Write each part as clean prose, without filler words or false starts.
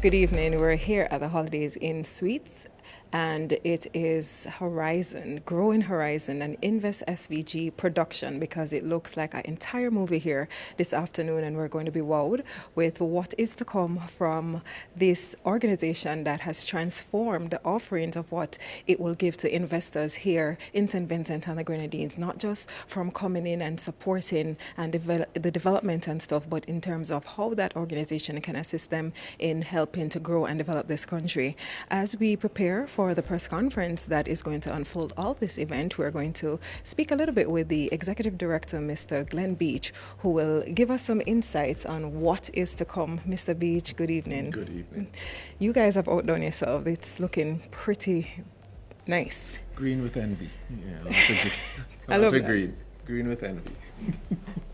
Good evening. We're here at the Holidays Inn Suites, and it is Horizon, Growing Horizon, and Invest SVG production because it looks like an entire movie here this afternoon, and we're going to be wowed with what is to come from this organization that has transformed the offerings of what it will give to investors here in St. Vincent and the Grenadines, not just from coming in and supporting and the development and stuff, but in terms of how that organization can assist them in helping to grow and develop this country. As we prepare for the press conference that is going to unfold all this event, we're going to speak a little bit with the Executive Director, Mr. Glenn Beach, who will give us some insights on what is to come. Mr. Beach, good evening. Good evening. You guys have outdone yourself. It's looking pretty nice. Green with envy. Yeah, lots of green. I love that. Green. Green with envy.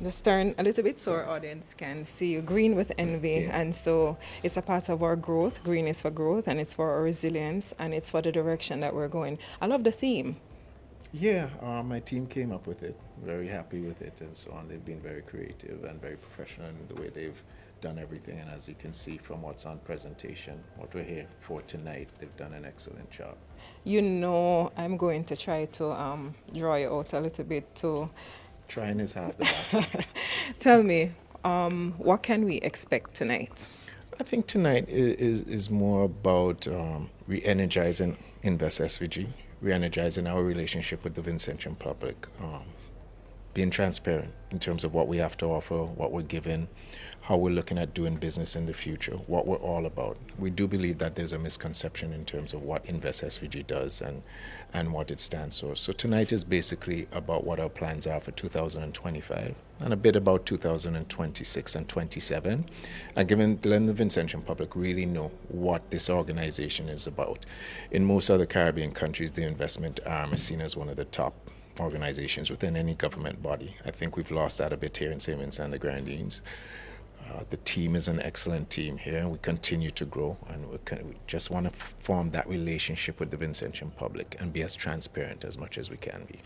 Just turn a little bit so our audience can see you. Green with envy. Yeah. And so it's a part of our growth. Green is for growth, and it's for our resilience, and it's for the direction that we're going. I love the theme. Yeah, my team came up with it. Very happy with it and so on. They've been very creative and very professional in the way they've done everything. And as you can see from what's on presentation, what we're here for tonight, they've done an excellent job. You know, I'm going to try to draw you out a little bit to Trying is half the battle. tell me, what can we expect tonight? I think tonight is more about re-energizing Invest SVG, re-energizing our relationship with the Vincentian public, being transparent in terms of what we have to offer, what we're given, how we're looking at doing business in the future, what we're all about. We do believe that there's a misconception in terms of what Invest SVG does and what it stands for. So tonight is basically about what our plans are for 2025 and a bit about 2026 and 27, and letting the Vincentian public really know what this organization is about. In most other Caribbean countries, the investment arm is seen as one of the top organizations within any government body. I think we've lost that a bit here in St. Vincent and the Grenadines. The team is an excellent team here. We continue to grow, and we just want to form that relationship with the Vincentian public and be as transparent as much as we can be.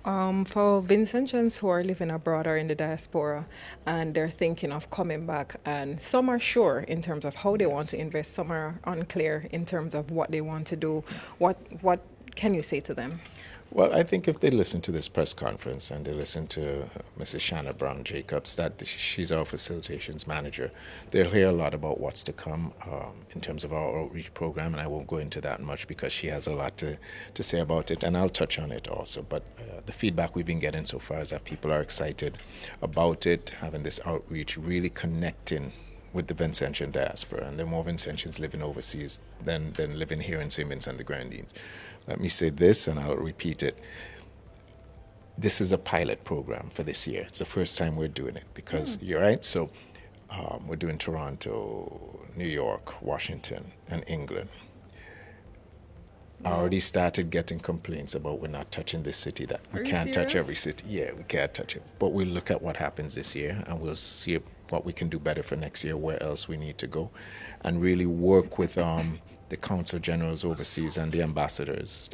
For Vincentians who are living abroad or in the diaspora and they're thinking of coming back, and some are sure in terms of how they want to invest, some are unclear in terms of what they want to do, what can you say to them? Well, I think if they listen to this press conference and they listen to Mrs. Shanna Brown Jacobs, that she's our facilitations manager, they'll hear a lot about what's to come in terms of our outreach program, and I won't go into that much because she has a lot to say about it, and I'll touch on it also. But the feedback we've been getting so far is that people are excited about it, having this outreach, really connecting with the Vincentian diaspora, and there are more Vincentians living overseas than living here in St. Vincent and the Grenadines. Let me say this, and I'll repeat it. This is a pilot program for this year. It's the first time we're doing it because, you're right, so we're doing Toronto, New York, Washington, and England. I already started getting complaints about we're not touching this city, that we can't touch every city. Yeah, we can't touch it. But we'll look at what happens this year, and we'll see what we can do better for next year, where else we need to go, and really work with the Council Generals overseas and the ambassadors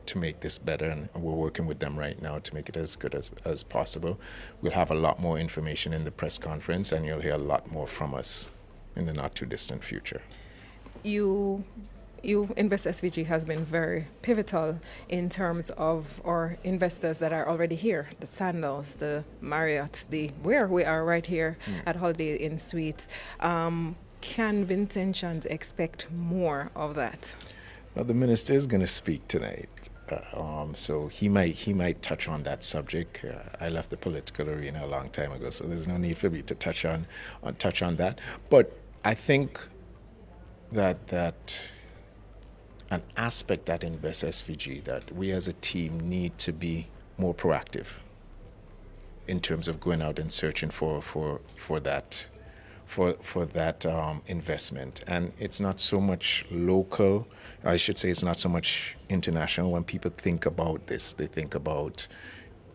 to make this better. And we're working with them right now to make it as good as possible. We'll have a lot more information in the press conference, and you'll hear a lot more from us in the not too distant future. You Invest SVG has been very pivotal in terms of our investors that are already here, the Sandals, the Marriott, where we are right here at Holiday Inn Suites. Can Vincentians expect more of that? Well, the minister is going to speak tonight, so he might touch on that subject. I left the political arena a long time ago, so there's no need for me to touch on that. But I think that an aspect that Invest SVG, that we as a team need to be more proactive in terms of going out and searching for that investment. And it's not so much local, I should say it's not so much international. When people think about this, they think about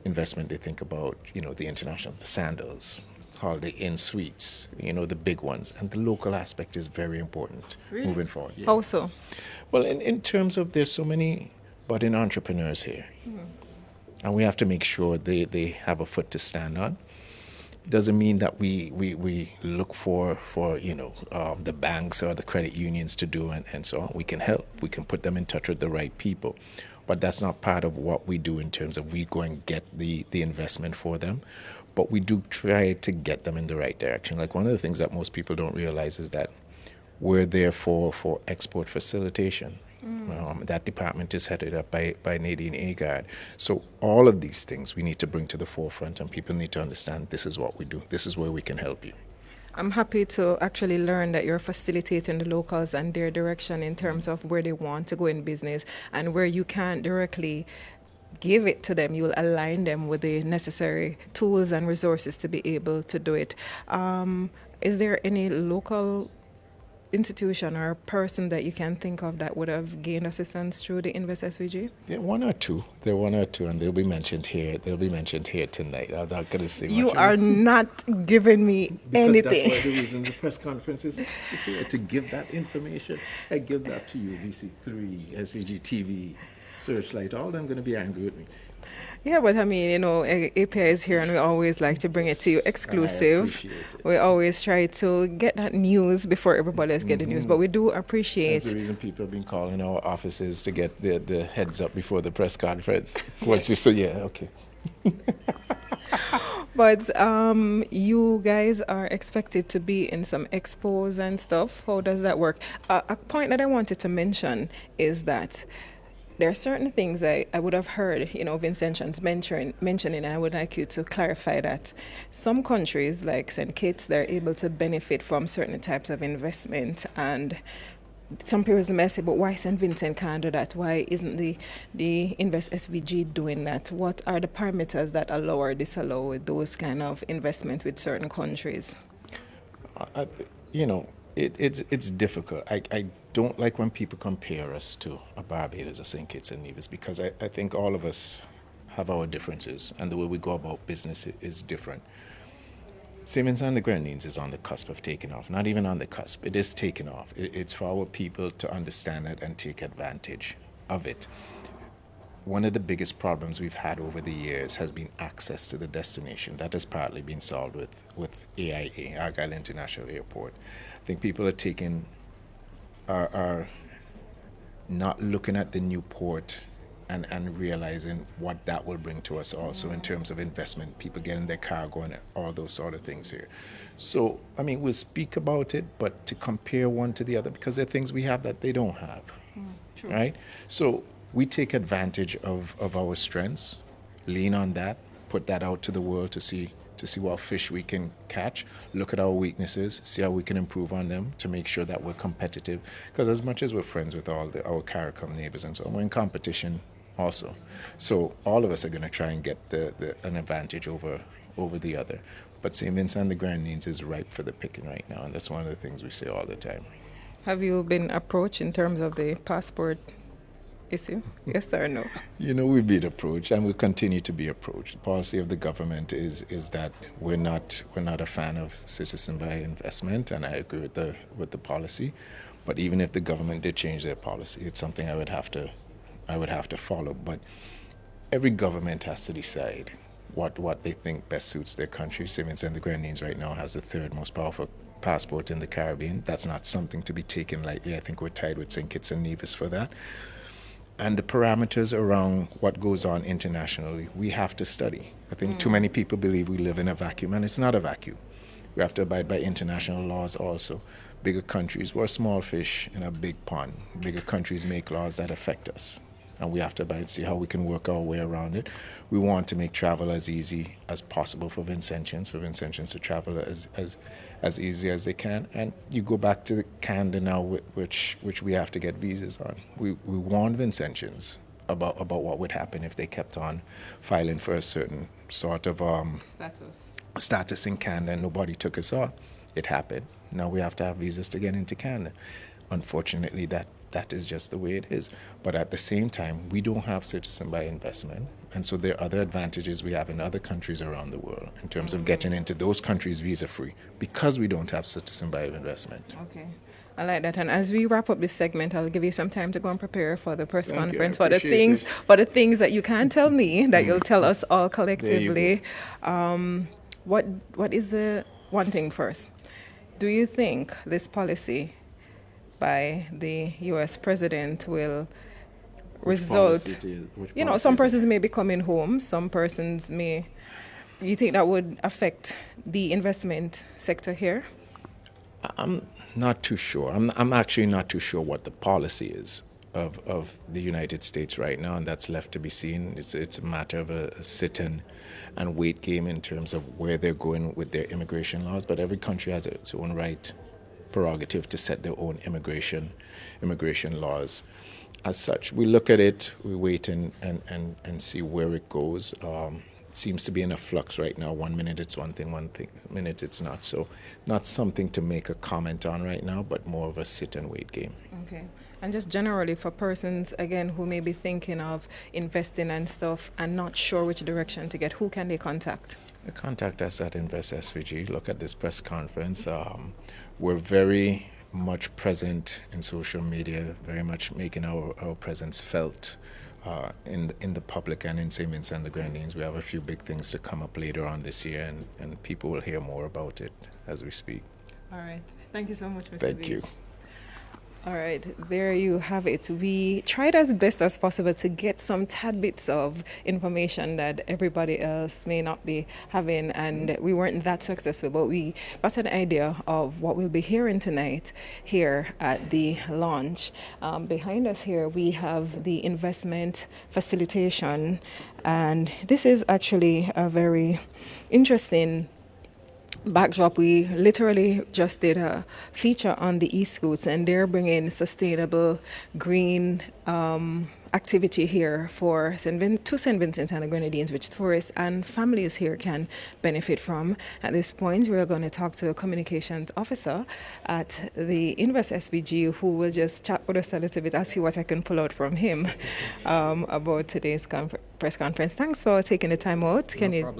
investment, they think about, the international, the Sandals, Holiday Inn Suites, the big ones. And the local aspect is very important moving forward. Yeah. How so? Well, in terms of there's so many budding entrepreneurs here. And we have to make sure they have a foot to stand on. Doesn't mean that we look for the banks or the credit unions to do and so on. We can help. We can put them in touch with the right people. But that's not part of what we do in terms of we go and get the investment for them. But we do try to get them in the right direction. Like one of the things that most people don't realize is that we're there for export facilitation. That department is headed up by Nadine Agard. So all of these things we need to bring to the forefront, and people need to understand this is what we do. This is where we can help you. I'm happy to actually learn that you're facilitating the locals and their direction in terms of where they want to go in business, and where you can't directly give it to them, you'll align them with the necessary tools and resources to be able to do it. Is there any local institution or person that you can think of that would have gained assistance through the Invest SVG? There are one or two, and they'll be mentioned here. They'll be mentioned here tonight. I'm not going to say much. You are not giving me anything. That's why the reason the press conference is here, to give that information. I give that to you, VC3, SVG TV, Searchlight. All of them going to be angry with me. Yeah, but I mean, API is here, and we always like to bring it to you exclusive. We always try to get that news before everybody else gets the news, but we do appreciate. That's the reason people have been calling our offices to get the heads up before the press conference. Once you say, yeah, okay. But you guys are expected to be in some expos and stuff. How does that work? A point that I wanted to mention is that there are certain things I would have heard, Vincent mentioning, and I would like you to clarify that. Some countries, like St. Kitts, they're able to benefit from certain types of investment, and some people may say, but why St. Vincent can't do that? Why isn't the Invest SVG doing that? What are the parameters that allow or disallow with those kind of investment with certain countries? It's difficult. I don't like when people compare us to a Barbados or St. Kitts and Nevis, because I think all of us have our differences, and the way we go about business is different. St. Vincent and the Grenadines is on the cusp of taking off. Not even on the cusp. It is taking off. It's for our people to understand it and take advantage of it. One of the biggest problems we've had over the years has been access to the destination. That has partly been solved with AIA, Argyle International Airport. I think people are not looking at the new port and realizing what that will bring to us also in terms of investment, people getting their cargo and all those sort of things here. So, I mean, we'll speak about it, but to compare one to the other, because there are things we have that they don't have, right? So we take advantage of our strengths, lean on that, put that out to the world to see what fish we can catch, look at our weaknesses, see how we can improve on them to make sure that we're competitive. Because as much as we're friends with all our CARICOM neighbors and so on, we're in competition also. So all of us are going to try and get an advantage over the other. But St. Vincent and the Grenadines is ripe for the picking right now, and that's one of the things we say all the time. Have you been approached in terms of the passport issue? Yes or no? We've been approached, and we continue to be approached. The policy of the government is that we're not a fan of citizen by investment, and I agree with the policy. But even if the government did change their policy, it's something I would have to follow. But every government has to decide what they think best suits their country. St. Vincent and the Grenadines right now has the third most powerful passport in the Caribbean. That's not something to be taken lightly. I think we're tied with St. Kitts and Nevis for that. And the parameters around what goes on internationally, we have to study. I think too many people believe we live in a vacuum, and it's not a vacuum. We have to abide by international laws also. Bigger countries, we're small fish in a big pond. Bigger countries make laws that affect us, and we have to abide and see how we can work our way around it. We want to make travel as easy as possible for Vincentians to travel as easy as they can. And you go back to Canada now, which we have to get visas on. We warned Vincentians about what would happen if they kept on filing for a certain sort of status in Canada, and nobody took us on. It happened. Now we have to have visas to get into Canada. Unfortunately, that is just the way it is. But at the same time, we don't have citizen by investment. And so there are other advantages we have in other countries around the world in terms of getting into those countries visa-free, because we don't have citizen by investment. Okay. I like that. And as we wrap up this segment, I'll give you some time to go and prepare for the press conference for the things that you can't tell me that you'll tell us all collectively. What is the one thing first? Do you think this policy by the U.S. president will result? Which You know, some policies? persons may be coming home. Some persons may. You think that would affect the investment sector here? I'm not too sure. I'm actually not too sure what the policy is of the United States right now, and that's left to be seen. It's a matter of a sit and wait game in terms of where they're going with their immigration laws. But every country has its own right, prerogative to set their own immigration laws. As such, we look at it, we wait and see where it goes. It seems to be in a flux right now. 1 minute it's one thing, minute it's not. So, not something to make a comment on right now, but more of a sit and wait game. Okay. And just generally for persons, again, who may be thinking of investing and stuff and not sure which direction to get, who can they contact? Contact us at Invest SVG. Look at this press conference. We're very much present in social media, very much making our presence felt in the public and in St. Vincent and the Grenadines. We have a few big things to come up later on this year, and people will hear more about it as we speak. All right. Thank you so much, Mr. Thank B. you. All right, there you have it. We tried as best as possible to get some tad bits of information that everybody else may not be having, and we weren't that successful, but we got an idea of what we'll be hearing tonight here at the launch. Behind us here, we have the investment facilitation, and this is actually a very interesting backdrop. We literally just did a feature on the e-scoots, and they're bringing sustainable green activity here for to St. Vincent and the Grenadines, which tourists and families here can benefit from. At this point, we're going to talk to a communications officer at the Invest SVG, who will just chat with us a little bit. I'll see what I can pull out from him about today's press conference. Thanks for taking the time out. Can you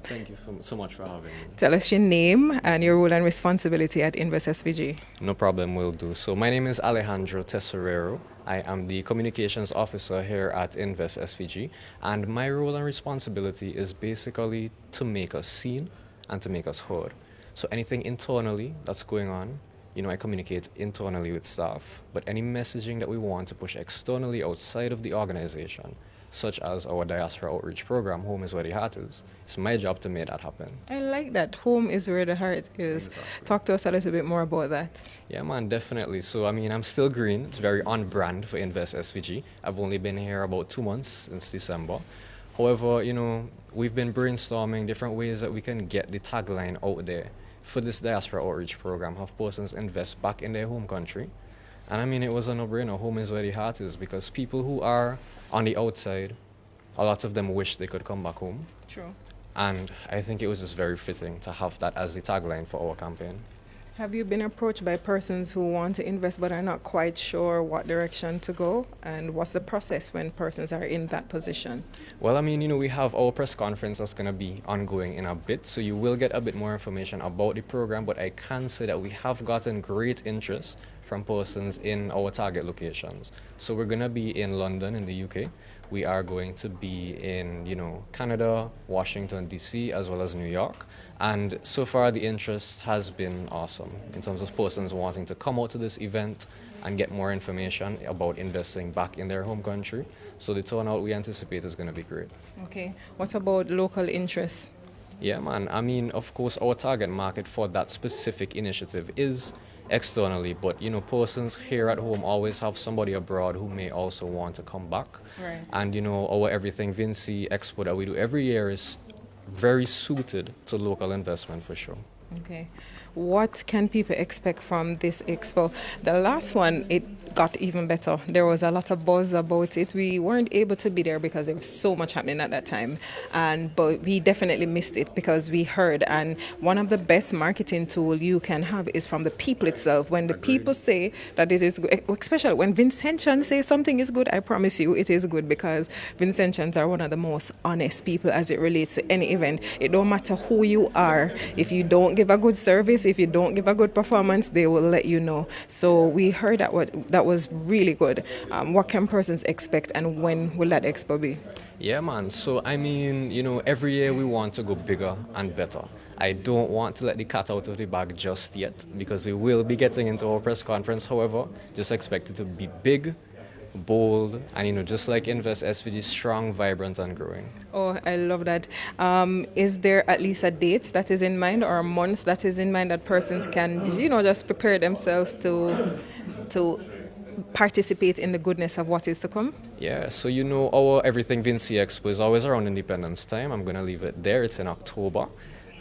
thank you so much for having me. Tell us your name and your role and responsibility at Invest SVG. No problem, will do. So my name is Alejandro Tesorero. I am the communications officer here at Invest SVG, and my role and responsibility is basically to make us seen and to make us heard. So anything internally that's going on, I communicate internally with staff, but any messaging that we want to push externally outside of the organization, such as our diaspora outreach program, Home is Where the Heart Is, it's my job to make that happen. I like that. Home is where the heart is. Exactly. Talk to us a little bit more about that. Yeah, man, definitely. So, I'm still green. It's very on brand for Invest SVG. I've only been here about 2 months, since December. However, we've been brainstorming different ways that we can get the tagline out there for this diaspora outreach program, have persons invest back in their home country. And it was a no-brainer. Home is where the heart is, because people who are on the outside, a lot of them wish they could come back home. True. And I think it was just very fitting to have that as the tagline for our campaign. Have you been approached by persons who want to invest but are not quite sure what direction to go? And what's the process when persons are in that position? Well, we have our press conference that's going to be ongoing in a bit, so you will get a bit more information about the program, but I can say that we have gotten great interest from persons in our target locations. So we're going to be in London in the UK. We are going to be in, Canada, Washington, D.C., as well as New York. And so far, the interest has been awesome in terms of persons wanting to come out to this event and get more information about investing back in their home country. So the turnout we anticipate is going to be great. Okay. What about local interests? Yeah, man. Of course, our target market for that specific initiative is externally, but persons here at home always have somebody abroad who may also want to come back. Right. And our Everything Vinci Expo that we do every year is very suited to local investment for sure. Okay. What can people expect from this expo? The last one, it got even better. There was a lot of buzz about it. We weren't able to be there because there was so much happening at that time. But we definitely missed it because we heard. And one of the best marketing tool you can have is from the people itself. When the people say that it is good, especially when Vincentians say something is good, I promise you it is good, because Vincentians are one of the most honest people as it relates to any event. It don't matter who you are. If you don't give a good service, if you don't give a good performance, they will let you know. So we heard that that was really good. What can persons expect, and when will that expo be? Yeah, man. So, I mean, every year we want to go bigger and better. I don't want to let the cat out of the bag just yet because we will be getting into our press conference. However, just expect it to be big, bold, and, just like Invest SVG, strong, vibrant, and growing. Oh, I love that. Is there at least a date that is in mind, or a month that is in mind, that persons can, just prepare themselves to participate in the goodness of what is to come? Yeah, so our Everything Vinci Expo is always around Independence Time. I'm going to leave it there. It's in October,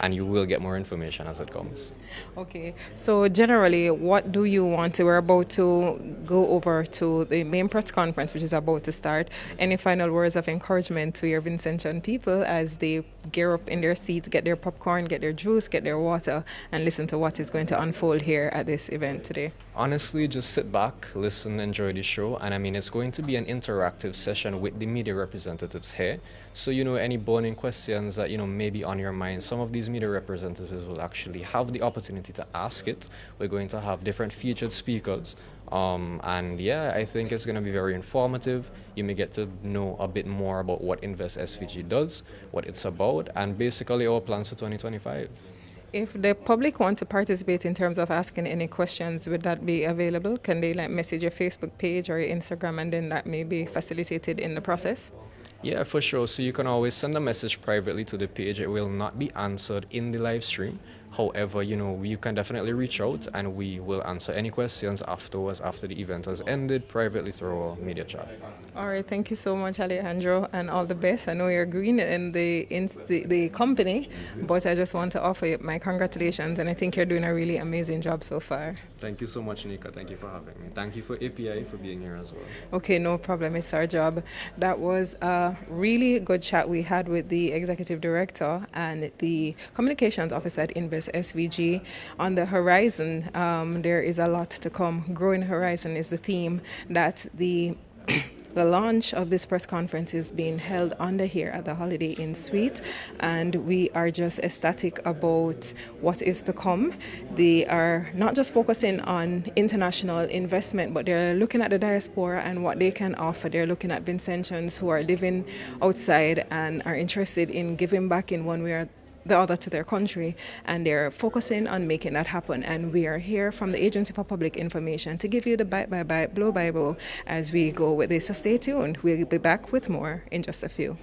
and you will get more information as it comes. Okay, so generally, what do you want to? We're about to go over to the main press conference, which is about to start. Any final words of encouragement to your Vincentian people as they gear up in their seats, get their popcorn, get their juice, get their water, and listen to what is going to unfold here at this event today? Honestly, just sit back, listen, enjoy the show. And I mean, it's going to be an interactive session with the media representatives here. So, any burning questions that, may be on your mind, some of these media representatives will actually have the opportunity to ask it. We're going to have different featured speakers. And yeah, I think it's going to be very informative. You may get to know a bit more about what Invest SVG does, what it's about, and basically our plans for 2025. If the public want to participate in terms of asking any questions, would that be available? Can they message your Facebook page or your Instagram, and then that may be facilitated in the process? Yeah, for sure. So you can always send a message privately to the page. It will not be answered in the live stream. However, you can definitely reach out and we will answer any questions afterwards, after the event has ended, privately through our media chat. All right, thank you so much, Alejandro, and all the best. I know you're green in the company, but I just want to offer you my congratulations, and I think you're doing a really amazing job so far. Thank you so much, Nika. Thank you for having me. Thank you for API for being here as well. Okay, no problem. It's our job. That was a really good chat we had with the executive director and the communications officer at Invest SVG. On the horizon, there is a lot to come. Growing Horizon is the theme that the launch of this press conference is being held under here at the Holiday Inn Suite, and we are just ecstatic about what is to come. They are not just focusing on international investment, but they're looking at the diaspora and what they can offer. They're looking at Vincentians who are living outside and are interested in giving back in one way or the other to their country, and they're focusing on making that happen. And we are here from the Agency for Public Information to give you the bite by bite, blow by blow as we go with this. So stay tuned. We'll be back with more in just a few.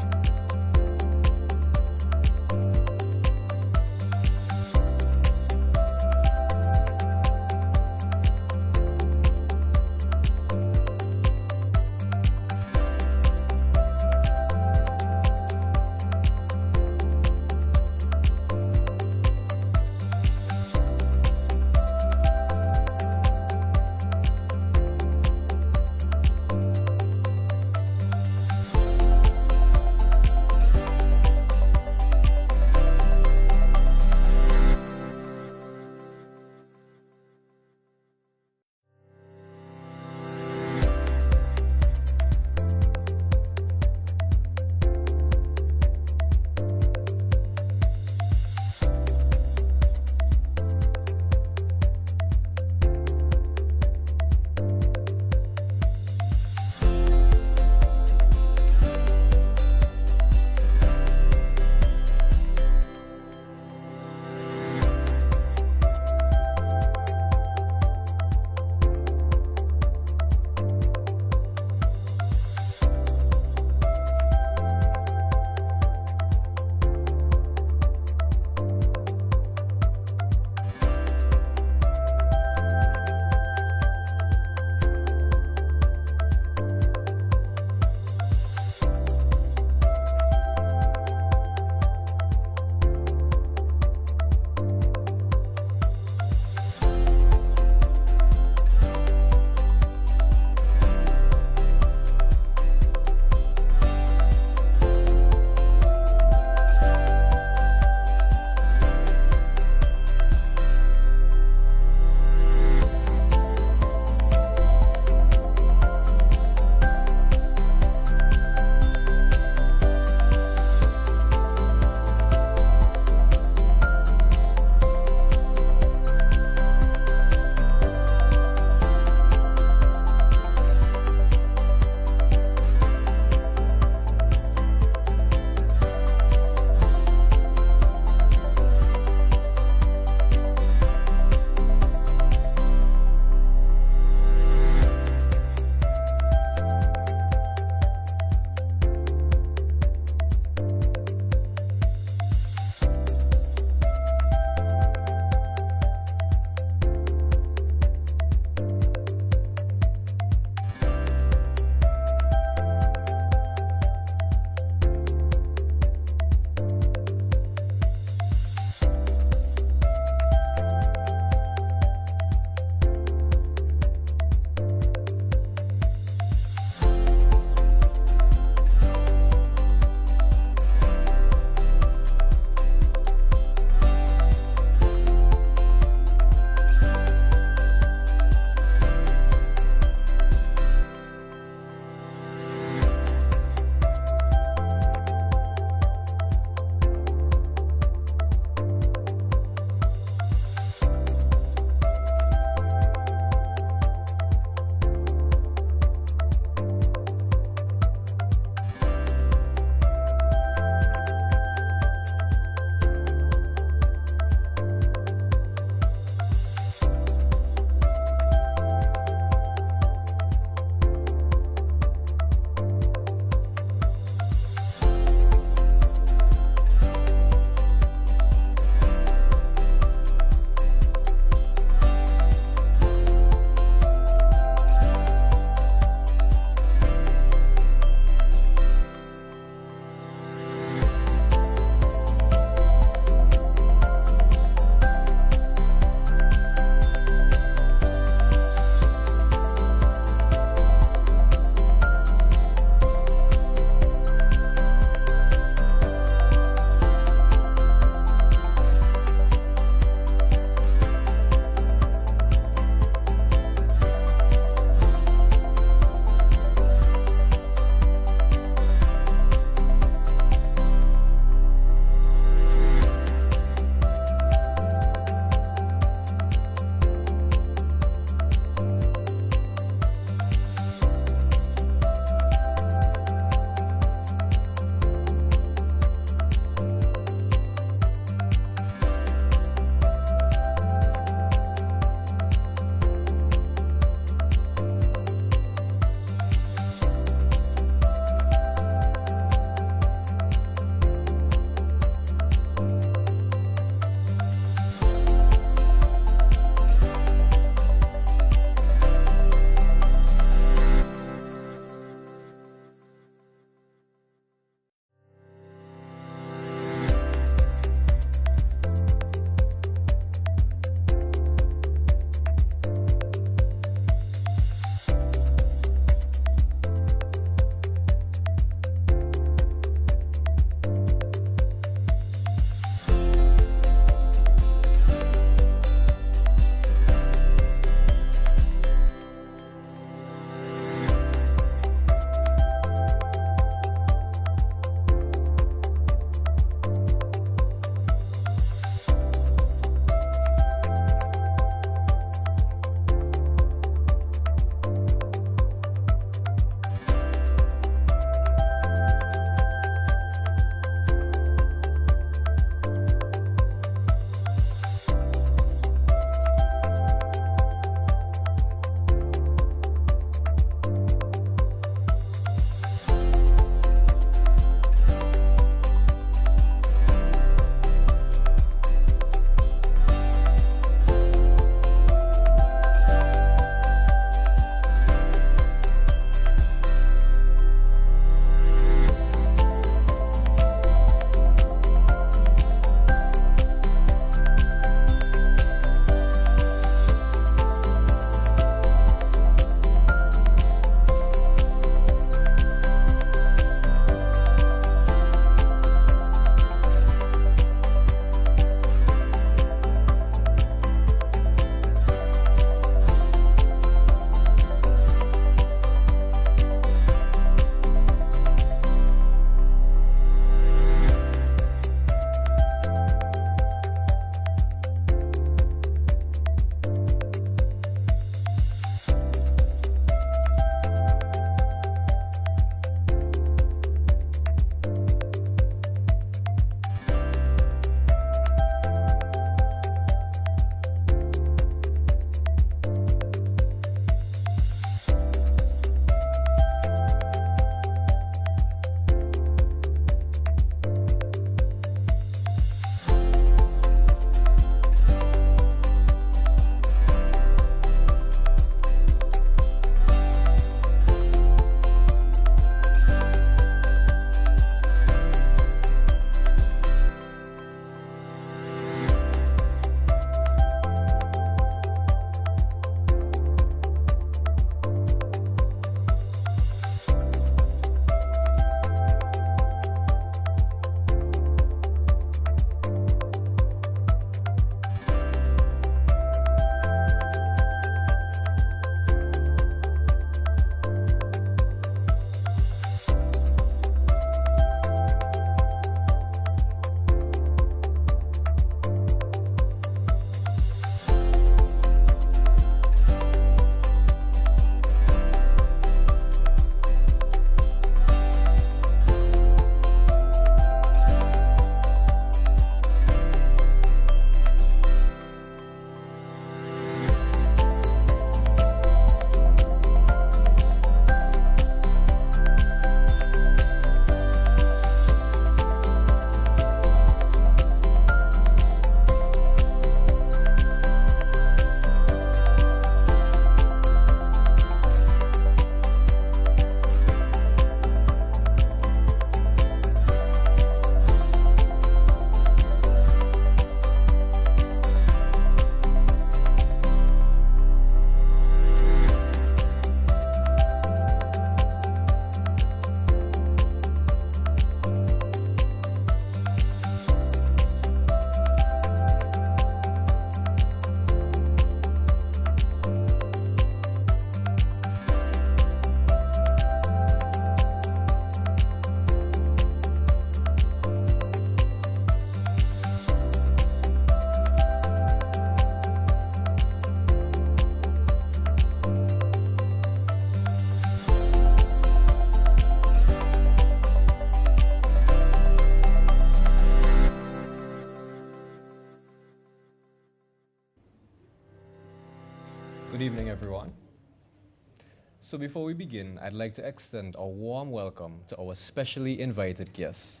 So before we begin, I'd like to extend a warm welcome to our specially invited guests.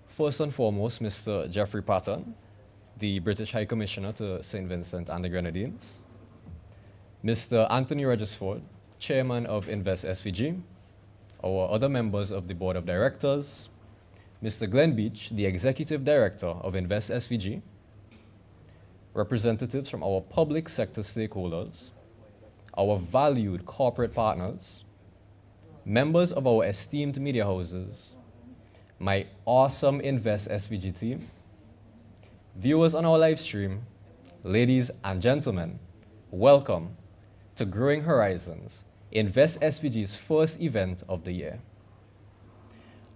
First and foremost, Mr. Jeffrey Patton, the British High Commissioner to St. Vincent and the Grenadines. Mr. Anthony Regisford, Chairman of Invest SVG. Our other members of the Board of Directors. Mr. Glenn Beach, the Executive Director of Invest SVG. Representatives from our public sector stakeholders. Our valued corporate partners, members of our esteemed media houses, my awesome Invest SVG team, viewers on our live stream, ladies and gentlemen, welcome to Growing Horizons, Invest SVG's first event of the year.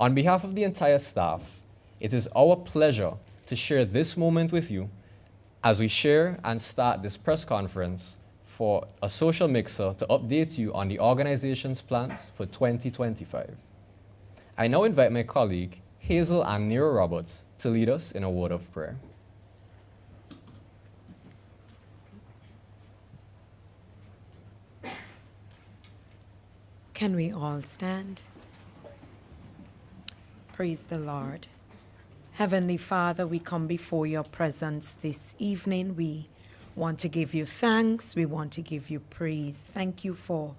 On behalf of the entire staff, it is our pleasure to share this moment with you as we share and start this press conference for a social mixer to update you on the organization's plans for 2025. I now invite my colleague, Hazel and Nero Roberts, to lead us in a word of prayer. Can we all stand? Praise the Lord. Heavenly Father, we come before your presence this evening. We want to give you thanks. We want to give you praise. Thank you for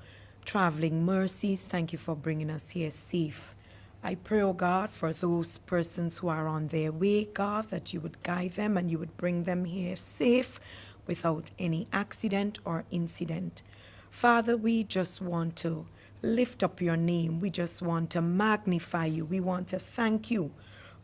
traveling mercies. Thank you for bringing us here safe. I pray, oh God, for those persons who are on their way, God, that you would guide them and you would bring them here safe without any accident or incident. Father, we just want to lift up your name. We just want to magnify you. We want to thank you,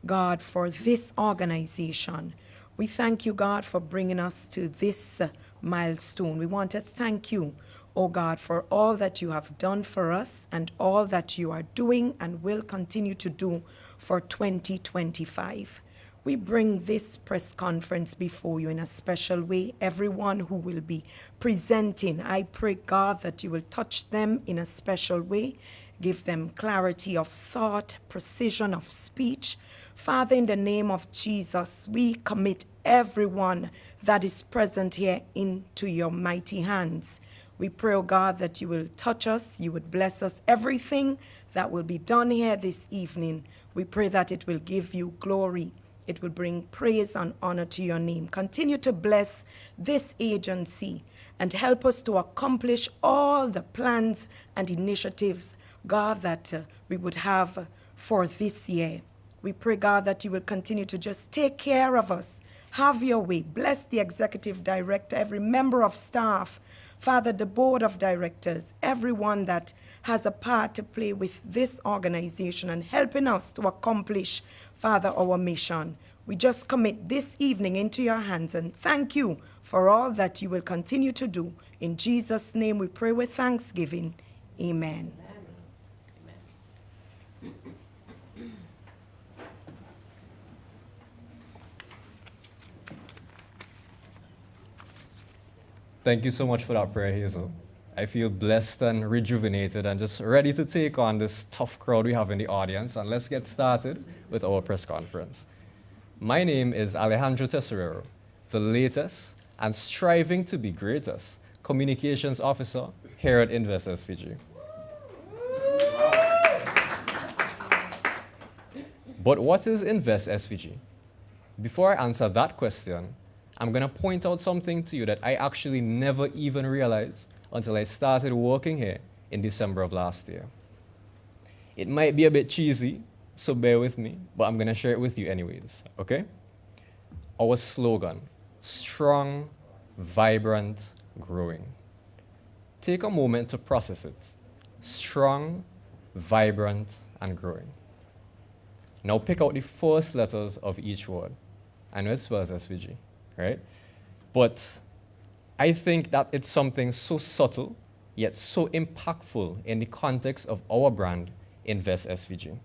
God, for this organization. We thank you, God, for bringing us to this milestone. We want to thank you, oh God, for all that you have done for us and all that you are doing and will continue to do for 2025. We bring this press conference before you in a special way. Everyone who will be presenting, I pray, God, that you will touch them in a special way. Give them clarity of thought, precision of speech. Father, in the name of Jesus, we commit everyone that is present here into your mighty hands. We pray, oh God, that you will touch us, you would bless us. Everything that will be done here this evening, we pray that it will give you glory. It will bring praise and honor to your name. Continue to bless this agency and help us to accomplish all the plans and initiatives, God, that we would have for this year. We pray, God, that you will continue to just take care of us. Have your way. Bless the executive director, every member of staff, Father, the board of directors, everyone that has a part to play with this organization and helping us to accomplish, Father, our mission. We just commit this evening into your hands and thank you for all that you will continue to do. In Jesus' name we pray with thanksgiving. Amen. Thank you so much for that prayer, Hazel. I feel blessed and rejuvenated and just ready to take on this tough crowd we have in the audience. And let's get started with our press conference. My name is Alejandro Tesorero, the latest and striving to be greatest communications officer here at Invest SVG. But what is Invest SVG? Before I answer that question, I'm going to point out something to you that I actually never even realized until I started working here in December of last year. It might be a bit cheesy, so bear with me, but I'm going to share it with you anyways, okay? Our slogan, strong, vibrant, growing. Take a moment to process it. Strong, vibrant, and growing. Now pick out the first letters of each word. I know it spells SVG. Right? But I think that it's something so subtle, yet so impactful in the context of our brand, Invest SVG.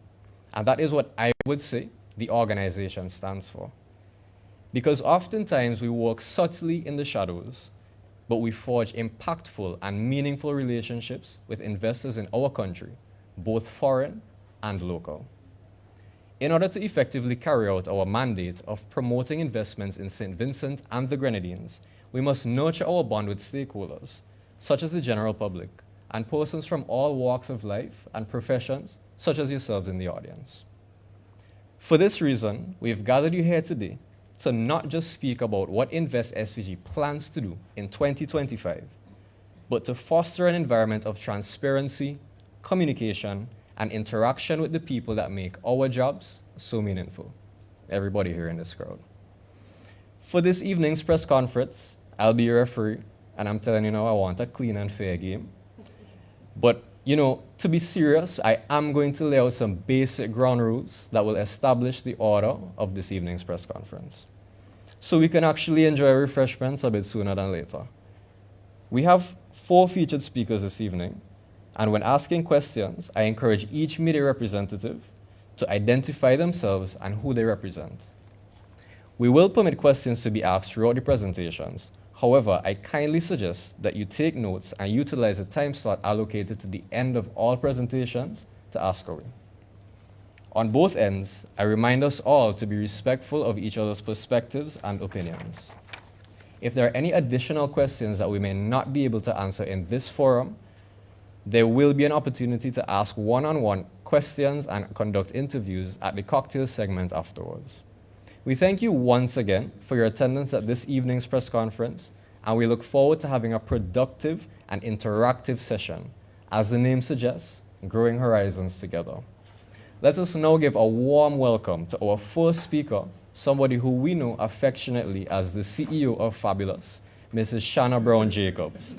And that is what I would say the organization stands for. Because oftentimes we work subtly in the shadows, but we forge impactful and meaningful relationships with investors in our country, both foreign and local. In order to effectively carry out our mandate of promoting investments in St. Vincent and the Grenadines, we must nurture our bond with stakeholders, such as the general public and persons from all walks of life and professions, such as yourselves in the audience. For this reason, we've gathered you here today to not just speak about what Invest SVG plans to do in 2025, but to foster an environment of transparency, communication, and interaction with the people that make our jobs so meaningful. Everybody here in this crowd. For this evening's press conference, I'll be your referee, and I'm telling you now, I want a clean and fair game. But, to be serious, I am going to lay out some basic ground rules that will establish the order of this evening's press conference, so we can actually enjoy refreshments a bit sooner than later. We have 4 featured speakers this evening, and when asking questions, I encourage each media representative to identify themselves and who they represent. We will permit questions to be asked throughout the presentations. However, I kindly suggest that you take notes and utilize the time slot allocated to the end of all presentations to ask away. On both ends, I remind us all to be respectful of each other's perspectives and opinions. If there are any additional questions that we may not be able to answer in this forum, there will be an opportunity to ask one-on-one questions and conduct interviews at the cocktail segment afterwards. We thank you once again for your attendance at this evening's press conference, and we look forward to having a productive and interactive session. As the name suggests, growing horizons together. Let us now give a warm welcome to our first speaker, somebody who we know affectionately as the CEO of Fabulous, Mrs. Shanna Brown Jacobs.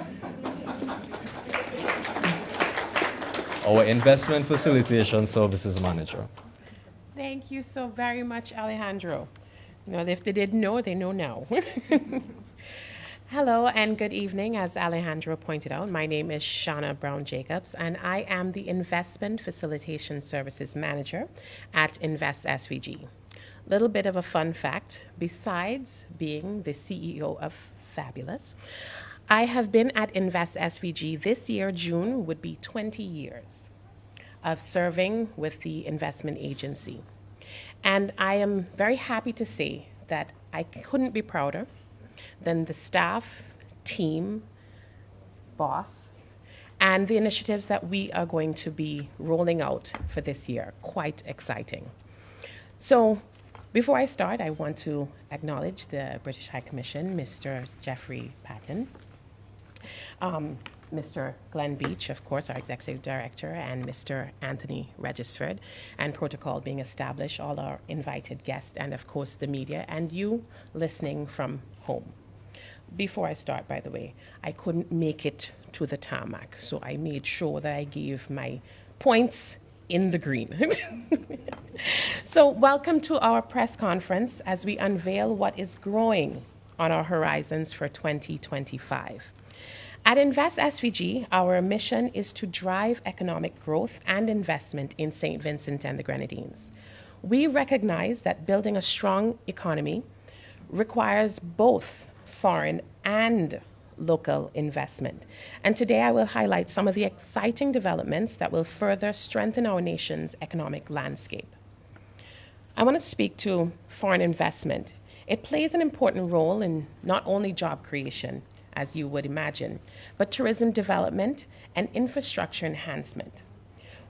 Our Investment Facilitation Services Manager. Thank you so very much, Alejandro. If they didn't know, they know now. Hello and good evening. As Alejandro pointed out, my name is Shanna Brown Jacobs, and I am the Investment Facilitation Services Manager at Invest SVG. Little bit of a fun fact, besides being the CEO of Fabulous, I have been at Invest SVG this year, June, would be 20 years of serving with the investment agency. And I am very happy to say that I couldn't be prouder than the staff, team, boss, and the initiatives that we are going to be rolling out for this year. Quite exciting. So before I start, I want to acknowledge the British High Commission, Mr. Jeffrey Patton, Mr. Glenn Beach, of course, our Executive Director, and Mr. Anthony Regisford, and protocol being established, all our invited guests, and of course the media, and you listening from home. Before I start, by the way, I couldn't make it to the tarmac, so I made sure that I gave my points in the green. So welcome to our press conference as we unveil what is growing on our horizons for 2025. At Invest SVG, our mission is to drive economic growth and investment in St. Vincent and the Grenadines. We recognize that building a strong economy requires both foreign and local investment. And today I will highlight some of the exciting developments that will further strengthen our nation's economic landscape. I want to speak to foreign investment. It plays an important role in not only job creation, as you would imagine, but tourism development and infrastructure enhancement.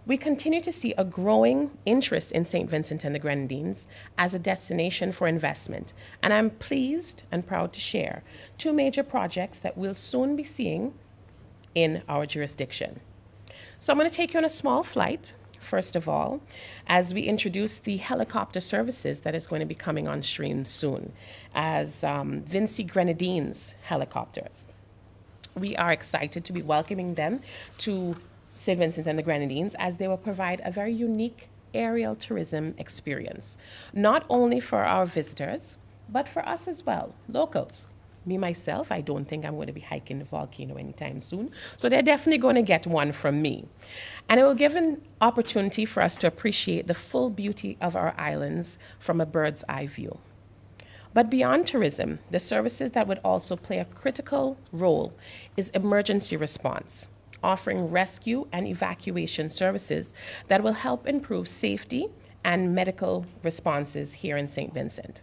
We continue to see a growing interest in St. Vincent and the Grenadines as a destination for investment, and I'm pleased and proud to share 2 major projects that we'll soon be seeing in our jurisdiction. So I'm going to take you on a small flight, first of all, as we introduce the helicopter services that is going to be coming on stream soon as Vincent Grenadines helicopters. We are excited to be welcoming them to St. Vincent and the Grenadines as they will provide a very unique aerial tourism experience, not only for our visitors, but for us as well, locals. Me, myself, I don't think I'm going to be hiking the volcano anytime soon, so they're definitely going to get one from me. And it will give an opportunity for us to appreciate the full beauty of our islands from a bird's eye view. But beyond tourism, the services that would also play a critical role is emergency response, offering rescue and evacuation services that will help improve safety and medical responses here in St. Vincent.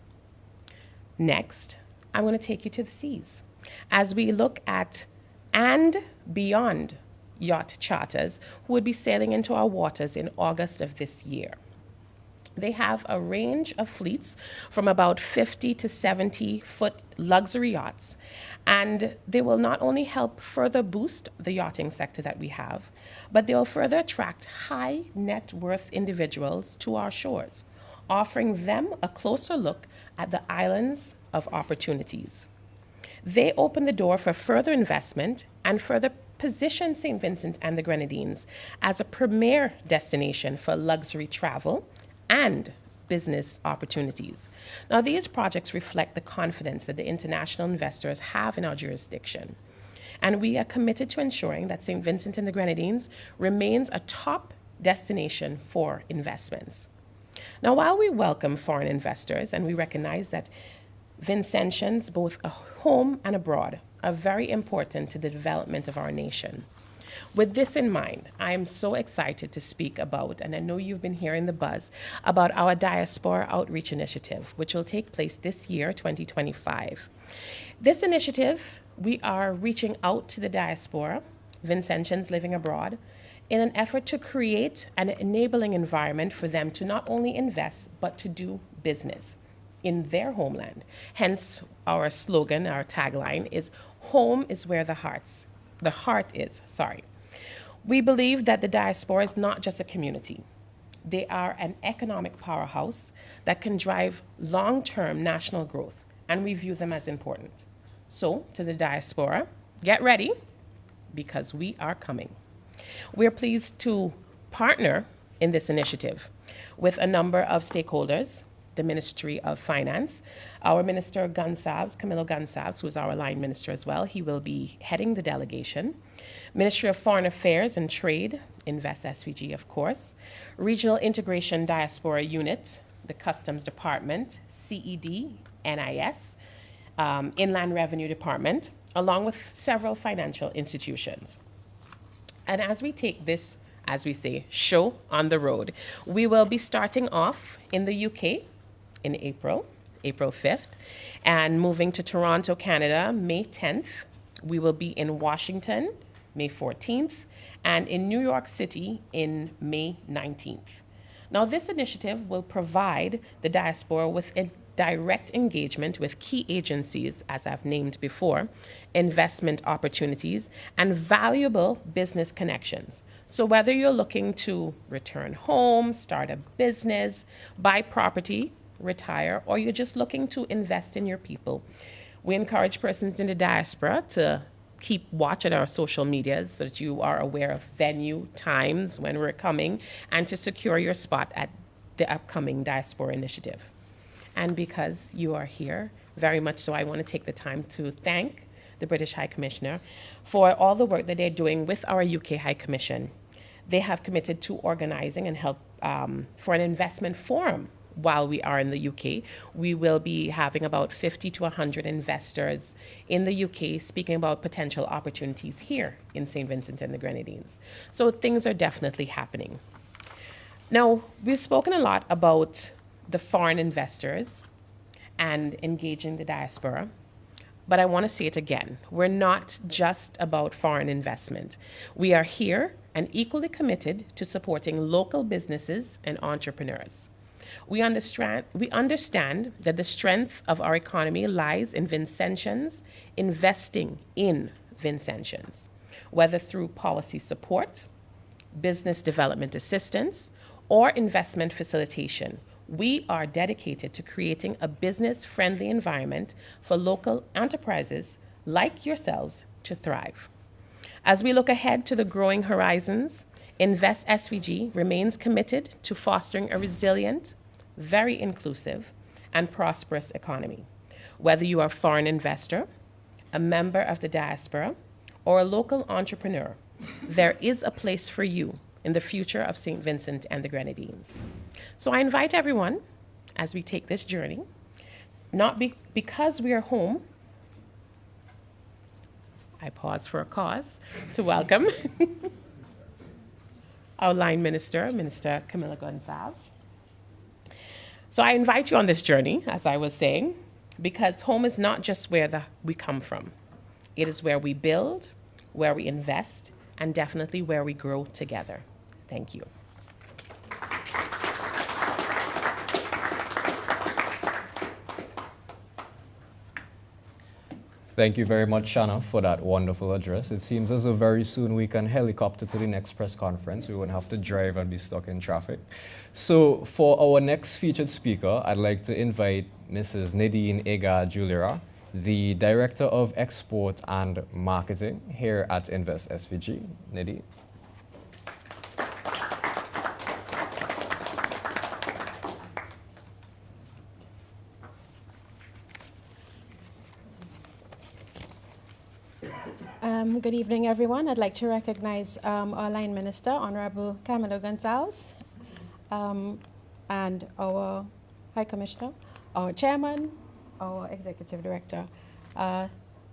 Next, I'm going to take you to the seas as we look at and beyond yacht charters who would be sailing into our waters in August of this year. They have a range of fleets from about 50 to 70-foot luxury yachts, and they will not only help further boost the yachting sector that we have, but they will further attract high net worth individuals to our shores, offering them a closer look at the islands of opportunities. They open the door for further investment and further position St. Vincent and the Grenadines as a premier destination for luxury travel and business opportunities. Now, these projects reflect the confidence that the international investors have in our jurisdiction, and we are committed to ensuring that St. Vincent and the Grenadines remains a top destination for investments. Now, while we welcome foreign investors and we recognize that Vincentians, both at home and abroad, are very important to the development of our nation. With this in mind, I am so excited to speak about, and I know you've been hearing the buzz, about our Diaspora Outreach Initiative, which will take place this year, 2025. This initiative, we are reaching out to the diaspora, Vincentians living abroad, in an effort to create an enabling environment for them to not only invest, but to do business in their homeland. Hence, our slogan, our tagline is, "Home is where the heart is. We believe that the diaspora is not just a community. They are an economic powerhouse that can drive long-term national growth, and we view them as important. So, to the diaspora, get ready, because we are coming. We're pleased to partner in this initiative with a number of stakeholders, the Ministry of Finance, our Minister Camilo Gonsalves, who is our line minister as well. He will be heading the delegation. Ministry of Foreign Affairs and Trade, Invest SVG, of course. Regional Integration Diaspora Unit, the Customs Department, CED, NIS, Inland Revenue Department, along with several financial institutions. And as we take this, as we say, show on the road, we will be starting off in the UK in April 5th, and moving to Toronto, Canada, May 10th. We will be in Washington, May 14th, and in New York City in May 19th. Now, this initiative will provide the diaspora with a direct engagement with key agencies, as I've named before, investment opportunities, and valuable business connections. So whether you're looking to return home, start a business, buy property, retire, or you're just looking to invest in your people, we encourage persons in the diaspora to keep watch at our social medias so that you are aware of venue, times when we're coming, and to secure your spot at the upcoming Diaspora Initiative. And because you are here, very much so, I want to take the time to thank the British High Commissioner for all the work that they're doing with our UK High Commission. They have committed to organizing and help for an investment forum. While we are in the UK, we will be having about 50 to 100 investors in the UK speaking about potential opportunities here in St. Vincent and the Grenadines. So things are definitely happening. Now, we've spoken a lot about the foreign investors and engaging the diaspora, but I want to say it again. We're not just about foreign investment. We are here and equally committed to supporting local businesses and entrepreneurs. We understand that the strength of our economy lies in Vincentians investing in Vincentians, whether through policy support, business development assistance, or investment facilitation. We are dedicated to creating a business-friendly environment for local enterprises like yourselves to thrive. As we look ahead to the growing horizons, Invest SVG remains committed to fostering a resilient, very inclusive, and prosperous economy. Whether you are a foreign investor, a member of the diaspora, or a local entrepreneur, there is a place for you in the future of St. Vincent and the Grenadines. So I invite everyone, as we take this journey, because we are home, I pause for a cause to welcome our line minister, Minister Camilo Gonsalves. So I invite you on this journey, as I was saying, because home is not just where we come from. It is where we build, where we invest, and definitely where we grow together. Thank you. Thank you very much, Shanna, for that wonderful address. It seems as though very soon we can helicopter to the next press conference. We won't have to drive and be stuck in traffic. So for our next featured speaker, I'd like to invite Mrs. Nadine Ega Julira, the Director of Export and Marketing here at Invest SVG. Nadine. Good evening, everyone. I'd like to recognize our Line Minister, Honorable Camilo Gonzalez, and our High Commissioner, our Chairman, our Executive Director,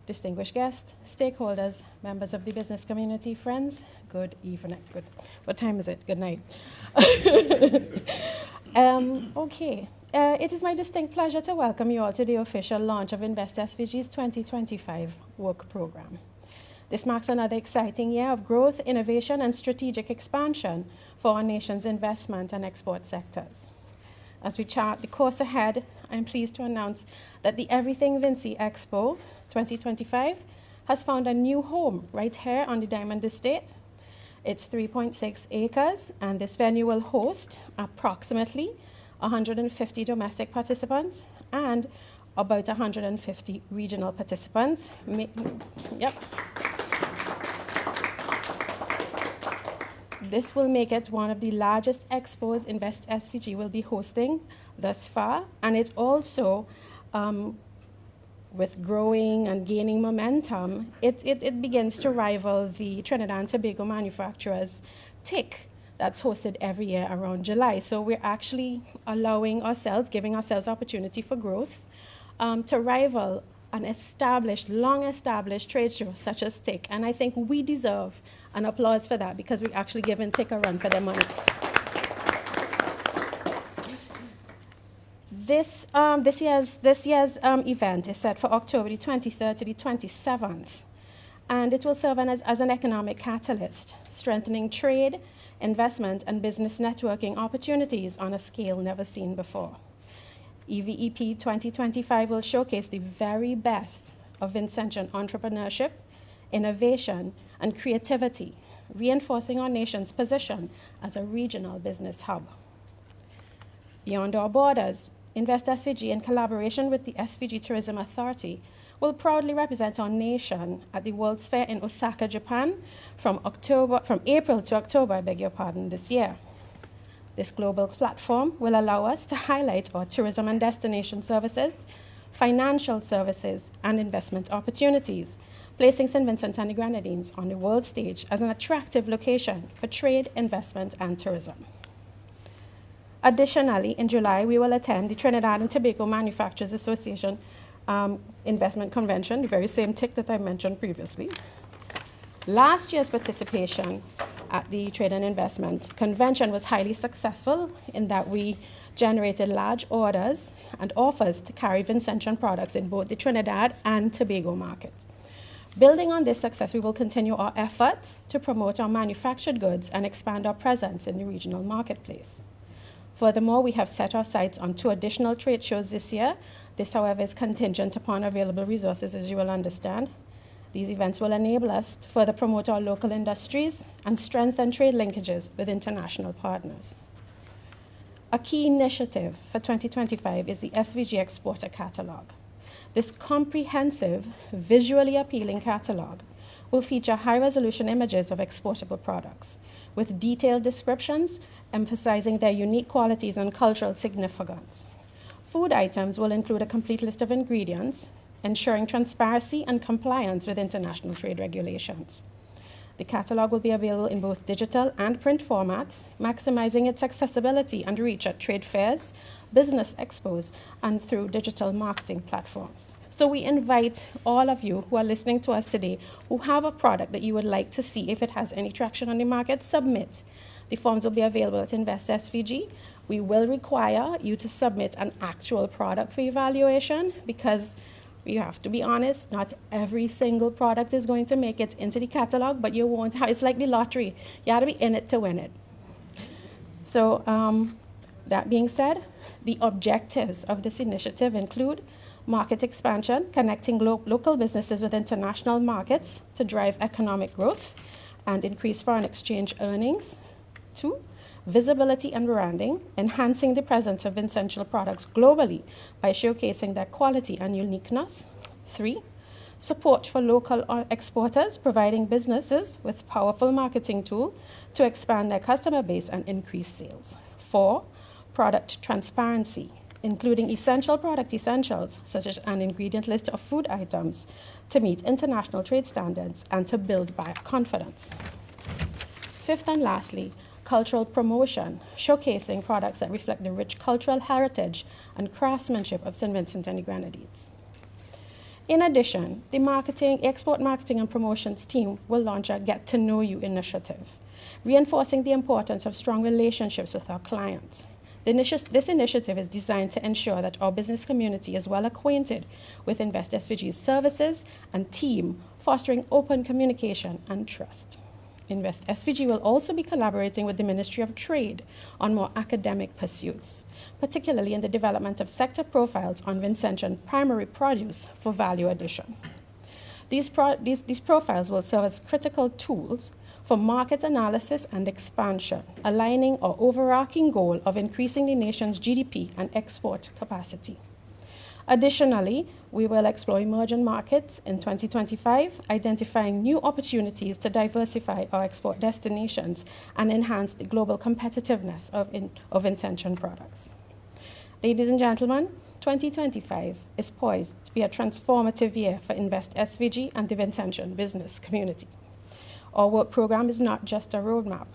distinguished guests, stakeholders, members of the business community, friends. Good evening. Good. What time is it? Good night. Okay. It is my distinct pleasure to welcome you all to the official launch of Invest SVG's 2025 work program. This marks another exciting year of growth, innovation, and strategic expansion for our nation's investment and export sectors. As we chart the course ahead, I'm pleased to announce that the Everything Vinci Expo 2025 has found a new home right here on the Diamond Estate. It's 3.6 acres, and this venue will host approximately 150 domestic participants and about 150 regional participants. Yep. This will make it one of the largest expos Invest SVG will be hosting thus far, and it also, with growing and gaining momentum, it begins to rival the Trinidad and Tobago Manufacturers TIC that's hosted every year around July. So we're actually allowing ourselves, giving ourselves opportunity for growth to rival an established, long-established trade show such as TIC. And I think we deserve an applause for that because we're actually giving TIC a run for their money. This year's event is set for October the 23rd to the 27th, and it will serve as an economic catalyst, strengthening trade, investment, and business networking opportunities on a scale never seen before. EVEP 2025 will showcase the very best of Vincentian entrepreneurship, innovation, and creativity, reinforcing our nation's position as a regional business hub. Beyond our borders, Invest SVG, in collaboration with the SVG Tourism Authority, will proudly represent our nation at the World's Fair in Osaka, Japan, from April to October, this year. This global platform will allow us to highlight our tourism and destination services, financial services, and investment opportunities, placing St. Vincent and the Grenadines on the world stage as an attractive location for trade, investment, and tourism. Additionally, in July, we will attend the Trinidad and Tobago Manufacturers Association Investment Convention, the very same TIC that I mentioned previously. Last year's participation at the Trade and Investment Convention was highly successful in that we generated large orders and offers to carry Vincentian products in both the Trinidad and Tobago market. Building on this success, we will continue our efforts to promote our manufactured goods and expand our presence in the regional marketplace. Furthermore, we have set our sights on 2 additional trade shows this year. This, however, is contingent upon available resources, as you will understand. These events will enable us to further promote our local industries and strengthen trade linkages with international partners. A key initiative for 2025 is the SVG Exporter Catalog. This comprehensive, visually appealing catalog will feature high-resolution images of exportable products with detailed descriptions emphasizing their unique qualities and cultural significance. Food items will include a complete list of ingredients, ensuring transparency and compliance with international trade regulations. The catalog will be available in both digital and print formats, maximizing its accessibility and reach at trade fairs, business expos, and through digital marketing platforms. So we invite all of you who are listening to us today who have a product that you would like to see if it has any traction on the market, submit. The forms will be available at Invest SVG. We will require you to submit an actual product for evaluation because We have to be honest, not every single product is going to make it into the catalog, but you won't have, it's like the lottery. You have to be in it to win it. So that being said, the objectives of this initiative include market expansion, connecting local businesses with international markets to drive economic growth and increase foreign exchange earnings. 2, visibility and branding, enhancing the presence of Vincential products globally by showcasing their quality and uniqueness. 3, support for local exporters, providing businesses with powerful marketing tool to expand their customer base and increase sales. 4, product transparency, including essential product essentials, such as an ingredient list of food items, to meet international trade standards and to build buyer confidence. 5th and lastly, cultural promotion, showcasing products that reflect the rich cultural heritage and craftsmanship of St. Vincent and the Grenadines. In addition, the export marketing and promotions team will launch a Get to Know You initiative, reinforcing the importance of strong relationships with our clients. This initiative is designed to ensure that our business community is well acquainted with Invest SVG's services and team, fostering open communication and trust. Invest SVG will also be collaborating with the Ministry of Trade on more academic pursuits, particularly in the development of sector profiles on Vincentian primary produce for value addition. These profiles will serve as critical tools for market analysis and expansion, aligning our overarching goal of increasing the nation's GDP and export capacity. Additionally, we will explore emerging markets in 2025, identifying new opportunities to diversify our export destinations and enhance the global competitiveness of Vincentian products. Ladies and gentlemen, 2025 is poised to be a transformative year for Invest SVG and the Vincentian business community. Our work program is not just a roadmap.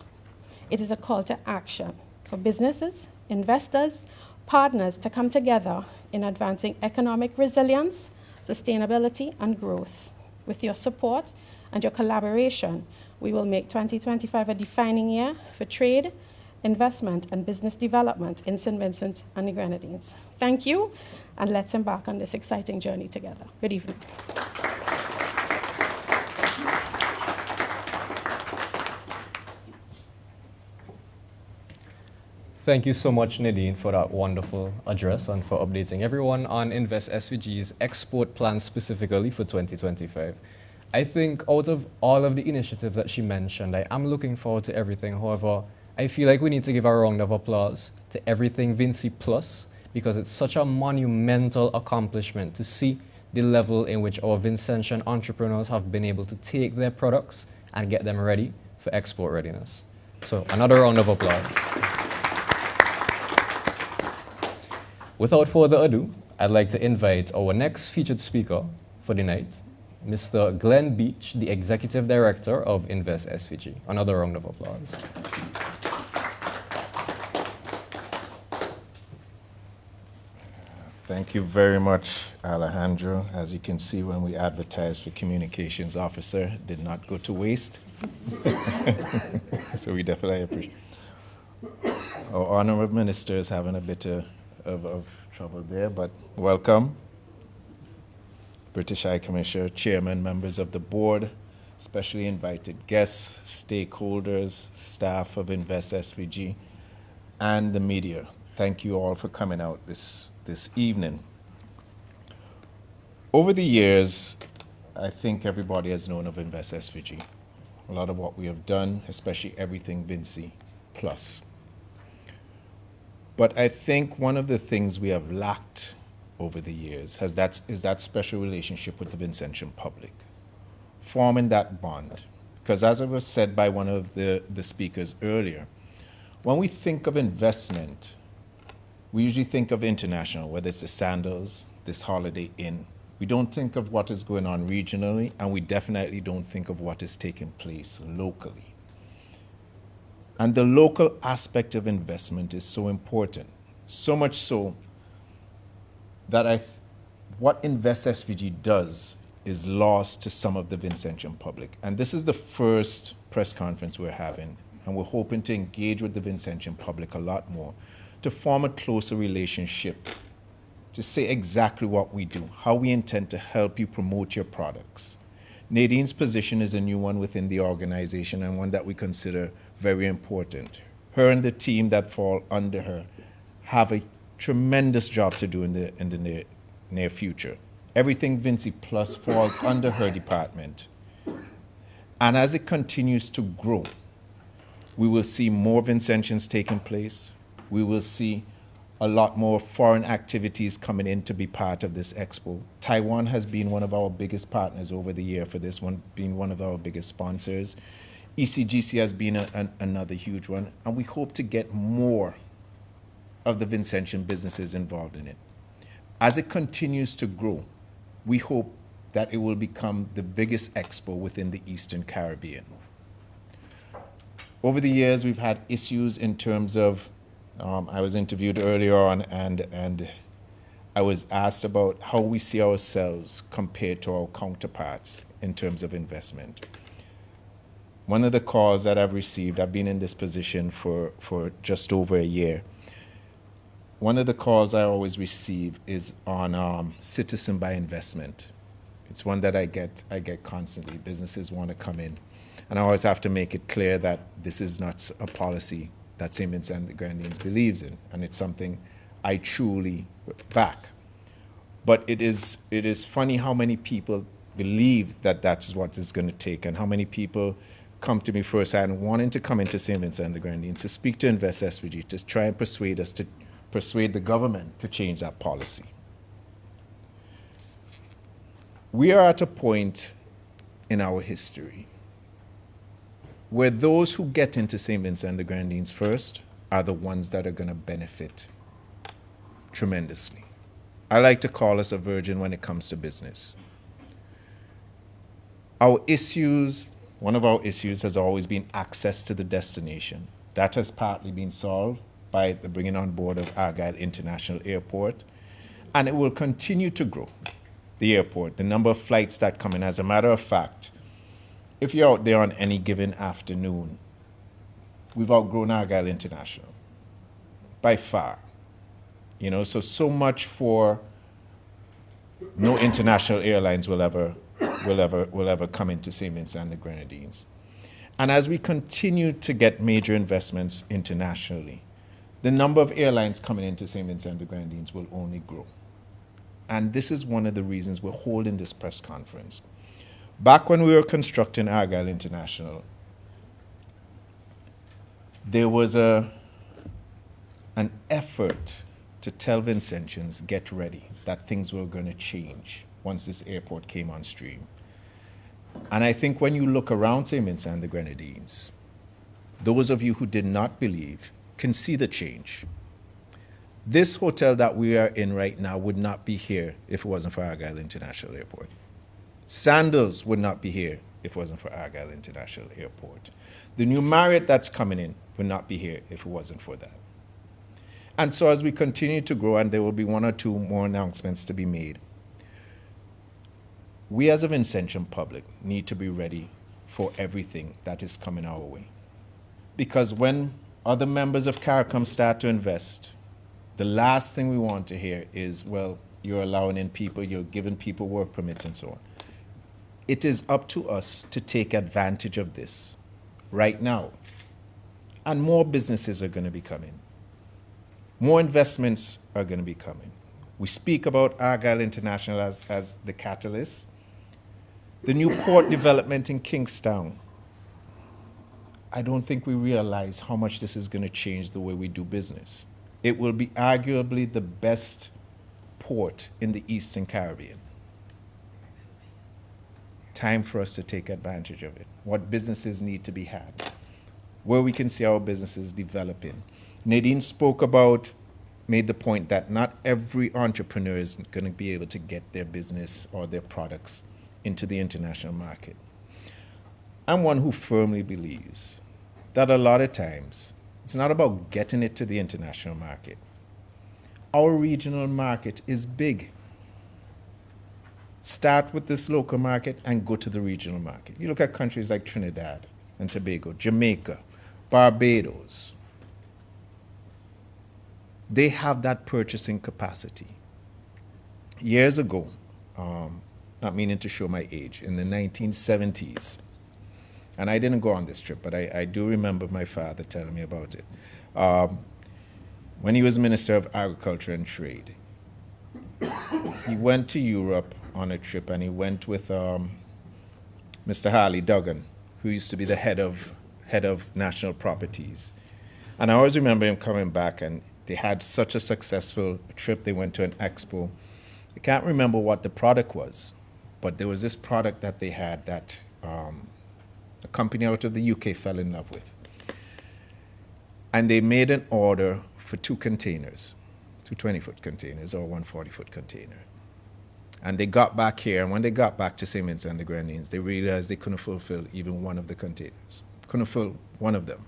It is a call to action for businesses, investors, partners to come together in advancing economic resilience, sustainability, and growth. With your support and your collaboration, we will make 2025 a defining year for trade, investment, and business development in St. Vincent and the Grenadines. Thank you, and let's embark on this exciting journey together. Good evening. Thank you so much, Nadine, for that wonderful address and for updating everyone on Invest SVG's export plans specifically for 2025. I think out of all of the initiatives that she mentioned, I am looking forward to everything. However, I feel like we need to give a round of applause to Everything Vinci Plus, because it's such a monumental accomplishment to see the level in which our Vincentian entrepreneurs have been able to take their products and get them ready for export readiness. So another round of applause. Without further ado, I'd like to invite our next featured speaker for the night, Mr. Glenn Beach, the Executive Director of Invest SVG. Another round of applause. Thank you very much, Alejandro. As you can see, when we advertised for communications officer, it did not go to waste. So we definitely appreciate it. Our honorable minister is having a bit of trouble there, but welcome. British High Commissioner, Chairman, members of the board, specially invited guests, stakeholders, staff of Invest SVG, and the media. Thank you all for coming out this evening. Over the years, I think everybody has known of Invest SVG. A lot of what we have done, especially Everything Vinci Plus. But I think one of the things we have lacked over the years is that special relationship with the Vincentian public, forming that bond. Because as it was said by one of the speakers earlier, when we think of investment, we usually think of international, whether it's the Sandals, this Holiday Inn. We don't think of what is going on regionally, and we definitely don't think of what is taking place locally. And the local aspect of investment is so important, so much so that what Invest SVG does is lost to some of the Vincentian public. And this is the first press conference we're having, and we're hoping to engage with the Vincentian public a lot more to form a closer relationship to say exactly what we do, how we intend to help you promote your products. Nadine's position is a new one within the organization and one that we consider very important. Her and the team that fall under her have a tremendous job to do in the near future. Everything Vinci Plus falls under her department. And as it continues to grow, we will see more Vincentians taking place. We will see a lot more foreign activities coming in to be part of this expo. Taiwan has been one of our biggest partners over the year for this one, being one of our biggest sponsors. ECGC has been another huge one, and we hope to get more of the Vincentian businesses involved in it. As it continues to grow, we hope that it will become the biggest expo within the Eastern Caribbean. Over the years, we've had issues in terms of, I was interviewed earlier on, and I was asked about how we see ourselves compared to our counterparts in terms of investment. One of the calls that I've received, I've been in this position for just over a year. One of the calls I always receive is on citizen by investment. It's one that I get constantly. Businesses want to come in. And I always have to make it clear that this is not a policy that St. Vincent and the Grenadines believes in, and it's something I truly back. But it is funny how many people believe that that's what it's going to take, and how many people come to me firsthand wanting to come into St. Vincent and the Grenadines to speak to Invest SVG, to try and persuade the government to change that policy. We are at a point in our history where those who get into St. Vincent and the Grenadines first are the ones that are going to benefit tremendously. I like to call us a virgin when it comes to business. One of our issues has always been access to the destination. That has partly been solved by the bringing on board of Argyle International Airport, and it will continue to grow. The airport, the number of flights that come in. As a matter of fact, if you're out there on any given afternoon, we've outgrown Argyle International by far. So much for no international airlines will ever come into St. Vincent and the Grenadines. And as we continue to get major investments internationally, the number of airlines coming into St. Vincent and the Grenadines will only grow. And this is one of the reasons we're holding this press conference. Back when we were constructing Argyle International, there was an effort to tell Vincentians, get ready, that things were going to change once this airport came on stream. And I think when you look around St. Vincent and the Grenadines, those of you who did not believe can see the change. This hotel that we are in right now would not be here if it wasn't for Argyle International Airport. Sandals would not be here if it wasn't for Argyle International Airport. The new Marriott that's coming in would not be here if it wasn't for that. And so as we continue to grow, and there will be one or two more announcements to be made, we as a Vincentian public need to be ready for everything that is coming our way. Because when other members of CARICOM start to invest, the last thing we want to hear is, well, you're allowing in people, you're giving people work permits and so on. It is up to us to take advantage of this right now. And more businesses are going to be coming. More investments are going to be coming. We speak about Argyle International as the catalyst. The new port development in Kingstown. I don't think we realize how much this is going to change the way we do business. It will be arguably the best port in the Eastern Caribbean. Time for us to take advantage of it. What businesses need to be had. Where we can see our businesses developing. Nadine made the point that not every entrepreneur is going to be able to get their business or their products into the international market. I'm one who firmly believes that a lot of times it's not about getting it to the international market. Our regional market is big. Start with this local market and go to the regional market. You look at countries like Trinidad and Tobago, Jamaica, Barbados. They have that purchasing capacity. years ago, not meaning to show my age, in the 1970s, and I didn't go on this trip, but I do remember my father telling me about it. When he was Minister of Agriculture and Trade, he went to Europe on a trip, and he went with Mr. Harley Duggan, who used to be the head of National Properties. And I always remember him coming back, and they had such a successful trip. They went to an expo. I can't remember what the product was, but there was this product that they had that a company out of the UK fell in love with. And they made an order for 2 containers, 2 20-foot containers or 1 40-foot container. And they got back here, and when they got back to St. Vincent and the Grenadines, they realized they couldn't fulfill even one of the containers, couldn't fill one of them.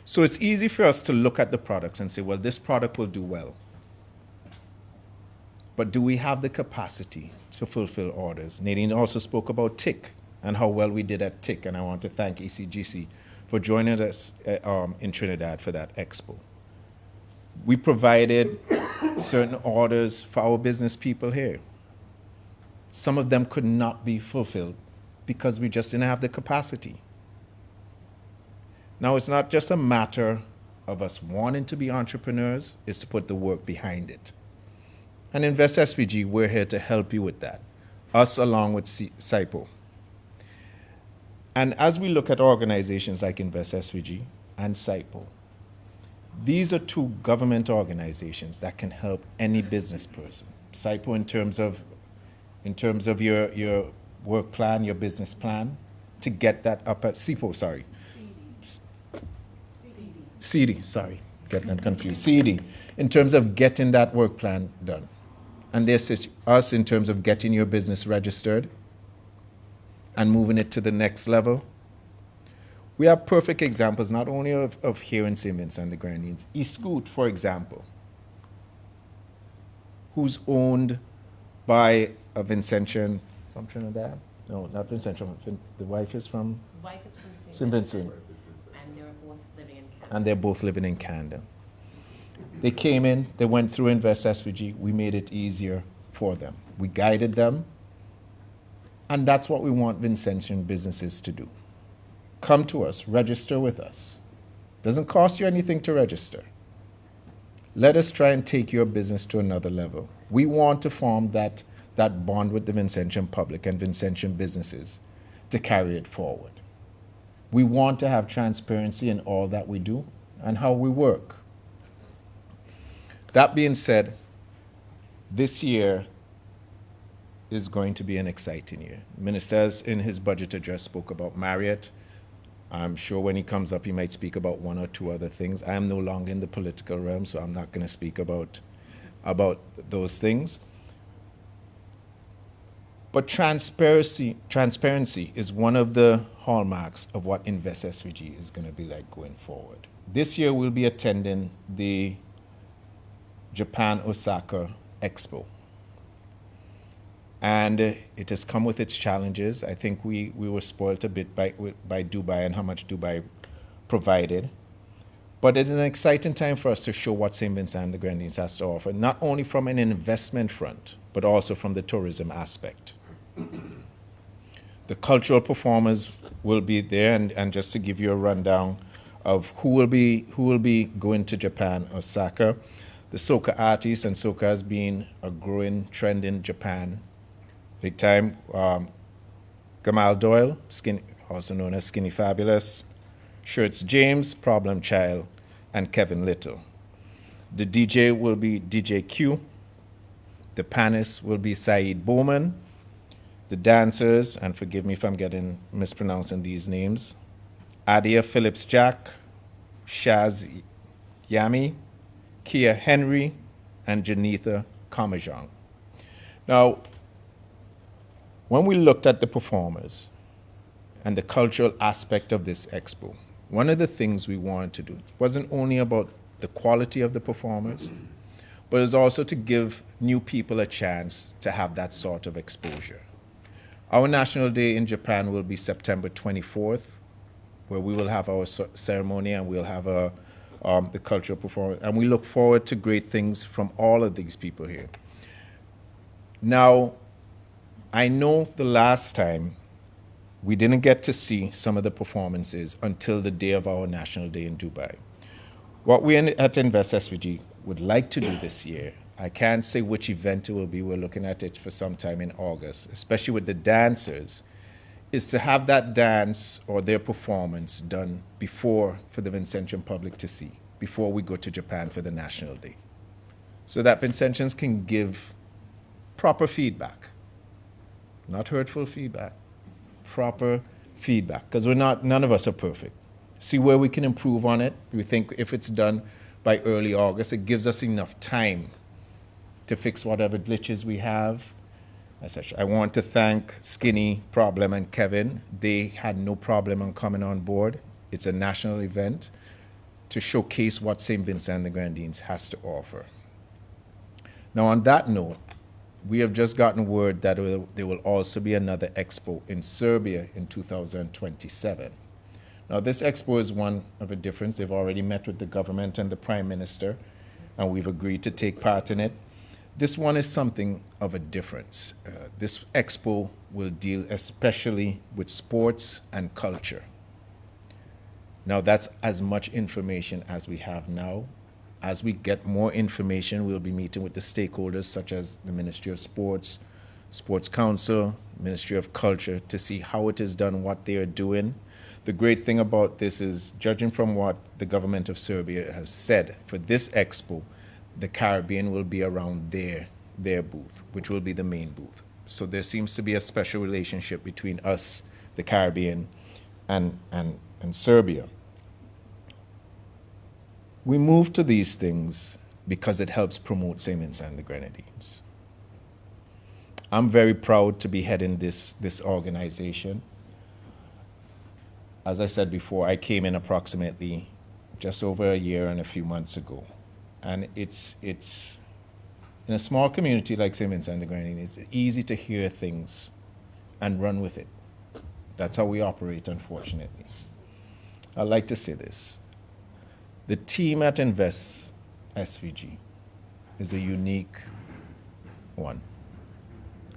So it's easy for us to look at the products and say, well, this product will do well. But do we have the capacity to fulfill orders? Nadine also spoke about TIC and how well we did at TIC, and I want to thank ECGC for joining us in Trinidad for that expo. We provided certain orders for our business people here. Some of them could not be fulfilled because we just didn't have the capacity. Now, it's not just a matter of us wanting to be entrepreneurs, it's to put the work behind it. And Invest SVG, we're here to help you with that, us along with SIPO. And as we look at organizations like Invest SVG and SIPO, these are 2 government organizations that can help any business person. SIPO in terms of your work plan, your business plan, to get that up at SIPO, sorry. CD, sorry, getting that confused. CD, in terms of getting that work plan done. And they assist us in terms of getting your business registered and moving it to the next level. We have perfect examples, not only of here in St. Vincent and the Grenadines. Scoot, for example, who's owned by a Vincentian from Trinidad? No, not Vincentian. The wife is from St. Vincent. And they're both living in Canada. They came in, they went through Invest SVG, we made it easier for them. We guided them, and that's what we want Vincentian businesses to do. Come to us, register with us. Doesn't cost you anything to register. Let us try and take your business to another level. We want to form that bond with the Vincentian public and Vincentian businesses to carry it forward. We want to have transparency in all that we do and how we work. That being said, this year is going to be an exciting year. The minister, in his budget address, spoke about Marriott. I'm sure when he comes up, he might speak about 1 or 2 other things. I am no longer in the political realm, so I'm not going to speak about those things. But transparency is one of the hallmarks of what Invest SVG is going to be like going forward. This year, we'll be attending the Japan Osaka Expo. And it has come with its challenges. I think we were spoiled a bit by Dubai and how much Dubai provided. But it's an exciting time for us to show what St. Vincent and the Grenadines has to offer, not only from an investment front, but also from the tourism aspect. The cultural performers will be there, and just to give you a rundown of who will be going to Japan, Osaka. The soca artists, and soca has been a growing trend in Japan. Big time. Gamal Doyle, also known as Skinny Fabulous, Shirts James, Problem Child, and Kevin Little. The DJ will be DJ Q. The panelists will be Saeed Bowman. The dancers, and forgive me if I'm mispronouncing these names, Adia Phillips-Jack, Shaz Yami, Kia Henry, and Janitha Kamajong. Now, when we looked at the performers and the cultural aspect of this expo, one of the things we wanted to do wasn't only about the quality of the performers, but it was also to give new people a chance to have that sort of exposure. Our National Day in Japan will be September 24th, where we will have our ceremony and we'll have the cultural performance. And we look forward to great things from all of these people here. Now, I know the last time we didn't get to see some of the performances until the day of our National Day in Dubai. What we at Invest SVG would like to do this year, I can't say which event it will be, we're looking at it for some time in August, especially with the dancers, is to have that dance or their performance done before for the Vincentian public to see, before we go to Japan for the National Day. So that Vincentians can give proper feedback, not hurtful feedback, proper feedback, because none of us are perfect. See where we can improve on it. We think if it's done by early August, it gives us enough time to fix whatever glitches we have. As such, I want to thank Skinny, Problem, and Kevin. They had no problem on coming on board. It's a national event to showcase what St. Vincent and the Grenadines has to offer. Now, on that note, we have just gotten word that there will also be another expo in Serbia in 2027. Now, this expo is one of a difference. They've already met with the government and the Prime Minister, and we've agreed to take part in it. This one is something of a difference. This expo will deal especially with sports and culture. Now, that's as much information as we have now. As we get more information, we'll be meeting with the stakeholders such as the Ministry of Sports, Sports Council, Ministry of Culture to see how it is done, what they are doing. The great thing about this is, judging from what the government of Serbia has said, for this expo, the Caribbean will be around their booth, which will be the main booth. So there seems to be a special relationship between us, the Caribbean, and Serbia. We move to these things because it helps promote St. Vincent and the Grenadines. I'm very proud to be heading this organization. As I said before, I came in approximately just over a year and a few months ago. And it's in a small community like St. Vincent and the Grenadines, it's easy to hear things and run with it. That's how we operate, unfortunately. I'd like to say this. The team at Invest SVG is a unique one,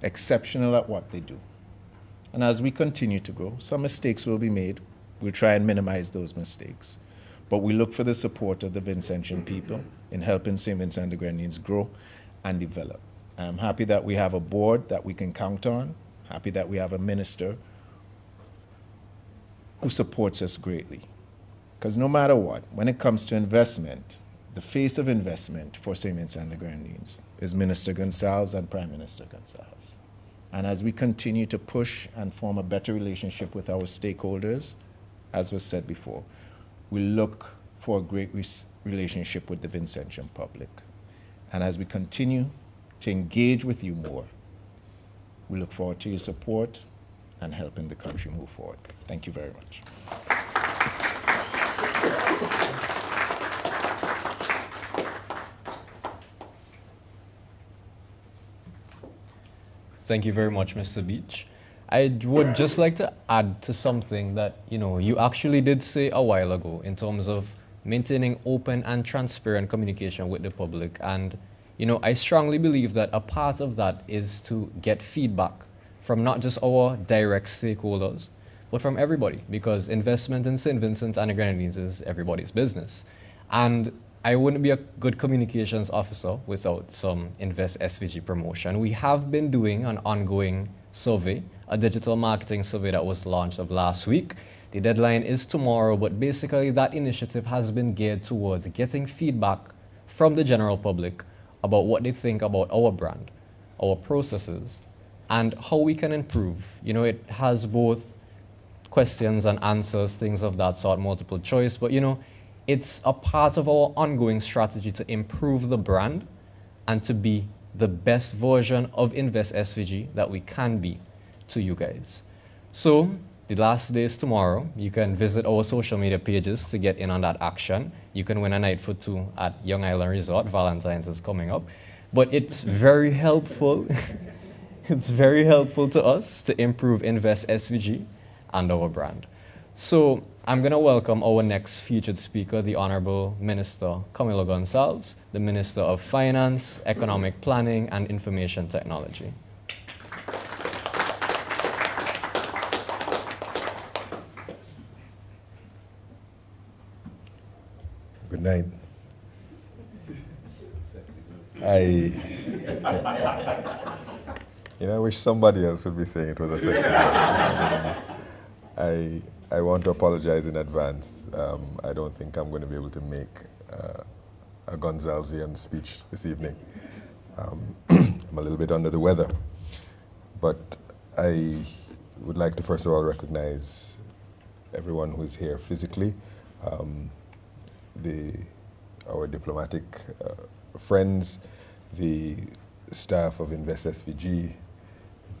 exceptional at what they do. And as we continue to grow, some mistakes will be made. We'll try and minimize those mistakes. But we look for the support of the Vincentian people in helping St. Vincent and the Grenadines grow and develop. I'm happy that we have a board that we can count on, happy that we have a minister who supports us greatly. Because no matter what, when it comes to investment, the face of investment for St. Vincent and the Grenadines is Minister Gonsalves and Prime Minister Gonsalves. And as we continue to push and form a better relationship with our stakeholders, as was said before, we look for a great relationship with the Vincentian public. And as we continue to engage with you more, we look forward to your support and helping the country move forward. Thank you very much. Thank you very much, Mr. Beach. I would just like to add to something that, you actually did say a while ago in terms of maintaining open and transparent communication with the public. And, I strongly believe that a part of that is to get feedback from not just our direct stakeholders, but from everybody, because investment in St. Vincent and the Grenadines is everybody's business. And I wouldn't be a good communications officer without some Invest SVG promotion. We have been doing an ongoing survey, a digital marketing survey that was launched of last week. The deadline is tomorrow, but basically that initiative has been geared towards getting feedback from the general public about what they think about our brand, our processes, and how we can improve. It has both questions and answers, things of that sort, multiple choice, but it's a part of our ongoing strategy to improve the brand and to be the best version of Invest SVG that we can be to you guys. So the last day is tomorrow. You can visit our social media pages to get in on that action. You can win a night for two at Young Island Resort. Valentine's is coming up. But it's very helpful. It's very helpful to us to improve Invest SVG and our brand. So I'm going to welcome our next featured speaker, the Honorable Minister Camilo Gonsalves, the Minister of Finance, Economic Planning, and Information Technology. Good night. I wish somebody else would be saying it was a sexy voice. I want to apologize in advance. I don't think I'm going to be able to make a Gonsalvesian speech this evening. I'm a little bit under the weather, but I would like to first of all recognize everyone who is here physically, our diplomatic friends, the staff of Invest SVG,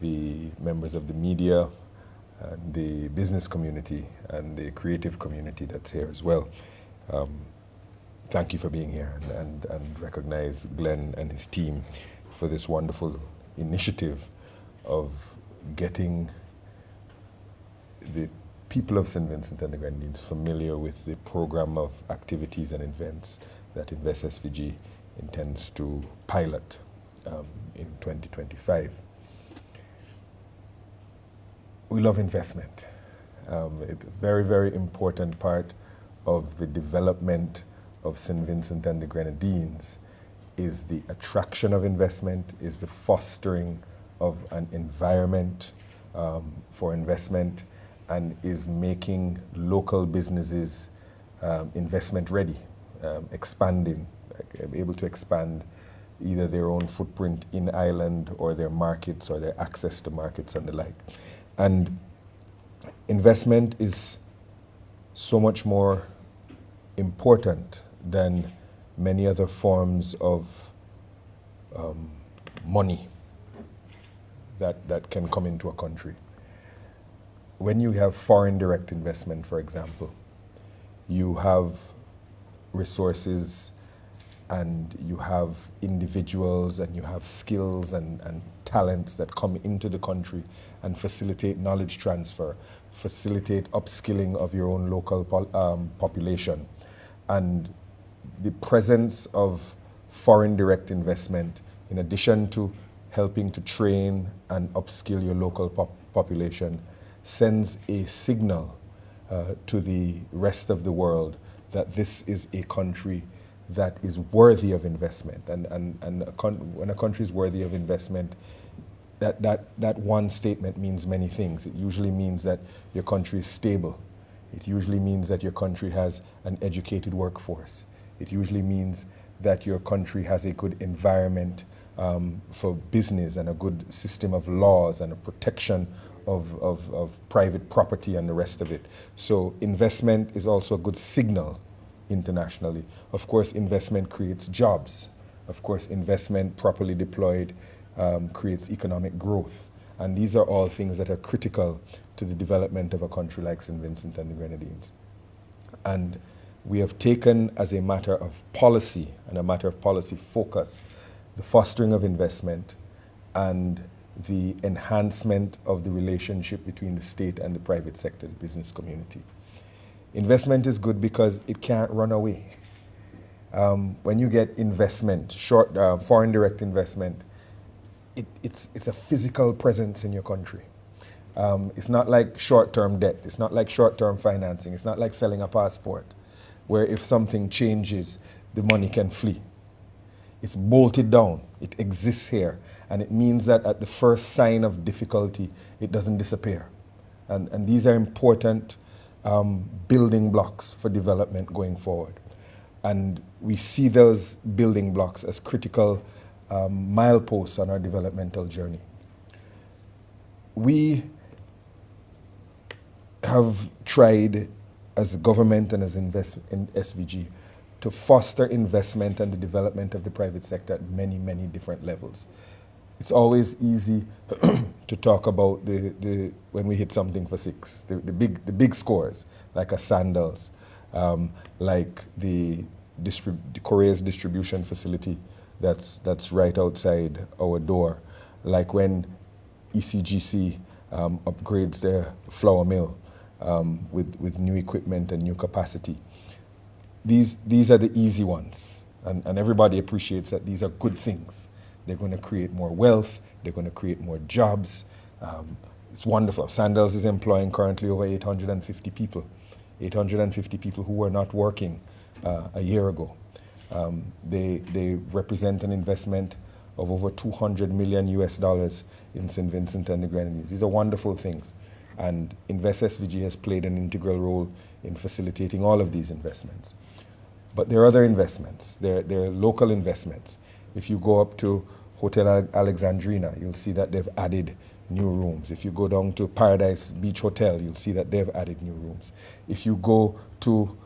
the members of the media, and the business community, and the creative community that's here as well. Thank you for being here, and recognize Glenn and his team for this wonderful initiative of getting the people of St. Vincent and the Grenadines familiar with the program of activities and events that Invest SVG intends to pilot in 2025. We love investment. It's a very, very important part of the development of St. Vincent and the Grenadines is the attraction of investment, is the fostering of an environment for investment, and is making local businesses investment ready, expanding, able to expand either their own footprint in Ireland or their markets or their access to markets and the like. And investment is so much more important than many other forms of money that can come into a country. When you have foreign direct investment, for example, you have resources and you have individuals and you have skills and talents that come into the country and facilitate knowledge transfer, facilitate upskilling of your own local population. And the presence of foreign direct investment, in addition to helping to train and upskill your local population, sends a signal to the rest of the world that this is a country that is worthy of investment. And when a country is worthy of investment, that one statement means many things. It usually means that your country is stable. It usually means that your country has an educated workforce. It usually means that your country has a good environment for business and a good system of laws and a protection of private property and the rest of it. So investment is also a good signal internationally. Of course, investment creates jobs. Of course, investment properly deployed creates economic growth. And these are all things that are critical to the development of a country like St. Vincent and the Grenadines. And we have taken as a matter of policy and a matter of policy focus the fostering of investment and the enhancement of the relationship between the state and the private sector, the business community. Investment is good because it can't run away. When you get investment, foreign direct investment, it's a physical presence in your country. It's not like short-term debt. It's not like short-term financing. It's not like selling a passport, where if something changes, the money can flee. It's bolted down. It exists here. And it means that at the first sign of difficulty, it doesn't disappear. And these are important building blocks for development going forward. And we see those building blocks as critical mileposts on our developmental journey. We have tried as government and as SVG to foster investment and the development of the private sector at many, many different levels. It's always easy to talk about when we hit something for six, the big scores, like a Sandals, like the Korea's distribution facility that's right outside our door, like when ECGC upgrades their flour mill, with new equipment and new capacity. These are the easy ones, and everybody appreciates that these are good things. They're going to create more wealth, they're going to create more jobs. It's wonderful. Sandals is employing currently over 850 people. 850 people who were not working a year ago. They represent an investment of over $200 million US in St. Vincent and the Grenadines. These are wonderful things. And Invest SVG has played an integral role in facilitating all of these investments. But there are other investments. There are local investments. If you go up to Hotel Alexandrina, you'll see that they've added new rooms. If you go down to Paradise Beach Hotel, you'll see that they've added new rooms. If you go to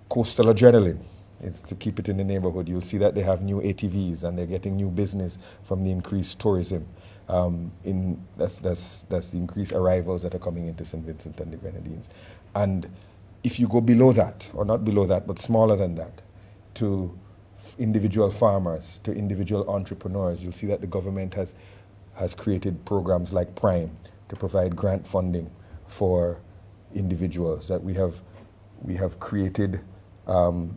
Coastal Adrenaline, it's to keep it in the neighborhood, you'll see that they have new ATVs and they're getting new business from the increased tourism. That's the increased arrivals that are coming into St. Vincent and the Grenadines. And if you go below that, or not below that, but smaller than that, to individual farmers, to individual entrepreneurs, you'll see that the government has created programs like Prime to provide grant funding for individuals. That we have created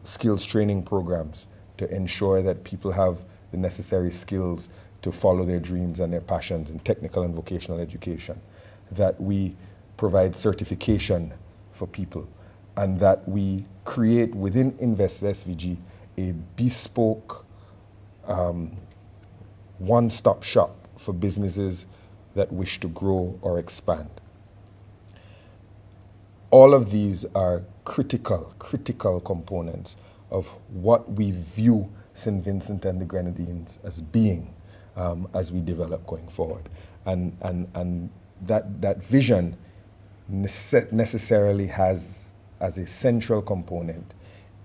skills training programs to ensure that people have the necessary skills to follow their dreams and their passions in technical and vocational education. That we provide certification for people, and that we create within Invest SVG a bespoke one-stop shop for businesses that wish to grow or expand. All of these are critical components of what we view St. Vincent and the Grenadines as being as we develop going forward. And that vision necessarily has as a central component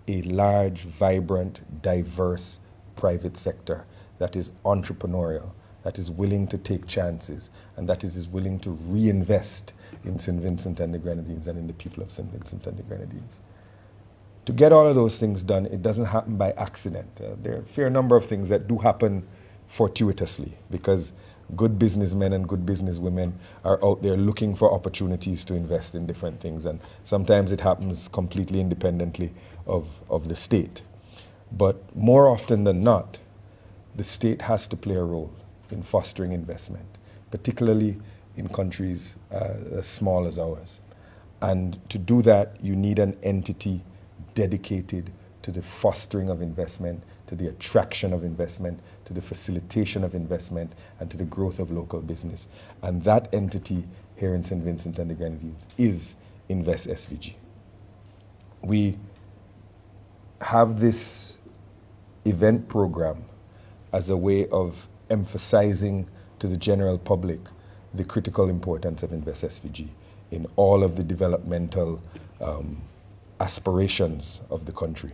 a large, vibrant, diverse private sector that is entrepreneurial, that is willing to take chances, and that is willing to reinvest in St. Vincent and the Grenadines and in the people of St. Vincent and the Grenadines. To get all of those things done, it doesn't happen by accident. There are a fair number of things that do happen fortuitously, because good businessmen and good businesswomen are out there looking for opportunities to invest in different things, and sometimes it happens completely independently of the state. But more often than not, the state has to play a role in fostering investment, particularly in countries as small as ours. And to do that, you need an entity dedicated to the fostering of investment, to the attraction of investment, to the facilitation of investment, and to the growth of local business. And that entity here in St. Vincent and the Grenadines is Invest SVG. We have this event program as a way of emphasizing to the general public the critical importance of Invest SVG in all of the developmental aspirations of the country.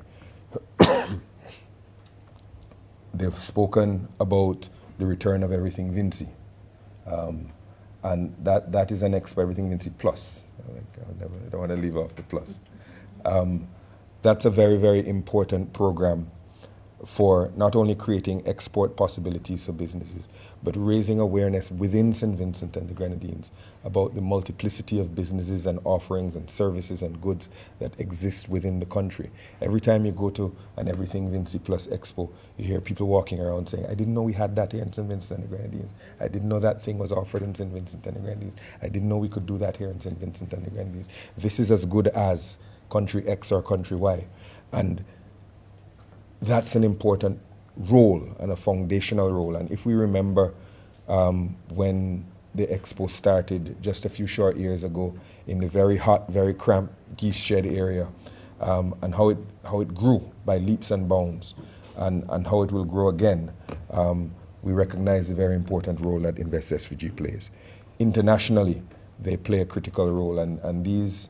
They've spoken about the return of Everything Vinci. And that is an Everything Vinci Plus. I don't want to leave off the plus. That's a very, very important program for not only creating export possibilities for businesses, but raising awareness within St. Vincent and the Grenadines about the multiplicity of businesses and offerings and services and goods that exist within the country. Every time you go to an Everything Vinci Plus Expo, you hear people walking around saying, I didn't know we had that here in St. Vincent and the Grenadines. I didn't know that thing was offered in St. Vincent and the Grenadines. I didn't know we could do that here in St. Vincent and the Grenadines. This is as good as country X or country Y. And that's an important role and a foundational role. And if we remember when the expo started just a few short years ago in the very hot, very cramped Geese Shed area, and how it grew by leaps and bounds, and how it will grow again, we recognize the very important role that Invest SVG plays. Internationally, they play a critical role, and these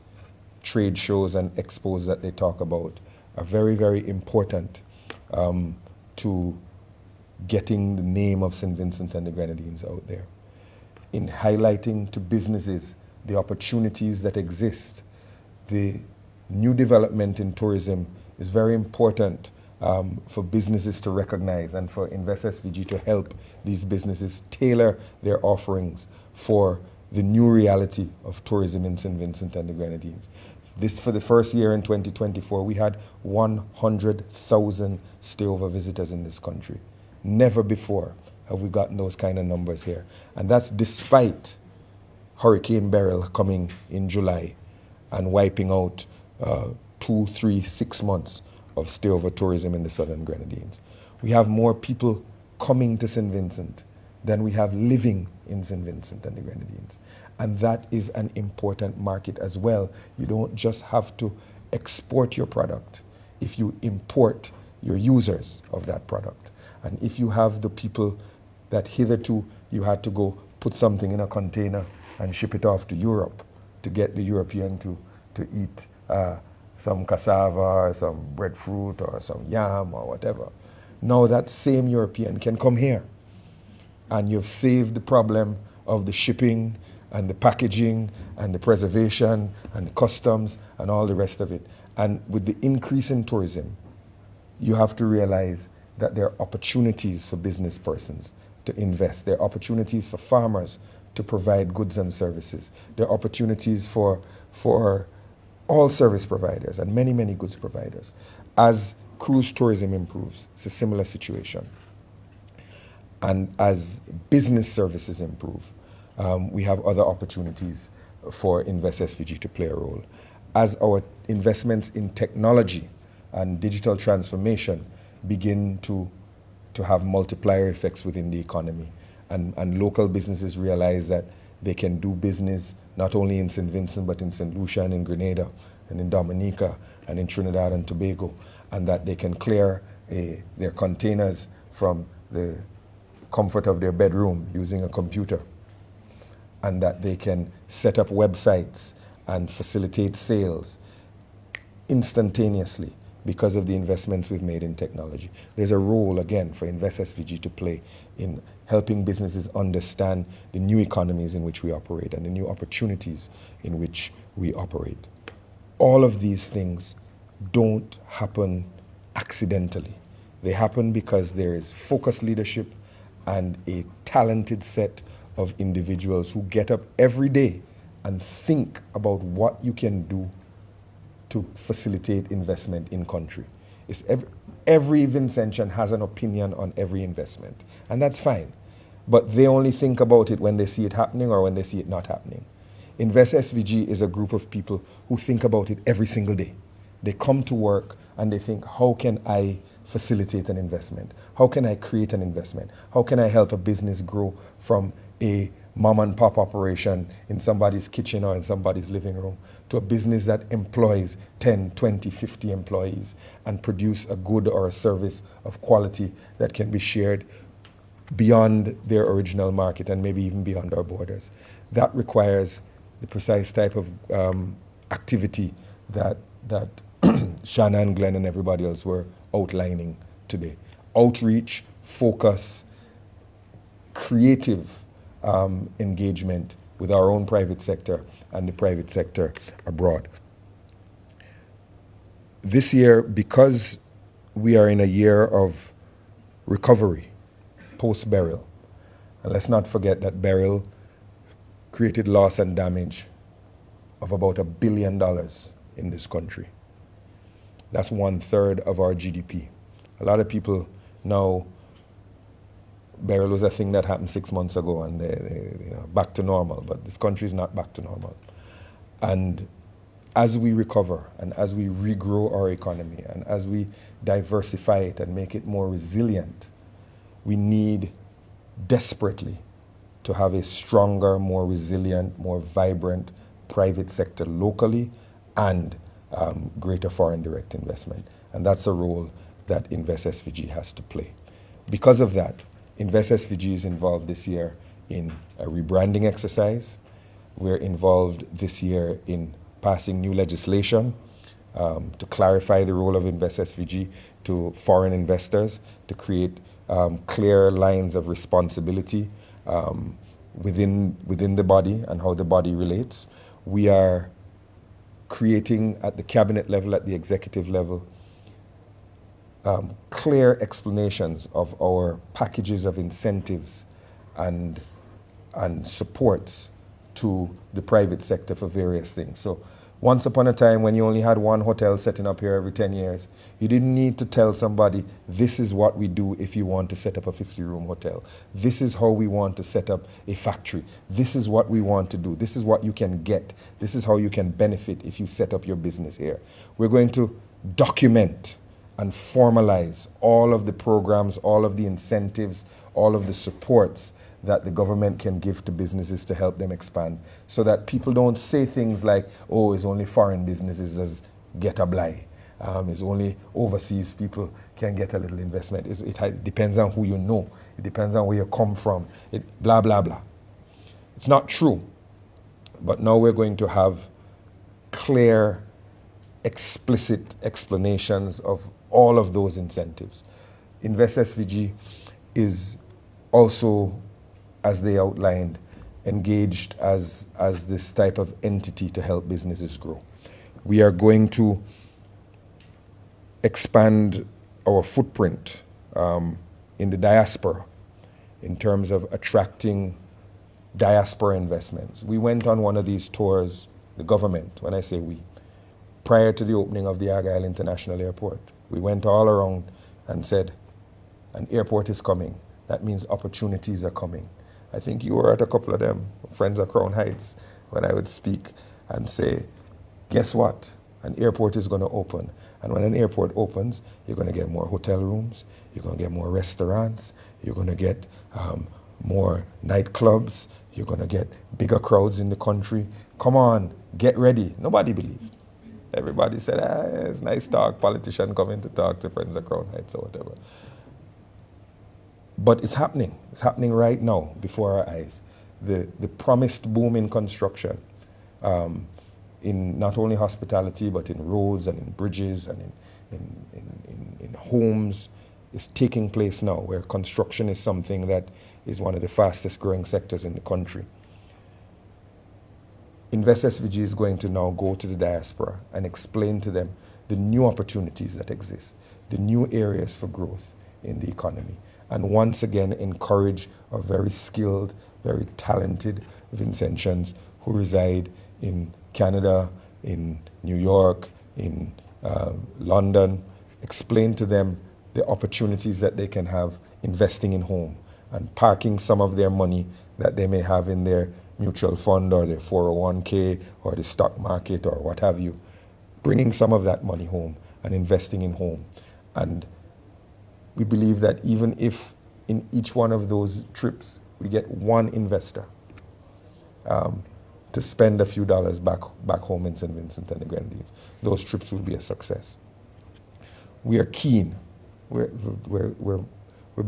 trade shows and expos that they talk about are very, very important to getting the name of St. Vincent and the Grenadines out there, in highlighting to businesses the opportunities that exist. The new development in tourism is very important for businesses to recognize, and for Invest SVG to help these businesses tailor their offerings for the new reality of tourism in St. Vincent and the Grenadines. This, for the first year in 2024, we had 100,000 stayover visitors in this country. Never before have we gotten those kind of numbers here. And that's despite Hurricane Beryl coming in July and wiping out 2, 3, 6 months of stayover tourism in the Southern Grenadines. We have more people coming to St. Vincent than we have living in St. Vincent and the Grenadines. And that is an important market as well. You don't just have to export your product if you import your users of that product. And if you have the people that hitherto you had to go put something in a container and ship it off to Europe to get the European to eat some cassava or some breadfruit or some yam or whatever. Now that same European can come here, and you've saved the problem of the shipping and the packaging and the preservation and the customs and all the rest of it. And with the increase in tourism, you have to realize that there are opportunities for business persons to invest. There are opportunities for farmers to provide goods and services. There are opportunities for all service providers and many, many goods providers. As cruise tourism improves, it's a similar situation. And as business services improve, we have other opportunities for Invest SVG to play a role. As our investments in technology and digital transformation begin to have multiplier effects within the economy, and local businesses realize that they can do business not only in St. Vincent, but in St. Lucia and in Grenada and in Dominica and in Trinidad and Tobago, and that they can clear their containers from the comfort of their bedroom using a computer, and that they can set up websites and facilitate sales instantaneously because of the investments we've made in technology. There's a role, again, for Invest SVG to play in helping businesses understand the new economies in which we operate and the new opportunities in which we operate. All of these things don't happen accidentally. They happen because there is focused leadership and a talented set of individuals who get up every day and think about what you can do to facilitate investment in country. It's every Vincentian has an opinion on every investment, and that's fine. But they only think about it when they see it happening or when they see it not happening. Invest SVG is a group of people who think about it every single day. They come to work and they think, how can I facilitate an investment? How can I create an investment? How can I help a business grow from a mom and pop operation in somebody's kitchen or in somebody's living room to a business that employs 10, 20, 50 employees and produce a good or a service of quality that can be shared beyond their original market and maybe even beyond our borders. That requires the precise type of activity that Shanna and Glenn and everybody else were outlining today. Outreach, focus, creative engagement with our own private sector and the private sector abroad. This year, because we are in a year of recovery post-Beryl, and let's not forget that Beryl created loss and damage of about $1 billion in this country. That's 1/3 of our GDP. A lot of people now, Beryl was a thing that happened 6 months ago and they back to normal, but this country is not back to normal. And as we recover and as we regrow our economy and as we diversify it and make it more resilient, we need desperately to have a stronger, more resilient, more vibrant private sector locally and greater foreign direct investment. And that's a role that Invest SVG has to play. Because of that, Invest SVG is involved this year in a rebranding exercise. We're involved this year in passing new legislation to clarify the role of Invest SVG to foreign investors, to create clear lines of responsibility within the body and how the body relates. We are creating at the cabinet level, at the executive level, clear explanations of our packages of incentives and supports to the private sector for various things. So once upon a time, when you only had one hotel setting up here every 10 years, you didn't need to tell somebody, this is what we do if you want to set up a 50-room hotel. This is how we want to set up a factory. This is what we want to do. This is what you can get. This is how you can benefit if you set up your business here. We're going to document and formalize all of the programs, all of the incentives, all of the supports that the government can give to businesses to help them expand, so that people don't say things like, oh, it's only foreign businesses that get a blight. It's only overseas people can get a little investment. It depends on who you know. It depends on where you come from. Blah, blah, blah. It's not true. But now we're going to have clear, explicit explanations of all of those incentives. Invest SVG is also, as they outlined, engaged as this type of entity to help businesses grow. We are going to expand our footprint in the diaspora in terms of attracting diaspora investments. We went on one of these tours, the government, when I say we, prior to the opening of the Argyle International Airport. We went all around and said, an airport is coming. That means opportunities are coming. I think you were at a couple of them, friends of Crown Heights, when I would speak and say, guess what? An airport is going to open. And when an airport opens, you're going to get more hotel rooms, you're going to get more restaurants, you're going to get more nightclubs, you're going to get bigger crowds in the country. Come on, get ready. Nobody believed. Everybody said, it's nice talk, politician coming to talk to friends of Crown Heights or whatever. But it's happening. It's happening right now before our eyes. The promised boom in construction, in not only hospitality, but in roads and in bridges and in homes, is taking place now, where construction is something that is one of the fastest growing sectors in the country. Invest SVG is going to now go to the diaspora and explain to them the new opportunities that exist, the new areas for growth in the economy, and once again encourage our very skilled, very talented Vincentians who reside in Canada, in New York, in London, explain to them the opportunities that they can have investing in home and parking some of their money that they may have in their mutual fund or their 401k or the stock market or what have you, bringing some of that money home and investing in home. And we believe that even if in each one of those trips we get one investor to spend a few dollars back home in St. Vincent and the Grenadines, those trips will be a success. We are keen. We're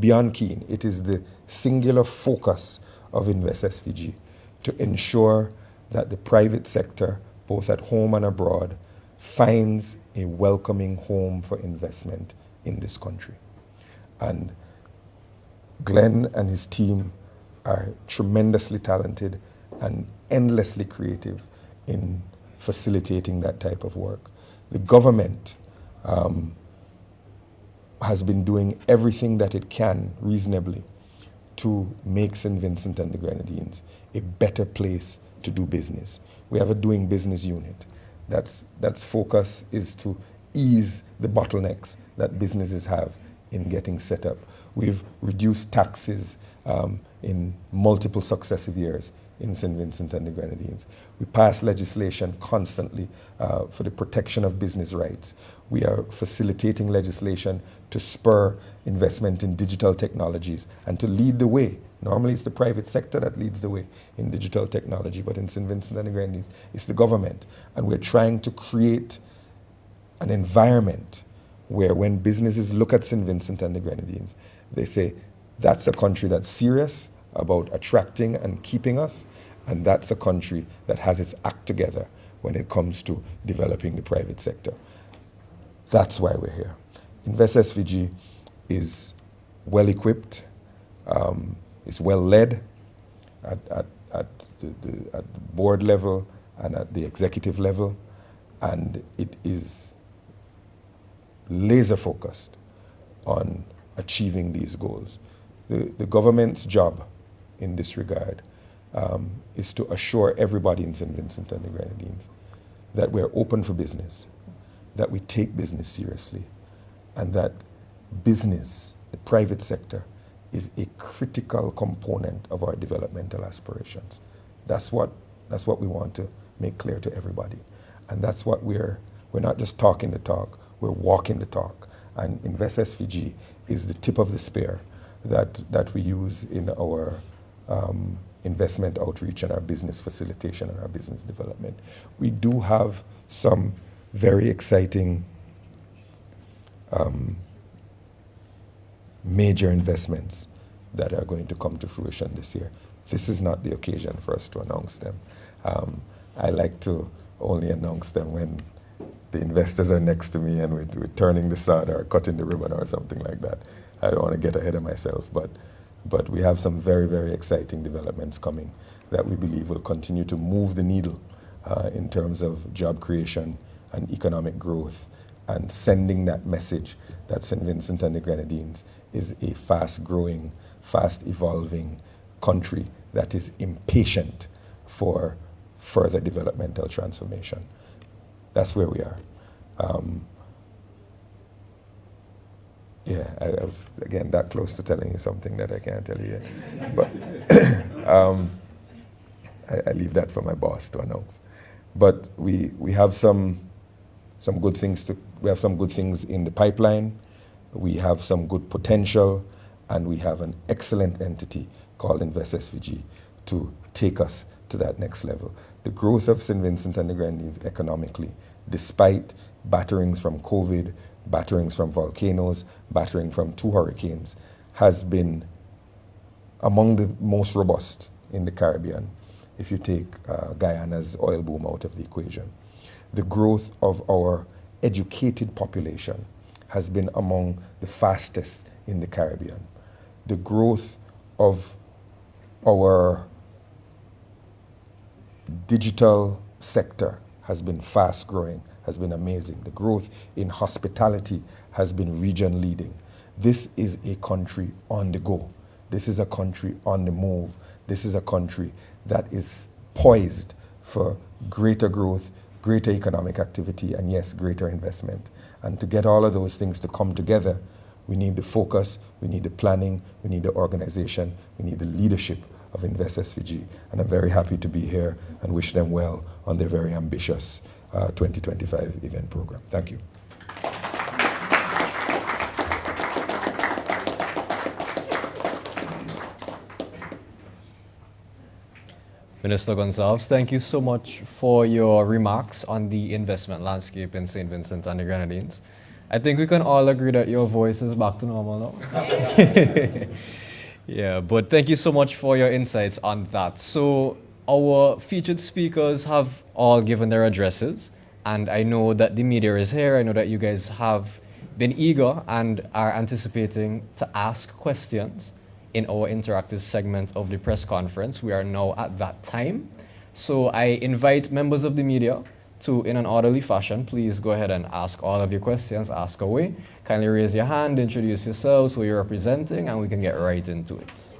beyond keen. It is the singular focus of Invest SVG to ensure that the private sector, both at home and abroad, finds a welcoming home for investment in this country. And Glenn and his team are tremendously talented and endlessly creative in facilitating that type of work. The government has been doing everything that it can reasonably to make St. Vincent and the Grenadines a better place to do business. We have a doing business unit. That's focus is to ease the bottlenecks that businesses have in getting set up. We've reduced taxes in multiple successive years in St. Vincent and the Grenadines. We pass legislation constantly for the protection of business rights. We are facilitating legislation to spur investment in digital technologies and to lead the way. Normally it's the private sector that leads the way in digital technology, but in St. Vincent and the Grenadines, it's the government. And we're trying to create an environment where when businesses look at St. Vincent and the Grenadines, they say, that's a country that's serious about attracting and keeping us, and that's a country that has its act together when it comes to developing the private sector. That's why we're here. Invest SVG is well equipped, is well led at the board level and at the executive level, and it is laser focused on achieving these goals. The government's job in this regard is to assure everybody in St. Vincent and the Grenadines that we're open for business, that we take business seriously, and that business, the private sector, is a critical component of our developmental aspirations. That's what we want to make clear to everybody. And that's what we're not just talking the talk, we're walking the talk. And Invest SVG is the tip of the spear that we use in our investment outreach and our business facilitation and our business development. We do have some very exciting major investments that are going to come to fruition this year. This is not the occasion for us to announce them. I like to only announce them when the investors are next to me and we're turning the sod or cutting the ribbon or something like that. I don't want to get ahead of myself, but we have some very, very exciting developments coming that we believe will continue to move the needle in terms of job creation and economic growth, and sending that message that St. Vincent and the Grenadines is a fast-growing, fast-evolving country that is impatient for further developmental transformation. That's where we are. Yeah, I was, again, that close to telling you something that I can't tell you yet. But I leave that for my boss to announce. But we have some good things we have some good things in the pipeline. We have some good potential, and we have an excellent entity called Invest SVG to take us to that next level. The growth of St. Vincent and the Grenadines economically, despite batterings from COVID, batterings from volcanoes, battering from 2 hurricanes, has been among the most robust in the Caribbean, if you take Guyana's oil boom out of the equation. The growth of our educated population has been among the fastest in the Caribbean. The growth of our digital sector has been fast growing, has been amazing. The growth in hospitality has been region leading. This is a country on the go. This is a country on the move. This is a country that is poised for greater growth, greater economic activity, and yes, greater investment. And to get all of those things to come together, we need the focus, we need the planning, we need the organization, we need the leadership of Invest SVG. And I'm very happy to be here and wish them well on their very ambitious 2025 event program. Thank you. Minister Gonsalves, thank you so much for your remarks on the investment landscape in St. Vincent and the Grenadines. I think we can all agree that your voice is back to normal now. Yeah, but thank you so much for your insights on that. So our featured speakers have all given their addresses, and I know that the media is here. I know that you guys have been eager and are anticipating to ask questions in our interactive segment of the press conference. We are now at that time. So I invite members of the media to, in an orderly fashion, please go ahead and ask all of your questions, ask away. Kindly raise your hand, introduce yourselves, who you're representing, and we can get right into it.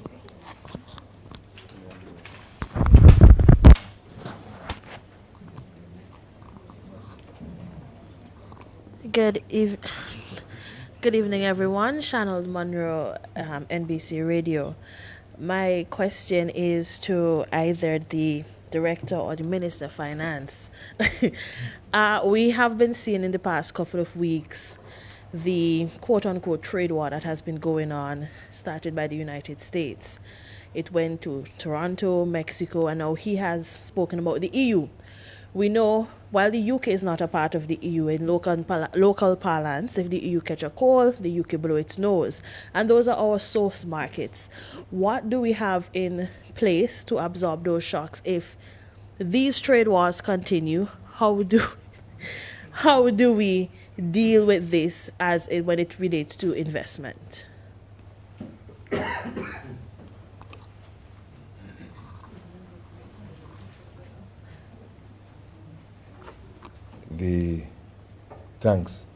Good evening, everyone. Channel Monroe, NBC Radio. My question is to either the Director or the Minister of Finance. We have been seeing in the past couple of weeks the quote-unquote trade war that has been going on, started by the United States. It went to Toronto, Mexico, and now he has spoken about the EU. We know, while the UK is not a part of the EU, in local parlance, if the EU catch a cold, the UK blow its nose. And those are our source markets. What do we have in place to absorb those shocks if these trade wars continue? How do we deal with this when it relates to investment? Thanks.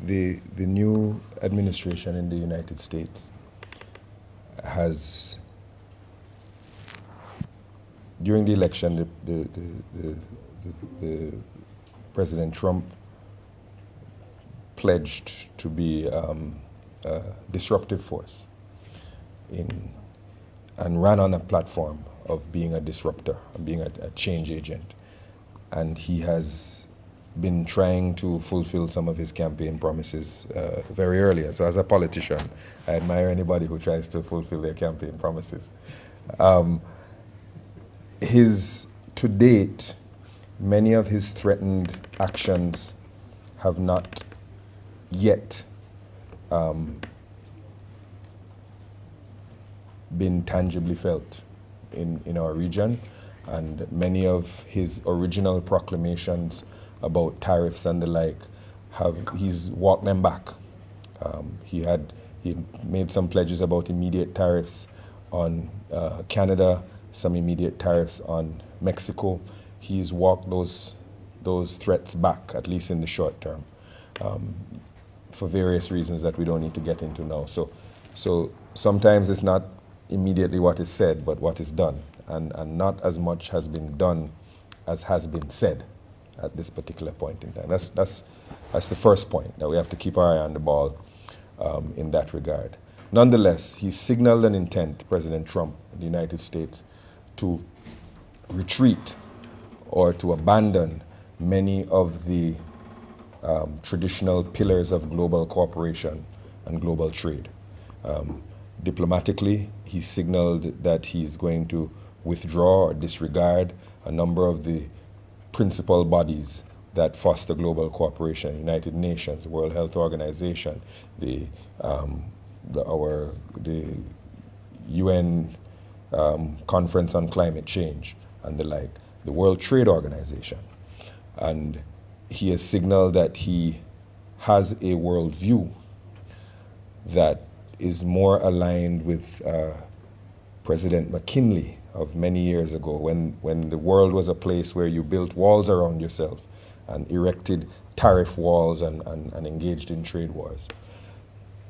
The new administration in the United States has during the election, the President Trump pledged to be a disruptive force and ran on a platform of being a disruptor, being a change agent. And he has been trying to fulfill some of his campaign promises very early. So as a politician, I admire anybody who tries to fulfill their campaign promises. To date, many of his threatened actions have not yet been tangibly felt in our region, and many of his original proclamations about tariffs and the like he's walked them back. He made some pledges about immediate tariffs on Canada, some immediate tariffs on Mexico. He's walked those threats back, at least in the short term, for various reasons that we don't need to get into now. So sometimes it's not immediately what is said, but what is done. And not as much has been done as has been said at this particular point in time. That's the first point, that we have to keep our eye on the ball in that regard. Nonetheless, he signaled an intent, President Trump of the United States, to retreat or to abandon many of the traditional pillars of global cooperation and global trade. Diplomatically, he signaled that he's going to withdraw or disregard a number of the principal bodies that foster global cooperation: United Nations, the World Health Organization, the UN Conference on Climate Change, and the like, the World Trade Organization. And he has signaled that he has a worldview that is more aligned with President McKinley of many years ago, when the world was a place where you built walls around yourself and erected tariff walls and engaged in trade wars.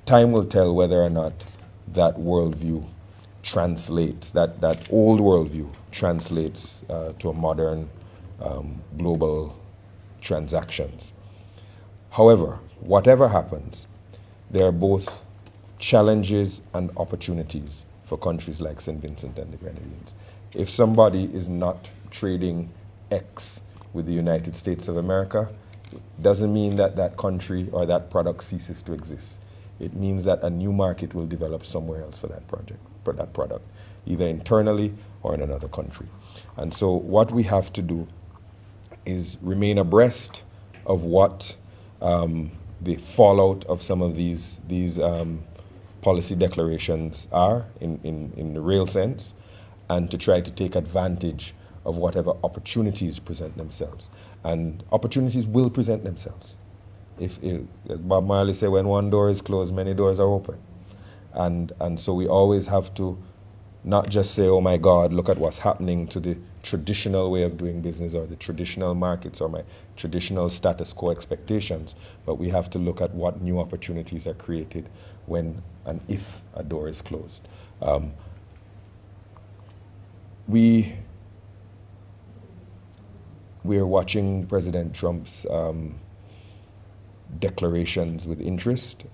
Time will tell whether or not that worldview translates, that old worldview translates to a modern global transactions. However, whatever happens, there are both challenges and opportunities for countries like St. Vincent and the Grenadines. If somebody is not trading X with the United States of America, it doesn't mean that that country or that product ceases to exist. It means that a new market will develop somewhere else for that product, either internally or in another country. And so what we have to do is remain abreast of what the fallout of some of these policy declarations are in the real sense, and to try to take advantage of whatever opportunities present themselves. And opportunities will present themselves. As Bob Marley said, when one door is closed, many doors are open. And so we always have to not just say, oh my God, look at what's happening to the traditional way of doing business or the traditional markets or my traditional status quo expectations, but we have to look at what new opportunities are created when and if a door is closed. We are watching President Trump's declarations with interest.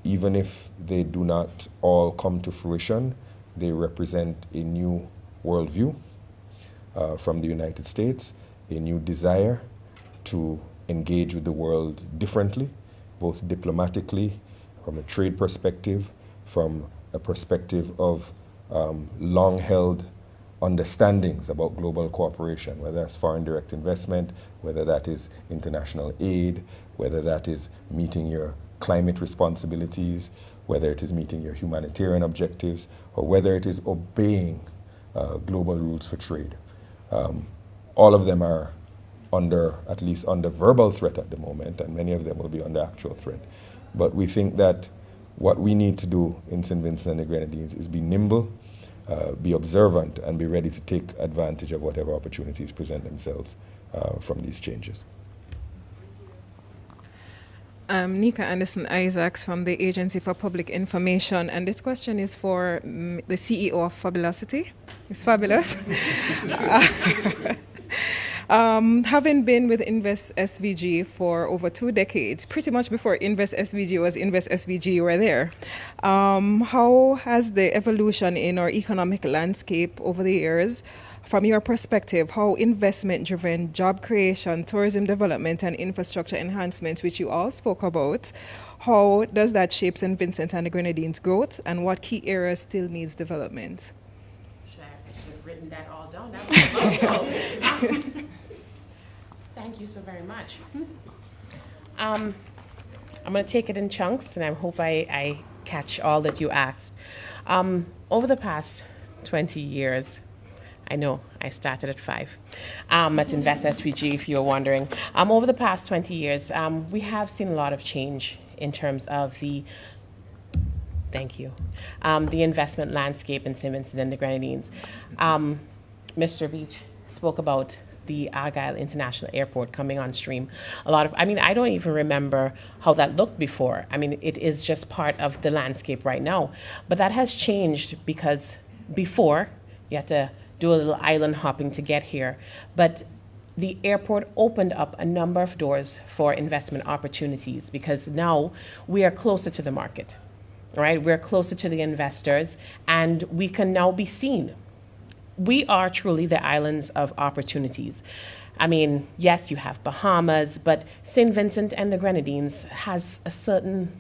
Even if they do not all come to fruition, they represent a new worldview from the United States, a new desire to engage with the world differently, both diplomatically, from a trade perspective, from a perspective of long-held understandings about global cooperation, whether that's foreign direct investment, whether that is international aid, whether that is meeting your climate responsibilities, whether it is meeting your humanitarian objectives, or whether it is obeying global rules for trade. All of them are at least under verbal threat at the moment, and many of them will be under actual threat. But we think that what we need to do in St. Vincent and the Grenadines is be nimble, be observant, and be ready to take advantage of whatever opportunities present themselves from these changes. Nika Anderson Isaacs from the Agency for Public Information, and this question is for the CEO of Fabulosity. It's fabulous. Having been with Invest SVG for over 2 decades, pretty much before Invest SVG was Invest SVG, you were there. How has the evolution in our economic landscape over the years, from your perspective, how investment-driven job creation, tourism development, and infrastructure enhancements, which you all spoke about, how does that shape St. Vincent and the Grenadines' growth, and what key areas still needs development? I should have written that all down. That was a mouthful. Thank you so very much. I'm going to take it in chunks, and I hope I catch all that you asked. Over the past 20 years, I know I started at 5 at Invest SVG, if you're wondering. Over the past 20 years, we have seen a lot of change in terms of the investment landscape in St. Vincent and the Grenadines. Mr. Beach spoke about the Argyle International Airport coming on stream. I don't even remember how that looked before. I mean, it is just part of the landscape right now. But that has changed because before, you had to do a little island hopping to get here. But the airport opened up a number of doors for investment opportunities because now we are closer to the market, right? We're closer to the investors, and we can now be seen. We are truly the islands of opportunities. I mean, yes, you have Bahamas, but St. Vincent and the Grenadines has a certain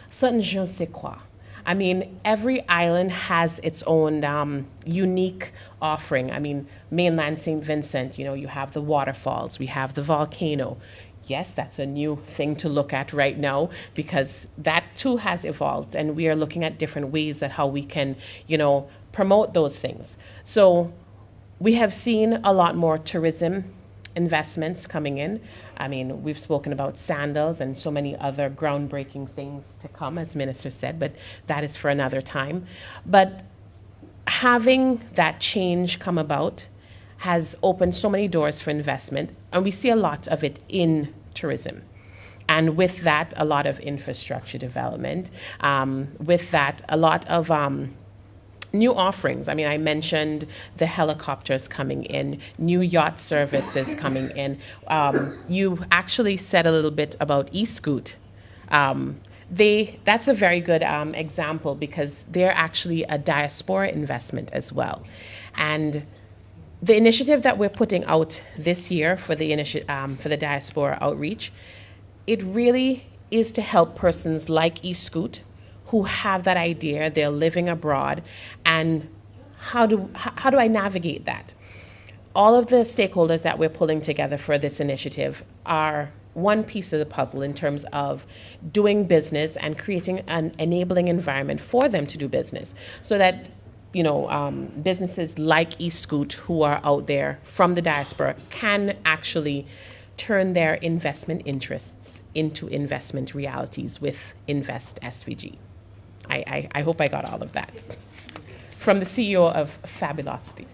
je ne sais quoi. I mean, every island has its own unique offering. I mean, mainland St. Vincent, you have the waterfalls, we have the volcano. Yes, that's a new thing to look at right now because that too has evolved, and we are looking at different ways at how we can, promote those things. So we have seen a lot more tourism investments coming in. I mean, we've spoken about sandals and so many other groundbreaking things to come, as Minister said, but that is for another time. But having that change come about has opened so many doors for investment, and we see a lot of it in tourism. And with that, a lot of infrastructure development. With that, a lot of new offerings. I mean, I mentioned the helicopters coming in, new yacht services coming in. You actually said a little bit about eScoot. That's a very good example because they're actually a diaspora investment as well. And the initiative that we're putting out this year for the diaspora outreach, it really is to help persons like eScoot who have that idea, they're living abroad, and how do I navigate that? All of the stakeholders that we're pulling together for this initiative are one piece of the puzzle in terms of doing business and creating an enabling environment for them to do business so that businesses like eScoot who are out there from the diaspora can actually turn their investment interests into investment realities with Invest SVG. I hope I got all of that. From the CEO of Fabulosity.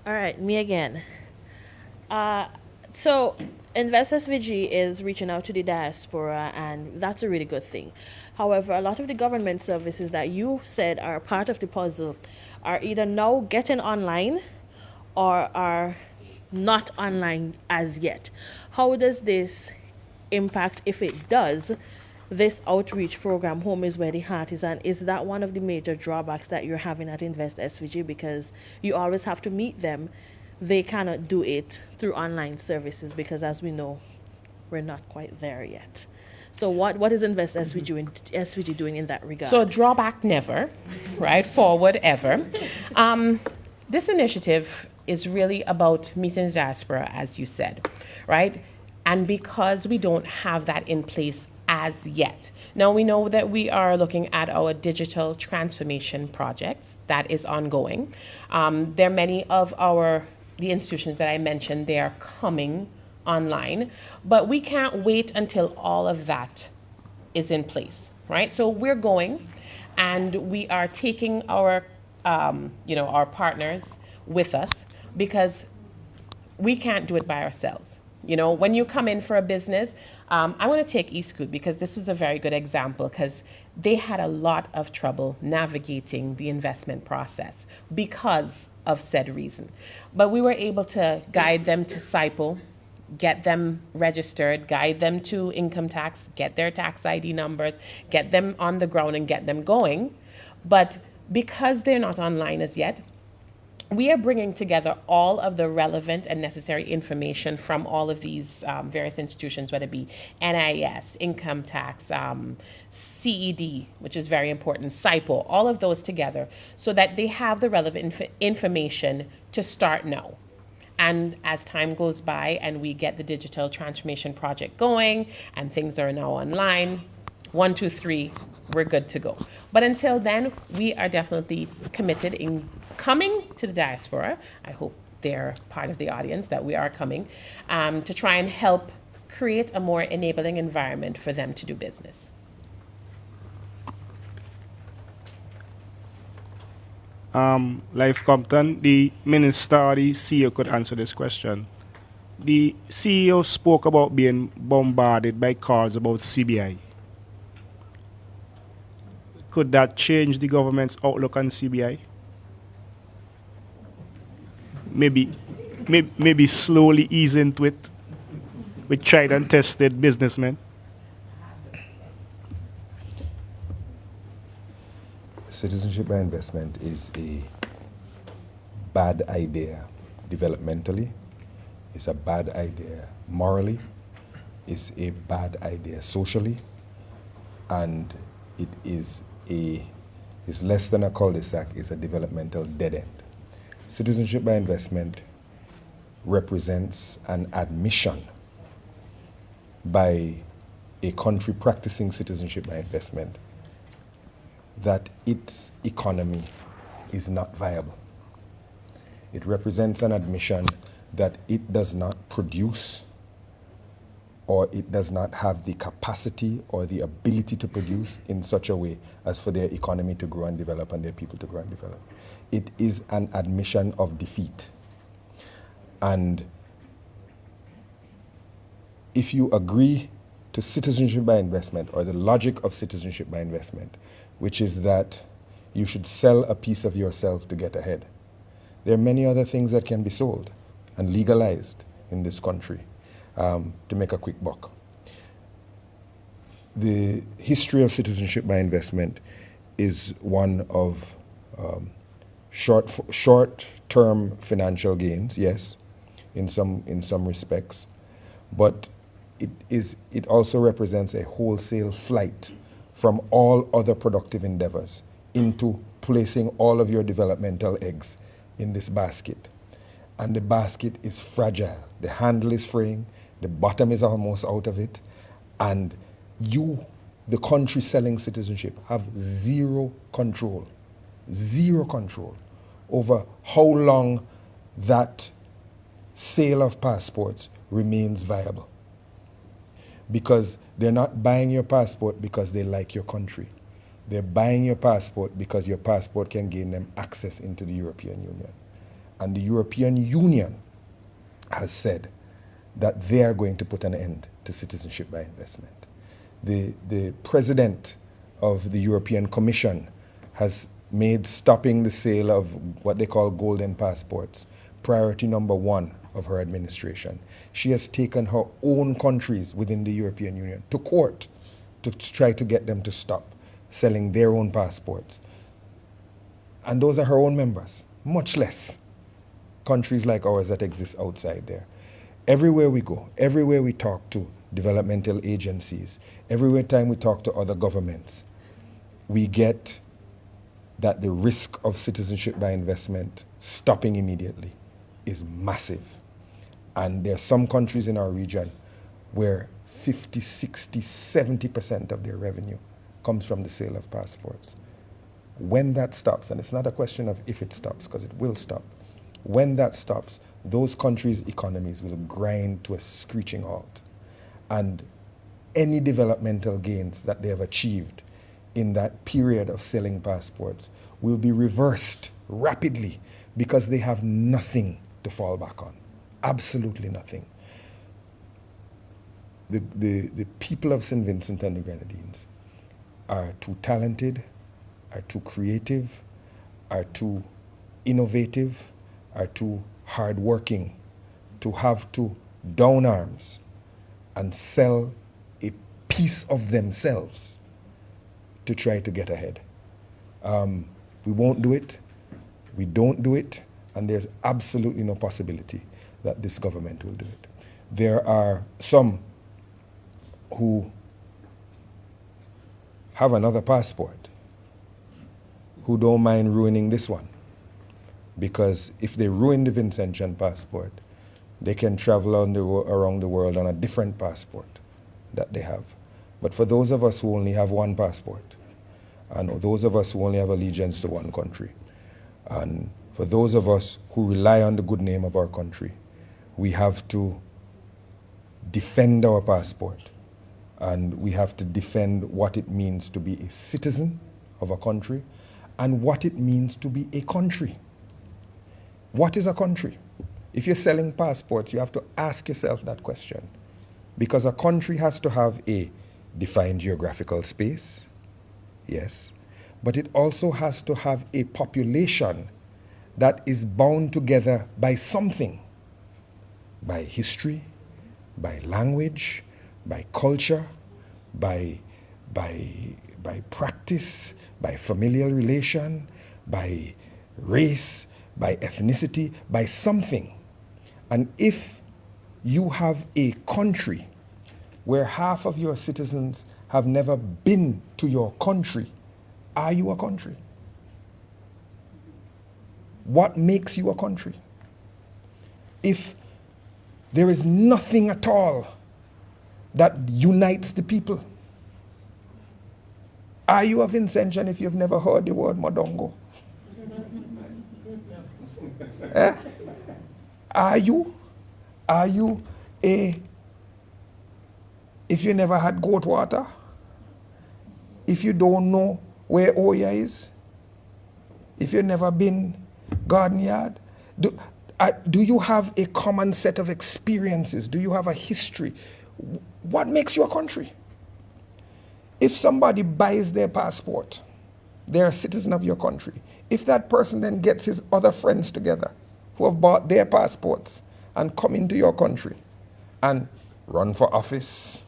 All right, me again. So Invest SVG is reaching out to the diaspora, and that's a really good thing. However, a lot of the government services that you said are part of the puzzle are either now getting online or are not online as yet. How does this impact, if it does, this outreach program, Home is Where the Heart is? And is that one of the major drawbacks that you're having at Invest SVG, because you always have to meet them? They cannot do it through online services because, as we know, we're not quite there yet. So what is Invest SVG doing in that regard? So drawback never, right? Forward ever. This initiative is really about meeting the diaspora, as you said, right? And because we don't have that in place as yet. Now we know that we are looking at our digital transformation projects that is ongoing. There are many of the institutions that I mentioned, they are coming online, but we can't wait until all of that is in place, right? So we're going and we are taking our partners with us because we can't do it by ourselves. You know, when you come in for a business, I want to take Eastcoot because this is a very good example because they had a lot of trouble navigating the investment process because of said reason. But we were able to guide them to SIPO, get them registered, guide them to income tax, get their tax ID numbers, get them on the ground and get them going. But because they're not online as yet, we are bringing together all of the relevant and necessary information from all of these various institutions, whether it be NIS, income tax, CED, which is very important, SIPO, all of those together, so that they have the relevant information to start now. And as time goes by and we get the digital transformation project going and things are now online, 1, 2, 3, we're good to go. But until then, we are definitely committed in coming to the diaspora. I hope they're part of the audience that we are coming to try and help create a more enabling environment for them to do business. Life Compton, the minister or the CEO could answer this question. The CEO spoke about being bombarded by calls about CBI. Could that change the government's outlook on CBI? Maybe slowly ease into it with tried and tested businessmen. Citizenship by investment is a bad idea developmentally, it's a bad idea morally, it's a bad idea socially, and it's less than a cul-de-sac, it's a developmental dead end. Citizenship by investment represents an admission by a country practicing citizenship by investment that its economy is not viable. It represents an admission that it does not produce or it does not have the capacity or the ability to produce in such a way as for their economy to grow and develop and their people to grow and develop. It is an admission of defeat. And if you agree to citizenship by investment or the logic of citizenship by investment, which is that you should sell a piece of yourself to get ahead, there are many other things that can be sold and legalized in this country to make a quick buck. The history of citizenship by investment is one of short-term financial gains, yes, in some respects, but it also represents a wholesale flight from all other productive endeavors into placing all of your developmental eggs in this basket. And the basket is fragile. The handle is fraying, the bottom is almost out of it, and you, the country selling citizenship, have zero control over how long that sale of passports remains viable. Because they're not buying your passport because they like your country. They're buying your passport because your passport can gain them access into the European Union. And the European Union has said that they are going to put an end to citizenship by investment. The president of the European Commission has made stopping the sale of what they call golden passports priority number 1 of her administration. She has taken her own countries within the European Union to court to try to get them to stop selling their own passports. And those are her own members, much less countries like ours that exist outside there. Everywhere we go, everywhere we talk to developmental agencies, every time we talk to other governments, we get that the risk of citizenship by investment stopping immediately is massive. And there are some countries in our region where 50, 60, 70% of their revenue comes from the sale of passports. When that stops, and it's not a question of if it stops, because it will stop, when that stops, those countries' economies will grind to a screeching halt. And any developmental gains that they have achieved in that period of selling passports will be reversed rapidly because they have nothing to fall back on. Absolutely nothing. the people of St. Vincent and the Grenadines are too talented, are too creative, are too innovative, are too hardworking to have to down arms and sell a piece of themselves to try to get ahead. We won't do it, we don't do it, and there's absolutely no possibility that this government will do it. There are some who have another passport who don't mind ruining this one, because if they ruin the Vincentian passport, they can travel around the world on a different passport that they have. But for those of us who only have one passport, and those of us who only have allegiance to one country, and for those of us who rely on the good name of our country, we have to defend our passport, and we have to defend what it means to be a citizen of a country and what it means to be a country. What is a country? If you're selling passports, you have to ask yourself that question, because a country has to have a defined geographical space, yes, but it also has to have a population that is bound together by something, by history, by language, by culture, by practice, by familial relation, by race, by ethnicity, by something. And if you have a country where half of your citizens have never been to your country, are you a country? What makes you a country? If there is nothing at all that unites the people, are you a Vincentian if you've never heard the word Modongo? Eh? Are you a, if you never had goat water, if you don't know where Oya is, if you've never been garden yard, do you have a common set of experiences? Do you have a history? What makes you a country? If somebody buys their passport, they're a citizen of your country. If that person then gets his other friends together who have bought their passports and come into your country and run for office,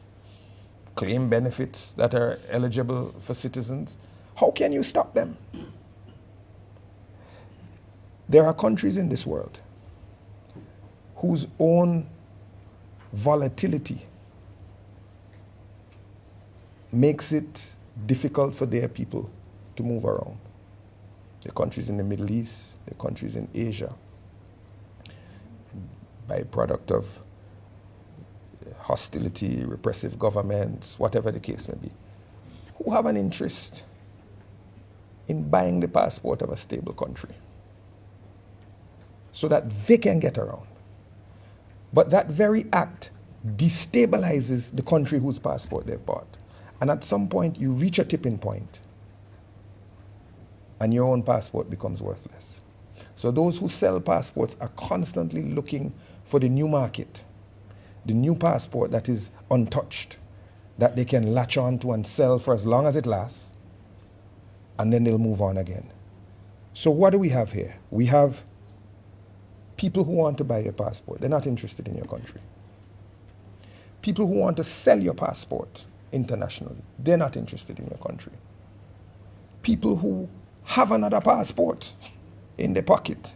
claim benefits that are eligible for citizens, how can you stop them? There are countries in this world whose own volatility makes it difficult for their people to move around. The countries in the Middle East, the countries in Asia, byproduct of hostility, repressive governments, whatever the case may be, who have an interest in buying the passport of a stable country so that they can get around. But that very act destabilizes the country whose passport they've bought. And at some point, you reach a tipping point, and your own passport becomes worthless. So those who sell passports are constantly looking for the new market, the new passport that is untouched, that they can latch on to and sell for as long as it lasts, and then they'll move on again. So what do we have here? We have people who want to buy your passport. They're not interested in your country. People who want to sell your passport internationally, they're not interested in your country. People who have another passport in their pocket,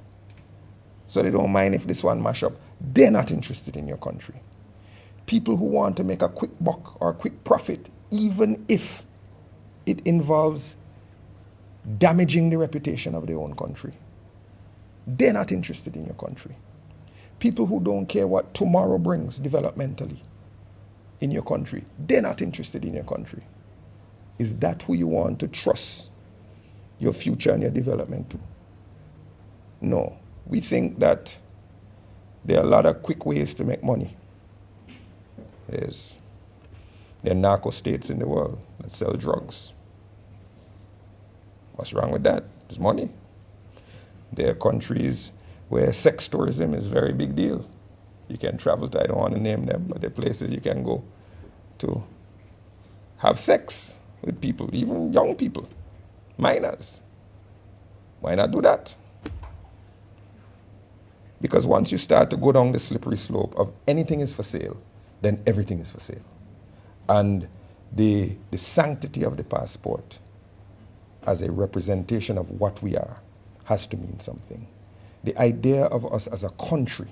so they don't mind if this one mash up, they're not interested in your country. People who want to make a quick buck or a quick profit, even if it involves damaging the reputation of their own country, they're not interested in your country. People who don't care what tomorrow brings developmentally in your country, they're not interested in your country. Is that who you want to trust your future and your development to? No. We think that there are a lot of quick ways to make money. There are narco states in the world that sell drugs. What's wrong with that? It's money. There are countries where sex tourism is a very big deal. You can travel to, I don't want to name them, but there are places you can go to have sex with people, even young people, minors. Why not do that? Because once you start to go down the slippery slope of anything is for sale, then everything is for sale. And the sanctity of the passport as a representation of what we are has to mean something. The idea of us as a country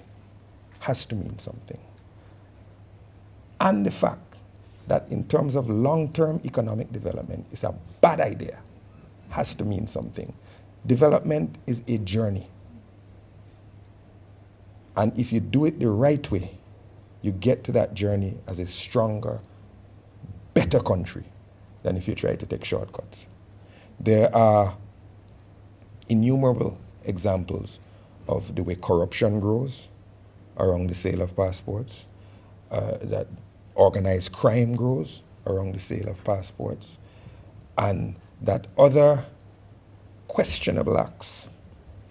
has to mean something. And the fact that in terms of long-term economic development, it's a bad idea, has to mean something. Development is a journey. And if you do it the right way, you get to that journey as a stronger, better country than if you try to take shortcuts. There are innumerable examples of the way corruption grows around the sale of passports, that organized crime grows around the sale of passports, and that other questionable acts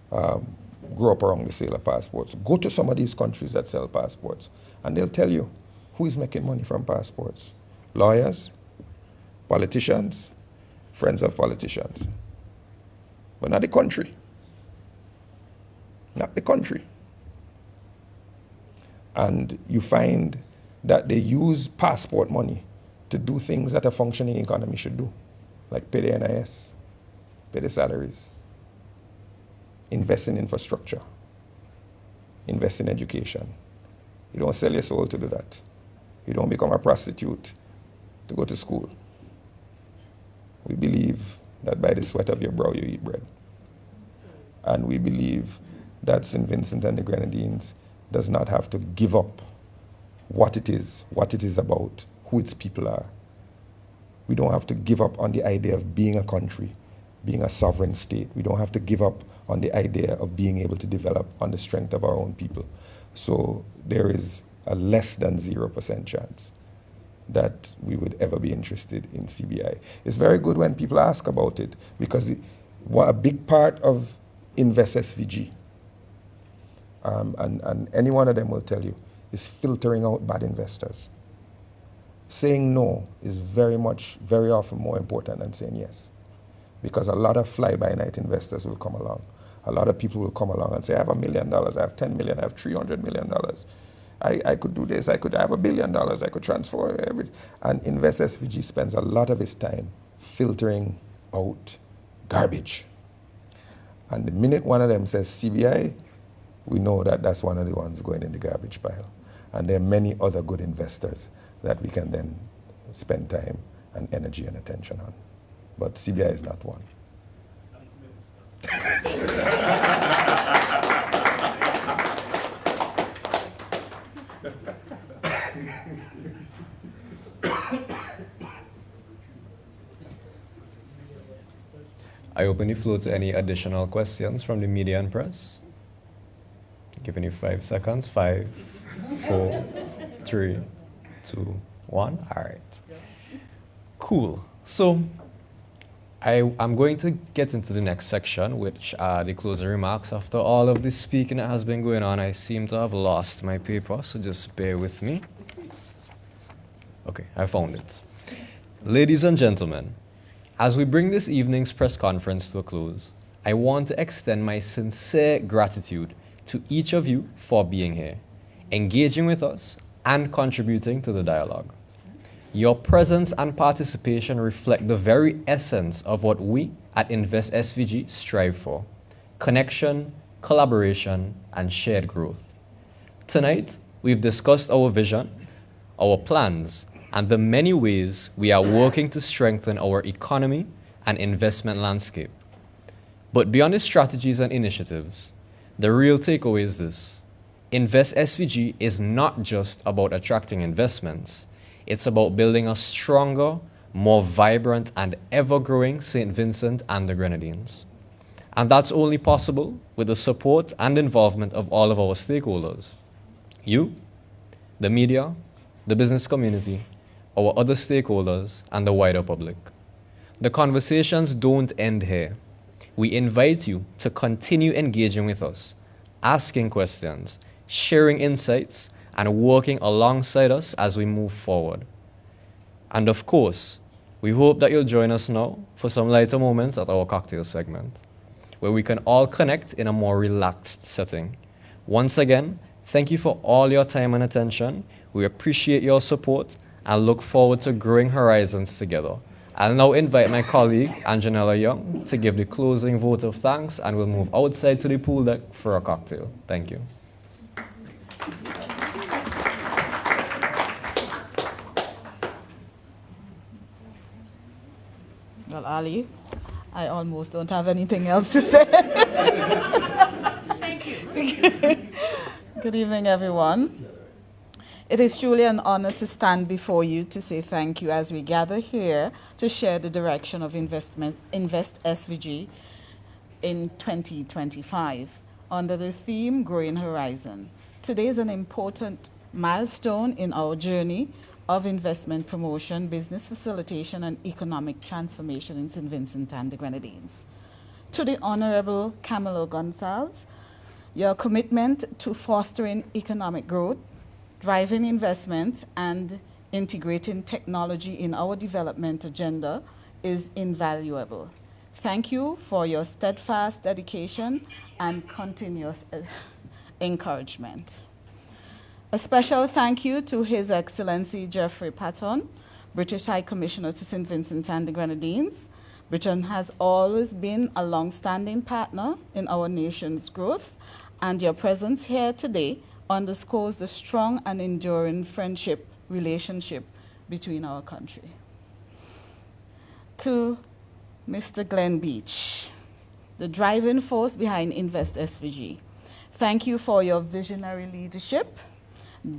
grow up around the sale of passports. Go to some of these countries that sell passports, and they'll tell you who is making money from passports. Lawyers, politicians, friends of politicians. But not the country. Not the country. And you find that they use passport money to do things that a functioning economy should do, like pay the NIS, pay the salaries, invest in infrastructure, invest in education. You don't sell your soul to do that. You don't become a prostitute to go to school. We believe that by the sweat of your brow you eat bread. And we believe that St. Vincent and the Grenadines does not have to give up what it is about, who its people are. We don't have to give up on the idea of being a country, being a sovereign state. We don't have to give up on the idea of being able to develop on the strength of our own people. So there is a less than 0% chance that we would ever be interested in CBI. It's very good when people ask about it, because a big part of Invest SVG, and any one of them will tell you, is filtering out bad investors. Saying no is very often more important than saying yes, because a lot of fly-by-night investors will come along. A lot of people will come along and say, I have $1 million, I have 10 million, I have $300 million. I could do this, I have $1 billion, I could transfer everything. And Invest SVG spends a lot of its time filtering out garbage. And the minute one of them says CBI, we know that that's one of the ones going in the garbage pile. And there are many other good investors that we can then spend time and energy and attention on. But CBI is not one. I open the floor to any additional questions from the media and press. Giving you 5 seconds. 5, 4, 3, 2, 1. All right. Cool. So I'm going to get into the next section, which are the closing remarks. After all of this speaking that has been going on, I seem to have lost my paper, so just bear with me. Okay, I found it. Ladies and gentlemen, as we bring this evening's press conference to a close, I want to extend my sincere gratitude to each of you for being here, engaging with us, and contributing to the dialogue. Your presence and participation reflect the very essence of what we at Invest SVG strive for: connection, collaboration, and shared growth. Tonight, we've discussed our vision, our plans, and the many ways we are working to strengthen our economy and investment landscape. But beyond the strategies and initiatives, the real takeaway is this: Invest SVG is not just about attracting investments. It's about building a stronger, more vibrant, and ever-growing St. Vincent and the Grenadines. And that's only possible with the support and involvement of all of our stakeholders: you, the media, the business community, our other stakeholders, and the wider public. The conversations don't end here. We invite you to continue engaging with us, asking questions, sharing insights, and working alongside us as we move forward. And of course, we hope that you'll join us now for some lighter moments at our cocktail segment, where we can all connect in a more relaxed setting. Once again, thank you for all your time and attention. We appreciate your support and look forward to growing horizons together. I'll now invite my colleague, Anjanella Young, to give the closing vote of thanks, and we'll move outside to the pool deck for a cocktail. Thank you. Well, Ali, I almost don't have anything else to say. Thank you. Good evening, everyone. It is truly an honor to stand before you to say thank you as we gather here to share the direction of Invest SVG in 2025 under the theme Growing Horizon. Today is an important milestone in our journey of investment promotion, business facilitation, and economic transformation in St. Vincent and the Grenadines. To the Honorable Camilo Gonsalves, your commitment to fostering economic growth, driving investment, and integrating technology in our development agenda is invaluable. Thank you for your steadfast dedication and continuous encouragement. A special thank you to His Excellency Geoffrey Patton, British High Commissioner to St. Vincent and the Grenadines. Britain has always been a long-standing partner in our nation's growth, and your presence here today underscores the strong and enduring friendship relationship between our country. To Mr. Glenn Beach, the driving force behind Invest SVG, thank you for your visionary leadership,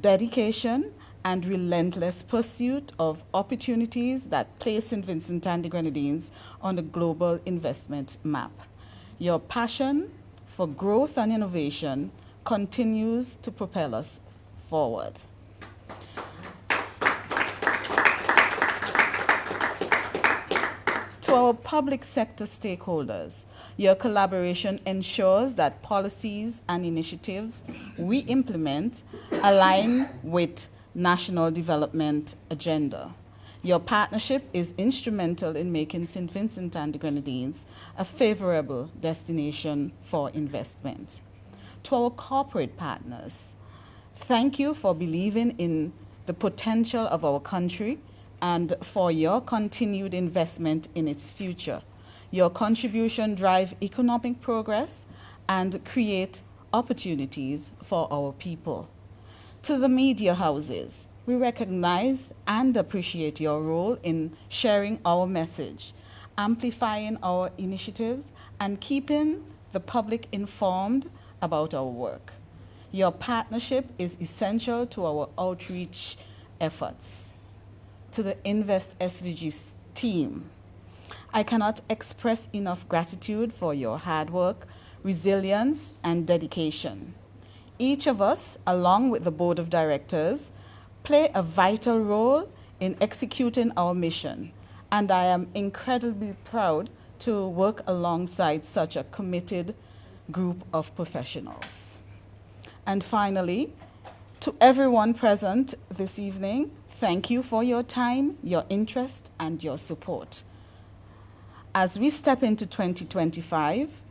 dedication, and relentless pursuit of opportunities that place St. Vincent and the Grenadines on the global investment map. Your passion for growth and innovation continues to propel us forward. To our public sector stakeholders, your collaboration ensures that policies and initiatives we implement align with national development agenda. Your partnership is instrumental in making St. Vincent and the Grenadines a favorable destination for investment. To our corporate partners, thank you for believing in the potential of our country and for your continued investment in its future. Your contribution drives economic progress and create opportunities for our people. To the media houses, we recognize and appreciate your role in sharing our message, amplifying our initiatives, and keeping the public informed about our work. Your partnership is essential to our outreach efforts. To the Invest SVG team, I cannot express enough gratitude for your hard work, resilience, and dedication. Each of us, along with the Board of Directors, play a vital role in executing our mission, and I am incredibly proud to work alongside such a committed group of professionals. And finally, to everyone present this evening, thank you for your time, your interest, and your support. As we step into 2025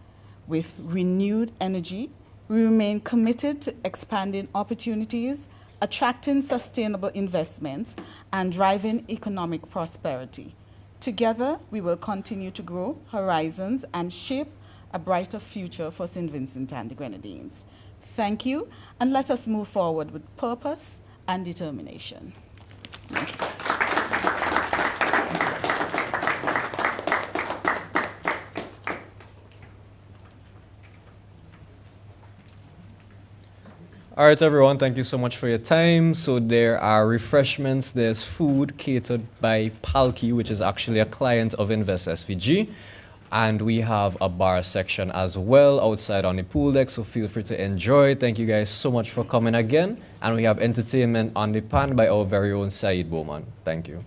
with renewed energy, we remain committed to expanding opportunities, attracting sustainable investments, and driving economic prosperity. Together, we will continue to grow horizons and shape a brighter future for St. Vincent and the Grenadines. Thank you, and let us move forward with purpose and determination. Thank you. All right, everyone, thank you so much for your time. So there are refreshments, there's food catered by Palki, which is actually a client of Invest SVG. And we have a bar section as well outside on the pool deck, so feel free to enjoy. Thank you guys so much for coming again. And we have entertainment on the pan by our very own Saeed Bowman. Thank you.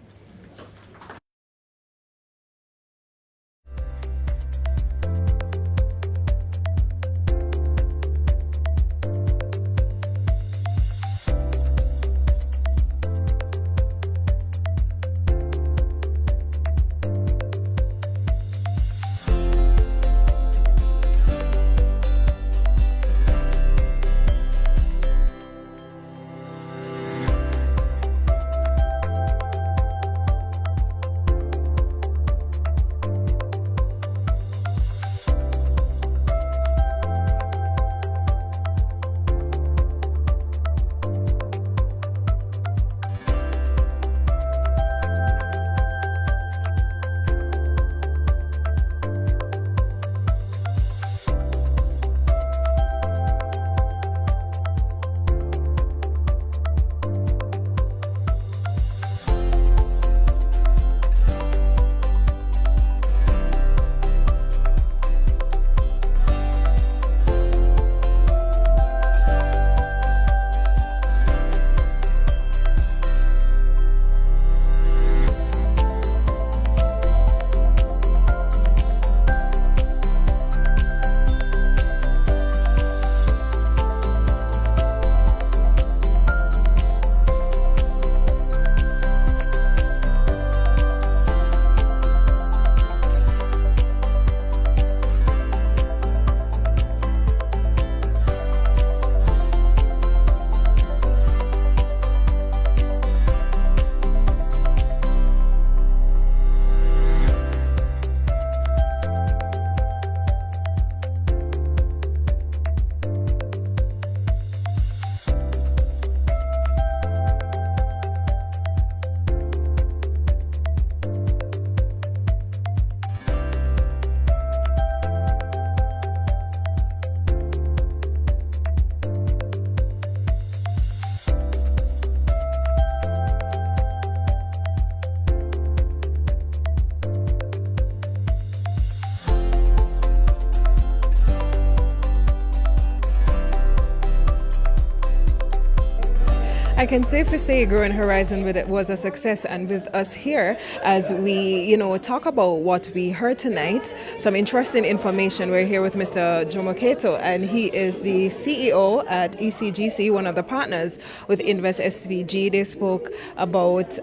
I can safely say Growing Horizon was a success, and with us here as we, talk about what we heard tonight, some interesting information. We're here with Mr. Jomo Keto, and he is the CEO at ECGC, one of the partners with Invest SVG. They spoke about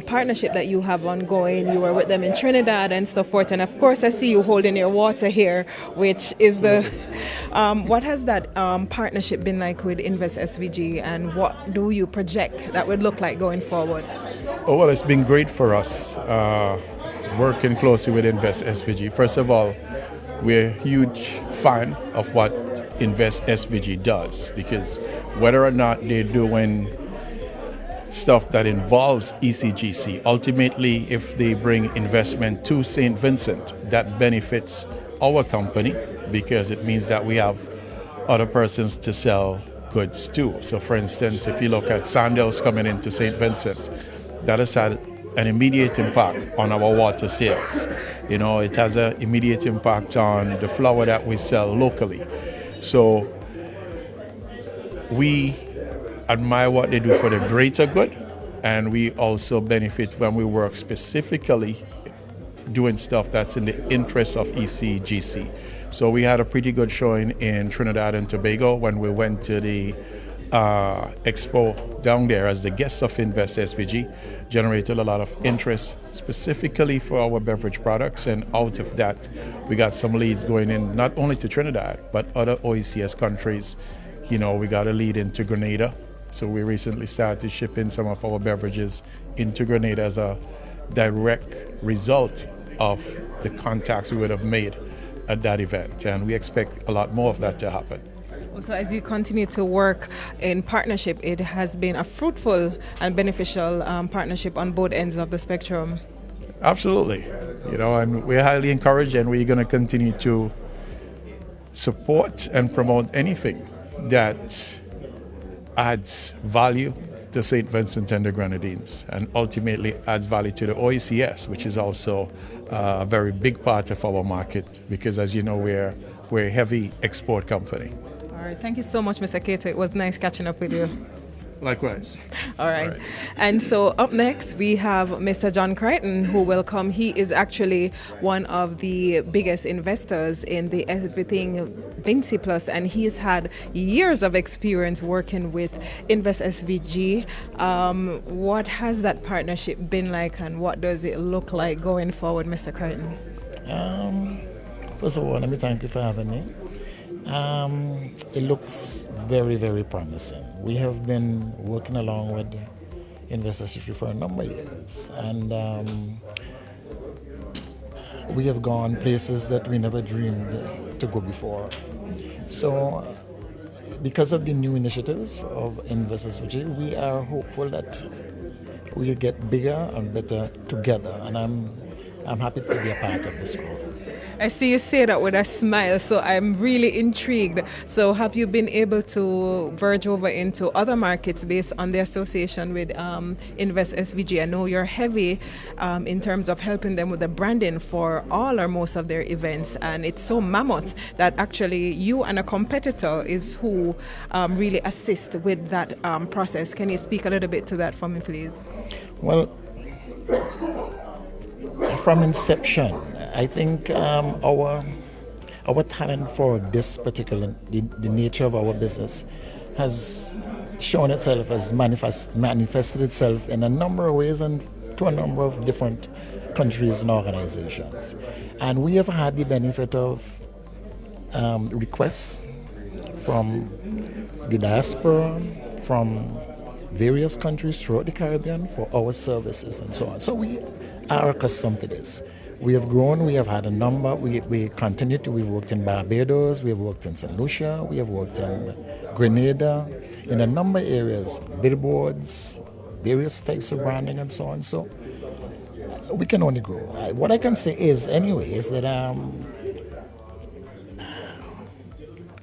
partnership that you have ongoing. You were with them in Trinidad and so forth, and of course I see you holding your water here, which is what has that partnership been like with Invest SVG, and what do you project that would look like going forward? Oh, well, it's been great for us working closely with Invest SVG. First of all, we're a huge fan of what Invest SVG does, because whether or not they're doing stuff that involves ECGC, ultimately, if they bring investment to St. Vincent, that benefits our company, because it means that we have other persons to sell goods too. So for instance, if you look at sandals coming into St. Vincent, that has had an immediate impact on our water sales. It has an immediate impact on the flour that we sell locally. So we admire what they do for the greater good, and we also benefit when we work specifically doing stuff that's in the interest of ECGC. So we had a pretty good showing in Trinidad and Tobago when we went to the expo down there as the guest of Invest SVG, generated a lot of interest specifically for our beverage products, and out of that we got some leads going in not only to Trinidad but other OECS countries. We got a lead into Grenada, so we recently started shipping some of our beverages into Grenada as a direct result of the contacts we would have made at that event, and we expect a lot more of that to happen. So as you continue to work in partnership, it has been a fruitful and beneficial partnership on both ends of the spectrum. Absolutely. And we're highly encouraged, and we're going to continue to support and promote anything that adds value to St. Vincent and the Grenadines, and ultimately adds value to the OECS, which is also a very big part of our market, because as you know, we're a heavy export company. All right, thank you so much, Mr. Keto. It was nice catching up with you. Likewise. All right. And so up next, we have Mr. John Crichton, who will come. He is actually one of the biggest investors in the Everything Vinci Plus, and he's had years of experience working with Invest SVG. What has that partnership been like, and what does it look like going forward, Mr. Crichton? First of all, let me thank you for having me. It looks very, very promising. We have been working along with Invest SVG for a number of years, and we have gone places that we never dreamed to go before. So, because of the new initiatives of Invest SVG, we are hopeful that we'll get bigger and better together, and I'm happy to be a part of this growth. I see you say that with a smile, so I'm really intrigued. So have you been able to verge over into other markets based on the association with Invest SVG? I know you're heavy in terms of helping them with the branding for all or most of their events, and it's so mammoth that actually you and a competitor is who really assist with that process. Can you speak a little bit to that for me, please? Well, from inception, I think our talent for this particular, the nature of our business has shown itself, as manifested itself in a number of ways and to a number of different countries and organizations. And we have had the benefit of requests from the diaspora, from various countries throughout the Caribbean for our services and so on. So we are accustomed to this. We have grown, we have had a number, we continue to, we've worked in Barbados, we have worked in St. Lucia, we have worked in Grenada, in a number of areas, billboards, various types of branding and so on. So we can only grow. What I can say is, anyway, is that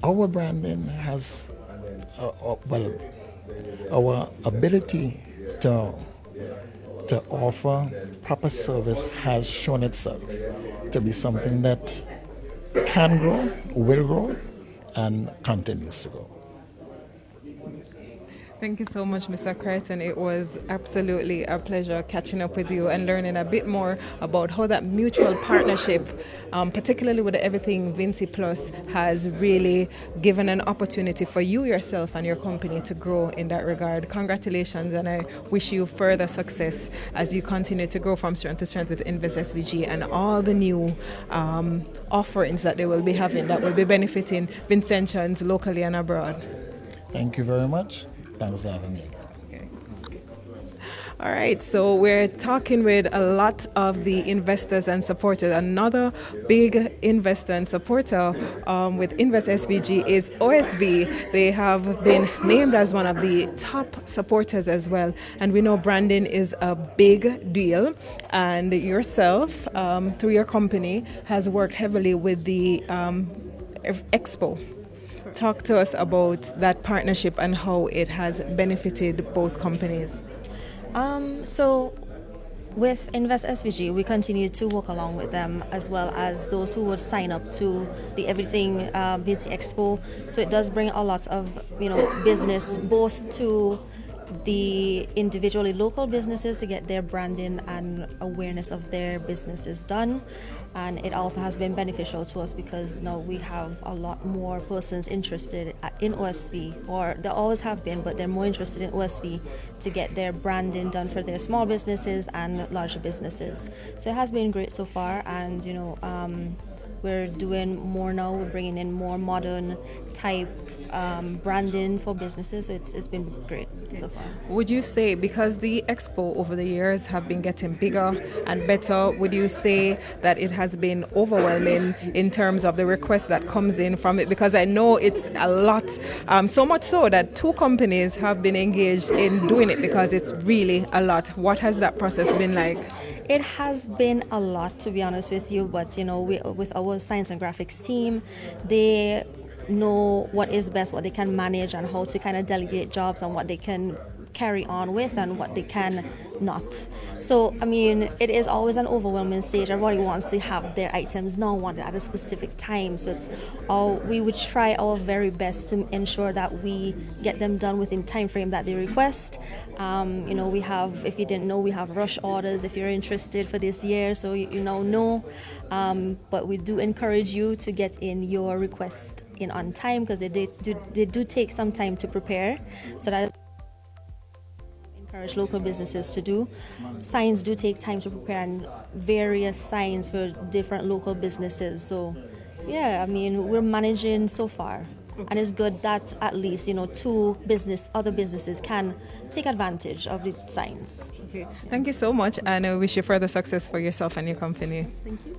our branding has, our ability to offer proper service has shown itself to be something that can grow, will grow, and continues to grow. Thank you so much, Mr. Crichton. It was absolutely a pleasure catching up with you and learning a bit more about how that mutual partnership, particularly with the Everything Vinci Plus, has really given an opportunity for you yourself and your company to grow in that regard. Congratulations, and I wish you further success as you continue to grow from strength to strength with Invest SVG and all the new offerings that they will be having that will be benefiting Vincentians locally and abroad. Thank you very much. Thanks for having me. All right, so we're talking with a lot of the investors and supporters. Another big investor and supporter with Invest SVG is OSV. They have been named as one of the top supporters as well. And we know branding is a big deal. And yourself, through your company, has worked heavily with the Expo. Talk to us about that partnership and how it has benefited both companies. So with Invest SVG, we continue to work along with them as well as those who would sign up to the Everything Vinci Expo. So it does bring a lot of business both to the individually local businesses to get their branding and awareness of their businesses done, and it also has been beneficial to us because now we have a lot more persons interested in OSV, or there always have been, but they're more interested in OSV to get their branding done for their small businesses and larger businesses. So it has been great so far, and we're doing more now. We're bringing in more modern type branding for businesses, so it's been great so far. Would you say, because the expo over the years have been getting bigger and better, would you say that it has been overwhelming in terms of the request that comes in from it? Because I know it's a lot, so much so that two companies have been engaged in doing it because it's really a lot. What has that process been like? It has been a lot, to be honest with you, but with our science and graphics team, they know what is best, what they can manage, and how to kind of delegate jobs and what they can carry on with and what they can not. So, I mean, it is always an overwhelming stage. Everybody wants to have their items now wanted at a specific time. So we would try our very best to ensure that we get them done within time frame that they request. We have, if you didn't know, we have rush orders if you're interested for this year. So you know. But we do encourage you to get in your request in on time because they do take some time to prepare. So that encourage local businesses to do. Signs do take time to prepare, and various signs for different local businesses. So, yeah, I mean, we're managing so far. And it's good that at least, other businesses can take advantage of the signs. Okay. Thank you so much, and I wish you further success for yourself and your company. Thank you.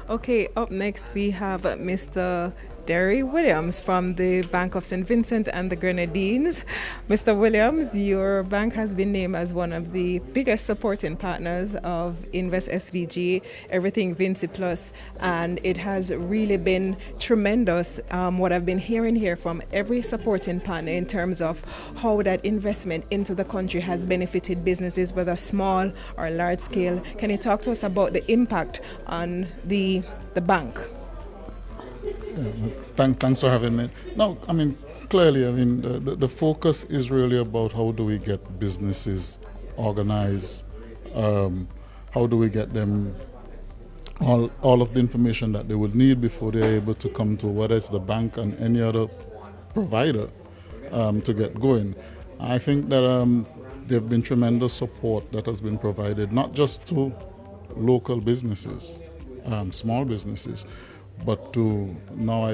Okay, up next we have Mr. Derry Williams from the Bank of St. Vincent and the Grenadines. Mr. Williams, your bank has been named as one of the biggest supporting partners of Invest SVG, Everything Vinci Plus, and it has really been tremendous what I've been hearing here from every supporting partner in terms of how that investment into the country has benefited businesses, whether small or large scale. Can you talk to us about the impact on the bank? Thanks for having me. No, I mean, clearly, the focus is really about how do we get businesses organized, how do we get them all of the information that they would need before they're able to come to whether it's the bank and any other provider to get going. I think that there have been tremendous support that has been provided, not just to local businesses, small businesses, but to now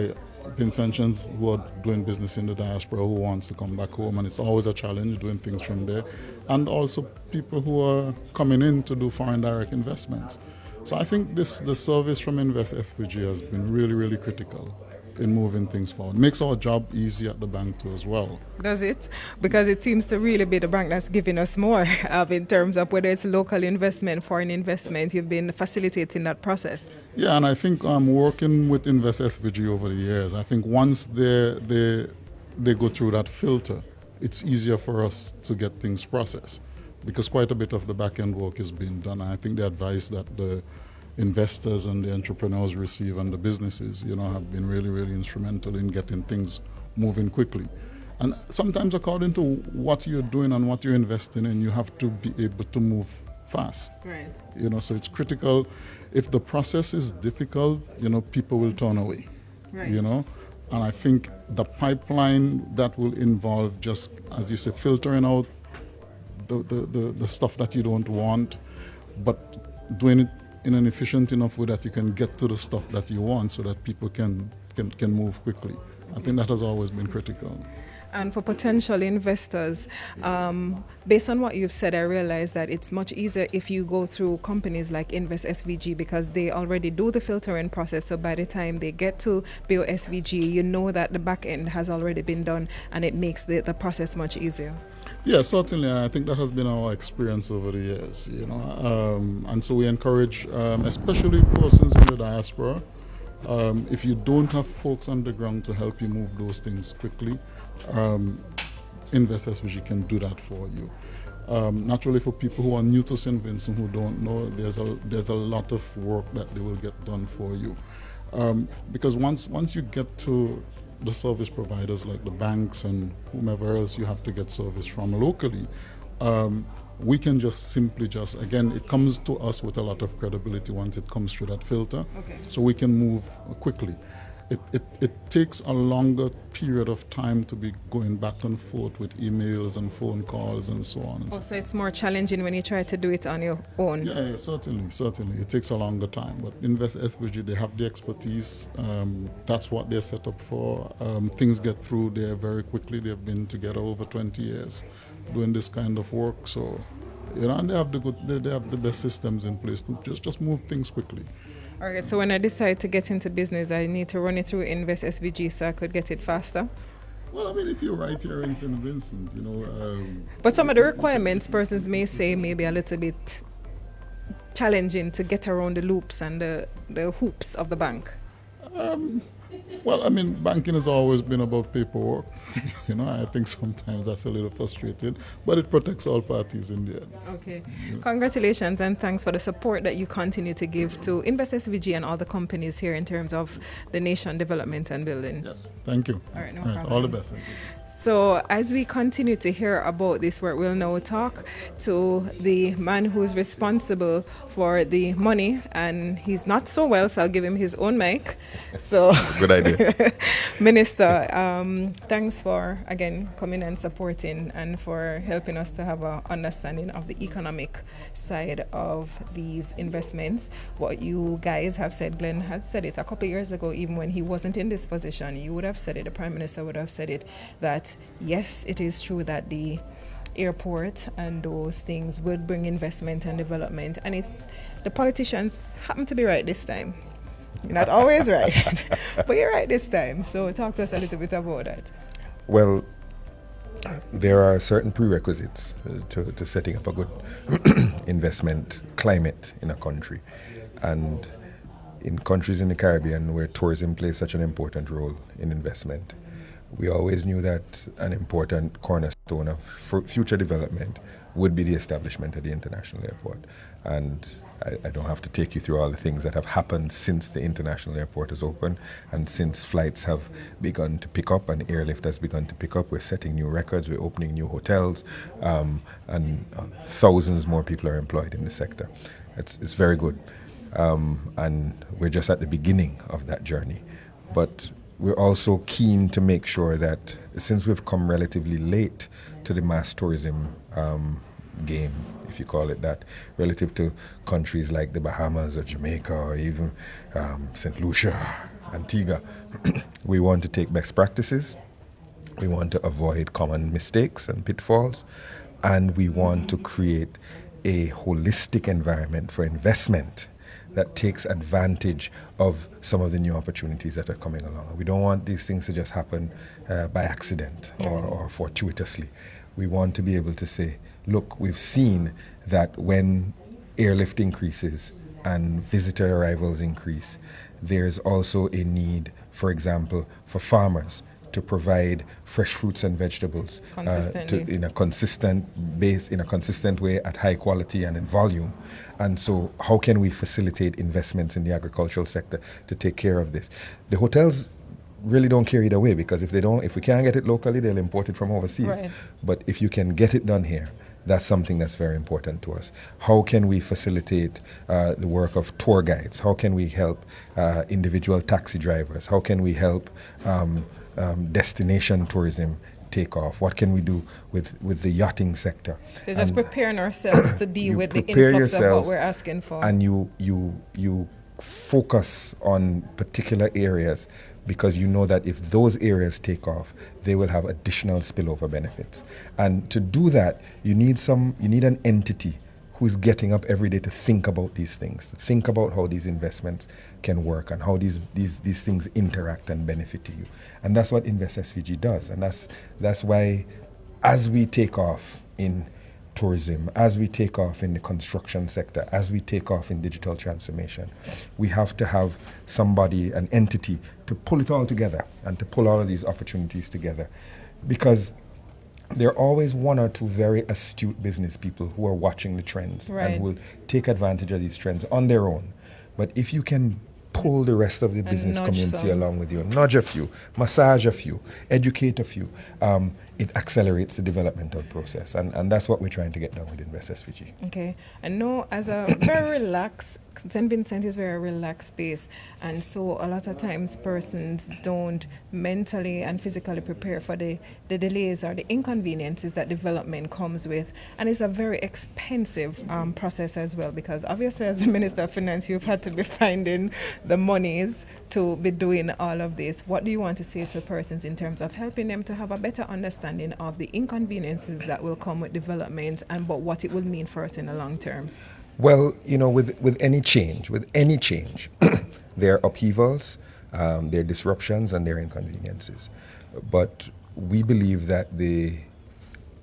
Vincentians who are doing business in the diaspora who wants to come back home, and it's always a challenge doing things from there, and also people who are coming in to do foreign direct investments. So I think the service from Invest SVG has been really, really critical in moving things forward. Makes our job easy at the bank too as well. Does it? Because it seems to really be the bank that's giving us more in terms of whether it's local investment, foreign investment. You've been facilitating that process. Yeah, and I think working with Invest SVG over the years, I think once they go through that filter, it's easier for us to get things processed because quite a bit of the back-end work is being done. And I think the advice that the investors and the entrepreneurs receive and the businesses, have been really, really instrumental in getting things moving quickly. And sometimes according to what you're doing and what you're investing in, you have to be able to move fast. Right. You know, so it's critical. If the process is difficult, you know, people will turn away. Right. You know, and I think the pipeline that will involve just, as you say, filtering out the stuff that you don't want, but doing it in an efficient enough way that you can get to the stuff that you want so that people can move quickly. I think that has always been critical. And for potential investors, based on what you've said, I realize that it's much easier if you go through companies like Invest SVG because they already do the filtering process. So by the time they get to BO SVG, you know that the back end has already been done and it makes the process much easier. Yeah, certainly. I think that has been our experience over the years, you know. And so we encourage, especially persons in the diaspora, if you don't have folks on the ground to help you move those things quickly, Invest SVG can do that for you. Naturally, for people who are new to St. Vincent who don't know, there's a lot of work that they will get done for you. Because once you get to the service providers like the banks and whomever else you have to get service from locally, we can again, it comes to us with a lot of credibility once it comes through that filter. Okay. So we can move quickly. It takes a longer period of time to be going back and forth with emails and phone calls and so on. So it's more challenging when you try to do it on your own. Yeah, certainly. It takes a longer time. But Invest SVG, they have the expertise. That's what they're set up for. Things get through there very quickly. They've been together over 20 years doing this kind of work. So, you know, and they have the best systems in place to just move things quickly. All right, so when I decide to get into business, I need to run it through Invest SVG so I could get it faster? Well, I mean, if you're right here in St. Vincent, you know... but some of the requirements persons may say may be a little bit challenging to get around the loops and the hoops of the bank. Well, I mean, banking has always been about paperwork. You know, I think sometimes that's a little frustrating, but it protects all parties in the end. Okay. Yeah. Congratulations and thanks for the support that you continue to give to Invest SVG and all the companies here in terms of the nation development and building. Yes, thank you. All right, no all right, problem. all the best. So as we continue to hear about this work, we'll now talk to the man who's responsible for the money, and he's not so well, so I'll give him his own mic. So, good idea. Minister, thanks for, again, coming and supporting and for helping us to have an understanding of the economic side of these investments. What you guys have said, Glenn had said it a couple of years ago, even when he wasn't in this position, you would have said it, the Prime Minister would have said it, that yes, it is true that the airport and those things would bring investment and development, and the politicians happen to be right this time. You're not always right, but you're right this time. So talk to us a little bit about that. Well, there are certain prerequisites to setting up a good investment climate in a country. And in countries in the Caribbean where tourism plays such an important role in investment, we always knew that an important cornerstone of future development would be the establishment of the international airport. And I don't have to take you through all the things that have happened since the international airport is open and since flights have begun to pick up and airlift has begun to pick up. We're setting new records, we're opening new hotels, and thousands more people are employed in the sector. It's very good. And we're just at the beginning of that journey. But we're also keen to make sure that since we've come relatively late to the mass tourism game, if you call it that, relative to countries like the Bahamas or Jamaica or even St. Lucia, Antigua, we want to take best practices, we want to avoid common mistakes and pitfalls, and we want to create a holistic environment for investment that takes advantage of some of the new opportunities that are coming along. We don't want these things to just happen by accident or fortuitously. We want to be able to say, look, we've seen that when airlift increases and visitor arrivals increase, there's also a need, for example, for farmers to provide fresh fruits and vegetables in a consistent base, in a consistent way, at high quality and in volume. And so how can we facilitate investments in the agricultural sector to take care of this? The hotels really don't care either way, because if we can't get it locally, they'll import it from overseas. Right. But if you can get it done here, that's something that's very important to us. How can we facilitate the work of tour guides? How can we help individual taxi drivers? How can we help destination tourism take off? What can we do with the yachting sector? So just preparing ourselves to deal with the prepare influx of what yourselves we're asking for. And you focus on particular areas, because you know that if those areas take off, they will have additional spillover benefits. And to do that, you need an entity who's getting up every day to think about these things, to think about how these investments can work and how these things interact and benefit you. And that's what Invest SVG does. And that's why, as we take off in tourism, as we take off in the construction sector, as we take off in digital transformation, we have to have somebody, an entity, to pull it all together and to pull all of these opportunities together. Because there are always one or two very astute business people who are watching the trends and will take advantage of these trends on their own. But if you can pull the rest of the business community along with you, nudge a few, massage a few, educate a few, it accelerates the developmental process. And that's what we're trying to get done with Invest SVG. Okay. I know as a very relaxed, St. Vincent is a very relaxed space. And so a lot of times persons don't mentally and physically prepare for the delays or the inconveniences that development comes with. And it's a very expensive process as well, because obviously as the Minister of Finance, you've had to be finding the monies to be doing all of this. What do you want to say to persons in terms of helping them to have a better understanding of the inconveniences that will come with development but what it will mean for us in the long term? Well, with any change, there are upheavals, there are disruptions, and there are inconveniences. But we believe that the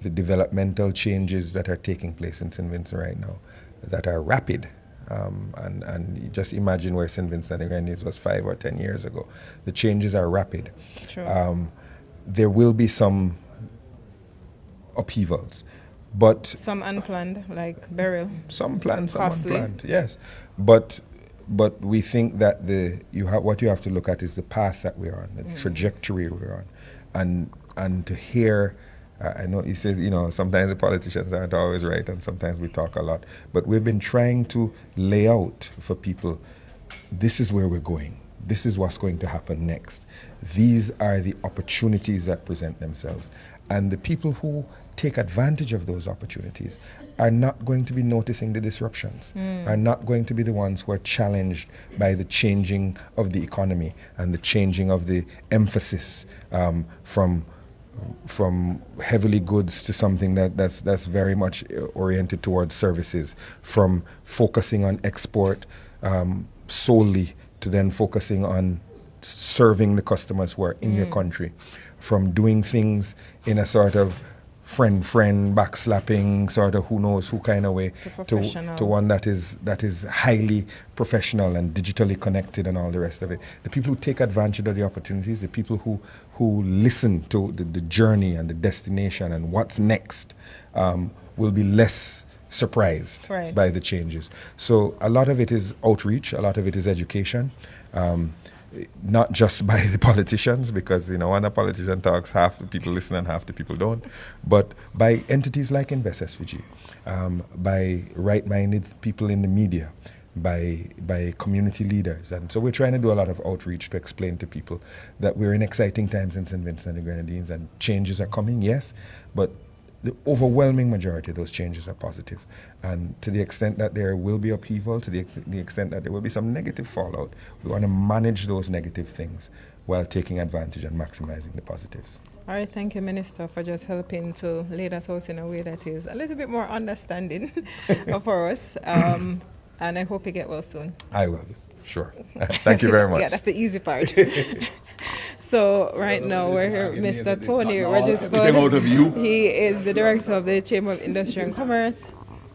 developmental changes that are taking place in St. Vincent right now, that are rapid, and just imagine where St. Vincent and the Grenadines was 5 or 10 years ago. The changes are rapid. True. There will be some upheavals, but some unplanned, like burial. Some planned, some costly. Unplanned. Yes, but we think that what you have to look at is the path that we're on, the trajectory we're on, and to hear. I know he says, sometimes the politicians aren't always right, and sometimes we talk a lot. But we've been trying to lay out for people, this is where we're going. This is what's going to happen next. These are the opportunities that present themselves. And the people who take advantage of those opportunities are not going to be noticing the disruptions, are not going to be the ones who are challenged by the changing of the economy and the changing of the emphasis from heavily goods to something that's very much oriented towards services, from focusing on export solely to then focusing on serving the customers who are in your country, from doing things in a sort of friend backslapping sort of who knows who kind of way to one that is highly professional and digitally connected and all the rest of it. The people who take advantage of the opportunities, the people who listen to the journey and the destination and what's next, will be less surprised by the changes. So a lot of it is outreach, a lot of it is education. Not just by the politicians, because when a politician talks, half the people listen and half the people don't, but by entities like Invest SVG, by right-minded people in the media, by community leaders. And so we're trying to do a lot of outreach to explain to people that we're in exciting times in St. Vincent and the Grenadines, and changes are coming, yes, but the overwhelming majority of those changes are positive. And to the extent that there will be upheaval, to the extent that there will be some negative fallout, we want to manage those negative things while taking advantage and maximizing the positives. All right, thank you, Minister, for just helping to lay that out in a way that is a little bit more understanding for us. And I hope you get well soon. I will, sure. Thank you very much. Yeah, that's the easy part. So right now we're here with Mr. Tony Regisford. He is the director of the Chamber of Industry and Commerce,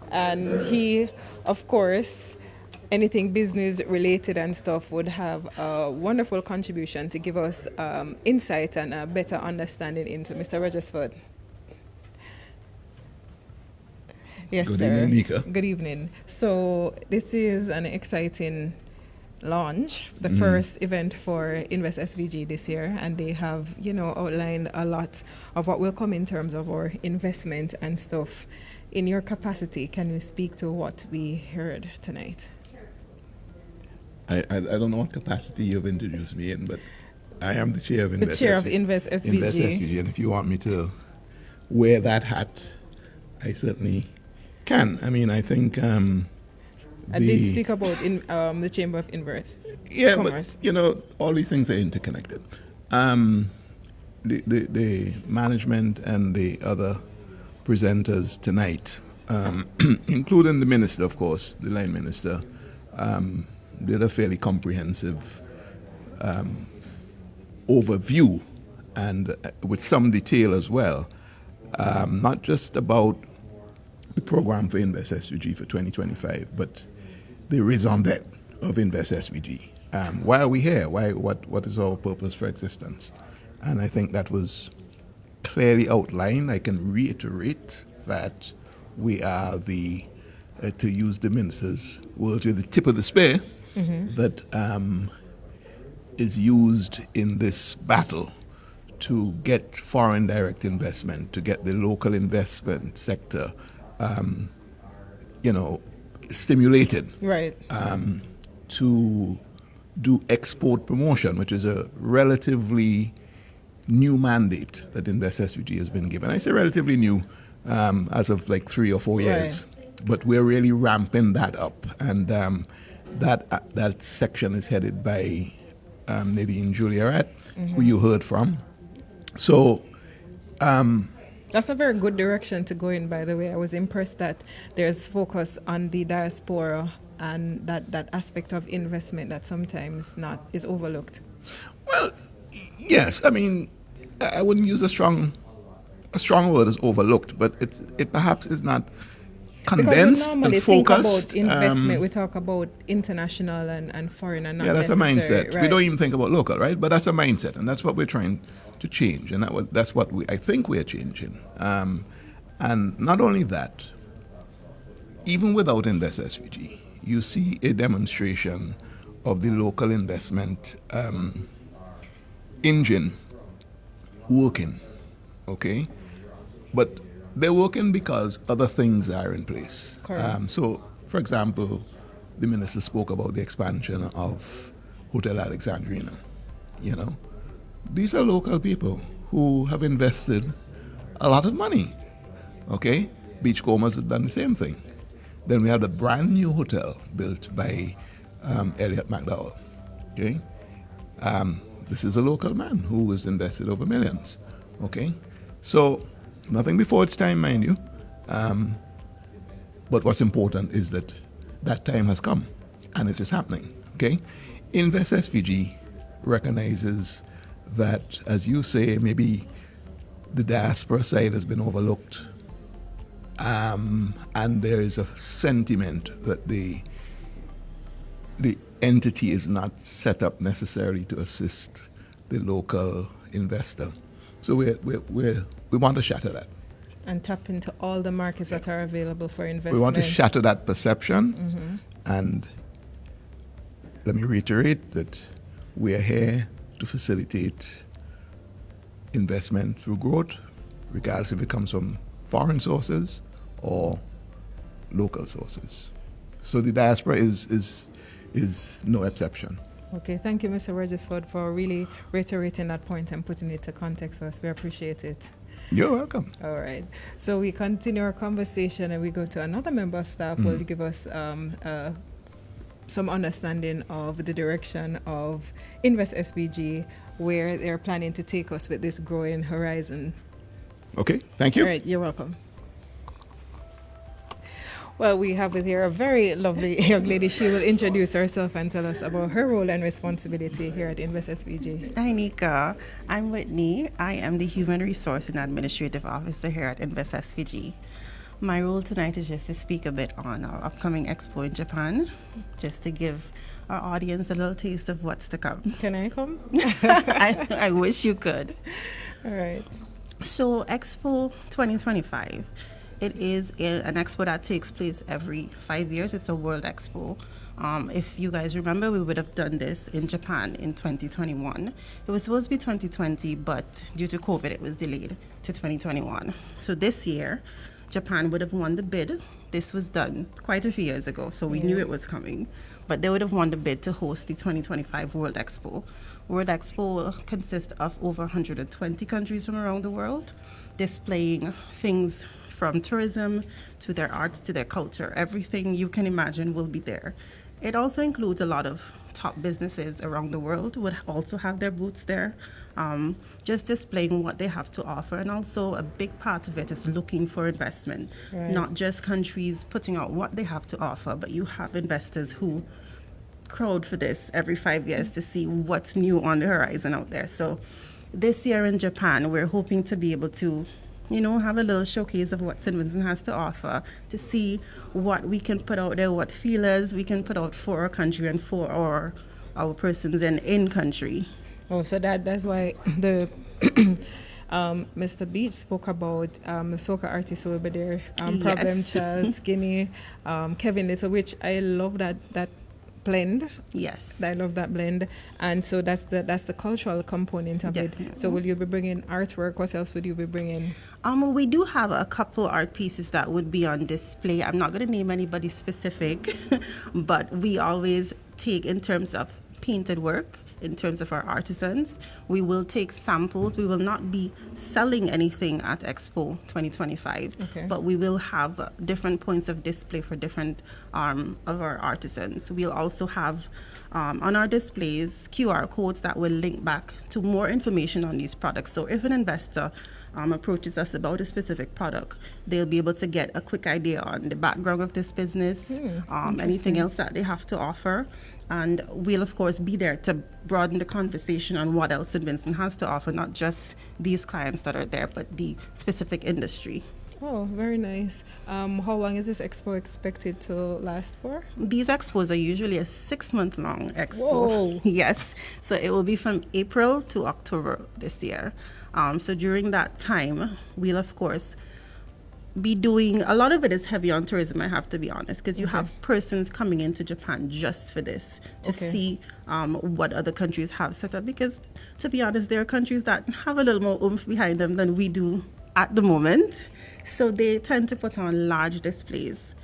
and he, of course, anything business related and stuff would have a wonderful contribution to give us insight and a better understanding into. Mr. Regisford. Yes, Good sir. evening, Nika. Good evening. So this is an exciting launch, the first event for Invest SVG this year, and they have, outlined a lot of what will come in terms of our investment and stuff. In your capacity, can you speak to what we heard tonight? I don't know what capacity you've introduced me in, but I am the chair of Invest The chair of Invest SVG. Invest SVG, and if you want me to wear that hat, I certainly can. I mean, I think I did speak about the Chamber of Commerce. But all these things are interconnected. The management and the other presenters tonight, including the minister, of course, the line minister, did a fairly comprehensive overview and with some detail as well, not just about the program for Invest SVG for 2025, but the raison d'etre of Invest SVG. Why are we here? What is our purpose for existence? And I think that was clearly outlined. I can reiterate that we are to use the minister's words, we're the tip of the spear that is used in this battle to get foreign direct investment, to get the local investment sector, stimulated. Right. To do export promotion, which is a relatively new mandate that Invest SVG has been given. I say relatively new, as of like 3 or 4 years, but we're really ramping that up, and that section is headed by Nadine Juliaret, who you heard from. So. That's a very good direction to go in, by the way. I was impressed that there's focus on the diaspora and that aspect of investment that sometimes is overlooked. Well, yes. I mean, I wouldn't use a strong word as overlooked, but it perhaps is not condensed and focused. Because we normally think about investment, we talk about international and foreign and not that's a mindset. Right? We don't even think about local, right? But that's a mindset, and that's what we're trying to change, and that's what I think we're changing. And not only that, even without Invest SVG, you see a demonstration of the local investment engine working, okay? But they're working because other things are in place. So, for example, the minister spoke about the expansion of Hotel Alexandrina, These are local people who have invested a lot of money, okay? Beachcombers have done the same thing. Then we have the brand new hotel built by Elliot McDowell, okay? This is a local man who has invested over millions, okay? So, nothing before its time, mind you. But what's important is that time has come, and it is happening, okay? Invest SVG recognizes that, as you say, maybe the diaspora side has been overlooked, and there is a sentiment that the entity is not set up necessarily to assist the local investor. So we want to shatter that. And tap into all the markets that are available for investment. We want to shatter that perception, and let me reiterate that we are here to facilitate investment through growth, regardless if it comes from foreign sources or local sources. So the diaspora is no exception. Okay, thank you, Mr. Regisford, for really reiterating that point and putting it to context for us. We appreciate it. You're welcome. All right. So we continue our conversation and we go to another member of staff who will give us some understanding of the direction of Invest SVG, where they're planning to take us with this growing horizon. Okay, thank you. All right, you're welcome. Well, we have with here a very lovely young lady. She will introduce herself and tell us about her role and responsibility here at Invest SVG. Hi, Nika. I'm Whitney. I am the Human Resource and Administrative Officer here at Invest SVG. My role tonight is just to speak a bit on our upcoming expo in Japan, just to give our audience a little taste of what's to come. Can I come? I wish you could. All right. So Expo 2025 It is an expo that takes place every 5 years. It's a World Expo. If you guys remember, we would have done this in Japan in 2021. It was supposed to be 2020, but due to COVID, it was delayed to 2021. So this year, Japan would have won the bid. This was done quite a few years ago, so we knew it was coming. But they would have won the bid to host the 2025 World Expo. World Expo will consist of over 120 countries from around the world, displaying things from tourism to their arts to their culture. Everything you can imagine will be there. It also includes a lot of top businesses around the world would also have their booths there, just displaying what they have to offer. And also a big part of it is looking for investment, not just countries putting out what they have to offer, but you have investors who crowd for this every 5 years to see what's new on the horizon out there. So this year in Japan, we're hoping to be able to have a little showcase of what St. Vincent has to offer, to see what we can put out there, what feelers we can put out for our country and for our persons in country. Oh, so that's why the Mr. Beach spoke about the soca artists who will be there, Problem Child, Skinny, Kevin Little, which I love that blend. Yes, I love that blend, and so that's the cultural component of it. So will you be bringing artwork? What else would you be bringing? We do have a couple art pieces that would be on display. I'm not going to name anybody specific, but we always take in terms of painted work, in terms of our artisans. We will take samples. We will not be selling anything at Expo 2025, but we will have different points of display for different of our artisans. We'll also have on our displays QR codes that will link back to more information on these products. So if an investor approaches us about a specific product, they'll be able to get a quick idea on the background of this business, anything else that they have to offer. And we'll, of course, be there to broaden the conversation on what else St. Vincent has to offer, not just these clients that are there, but the specific industry. Oh, very nice. How long is this expo expected to last for? These expos are usually a 6-month-long expo. Whoa. Yes. So it will be from April to October this year. So during that time, we'll, of course, be doing, a lot of it is heavy on tourism, I have to be honest, because you have persons coming into Japan just for this, to see what other countries have set up. Because, to be honest, there are countries that have a little more oomph behind them than we do at the moment. So they tend to put on large displays,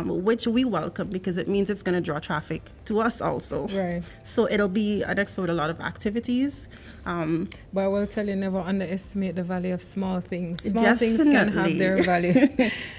which we welcome because it means it's going to draw traffic to us also. Right. So it'll be an expo with a lot of activities. But I will tell you, never underestimate the value of small things. Small things can have their value.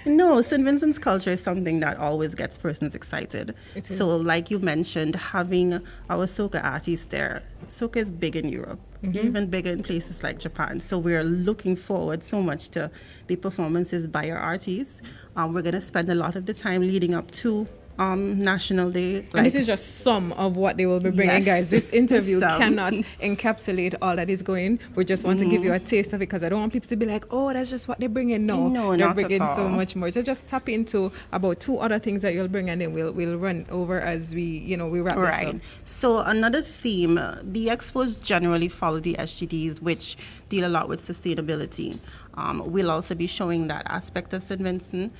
No, St. Vincent's culture is something that always gets persons excited. So like you mentioned, having our soca artists there, soca is big in Europe, even bigger in places like Japan. So we're looking forward so much to the performances by our artists. We're going to spend a lot of the time leading up to National Day. And this is just some of what they will be bringing, guys. This interview cannot encapsulate all that is going. We just want to give you a taste of it because I don't want people to be like, oh, that's just what they're bringing. No, they're bringing so much more. So just tap into about 2 other things that you'll bring, and then we'll run over as we wrap this up. So another theme, the expos generally follow the SGDs, which deal a lot with sustainability. We'll also be showing that aspect of St. Vincent.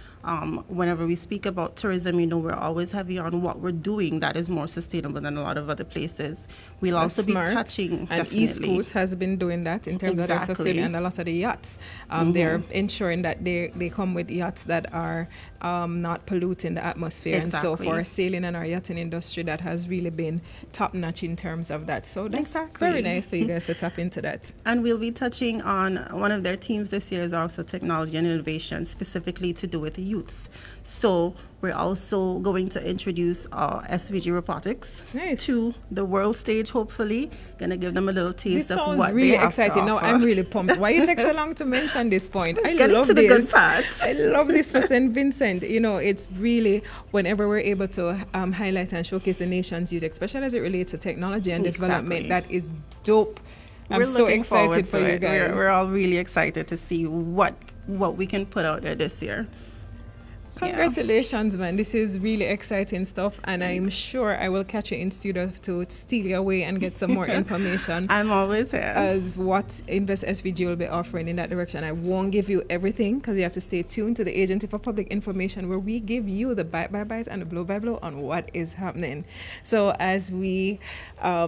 Whenever we speak about tourism, we're always heavy on what we're doing that is more sustainable than a lot of other places. We'll also be touching, and eScoot has been doing that in terms of their sustainability, and a lot of the yachts. They're ensuring that they come with yachts that are not polluting the atmosphere. And so for our sailing and our yachting industry, that has really been top-notch in terms of that. So that's very nice for you guys to tap into that. And we'll be touching on one of their teams this year is also technology and innovation, specifically to do with the youths. So we're also going to introduce SVG robotics to the world stage, hopefully. Going to give them a little taste of what really they have exciting. to offer. Now I'm really pumped. Why it takes so long to mention this point? I Getting love to this. The good parts. I love this for St. Vincent. It's really, whenever we're able to highlight and showcase the nation's youth, especially as it relates to technology and development, that is dope. I'm so excited for you guys. We're all really excited to see what we can put out there this year. Congratulations, man. This is really exciting stuff, and I'm sure I will catch you in studio to steal you away and get some more information. I'm always here. As what Invest SVG will be offering in that direction. I won't give you everything because you have to stay tuned to the Agency for Public Information, where we give you the bite by bite and the blow by blow on what is happening. So as we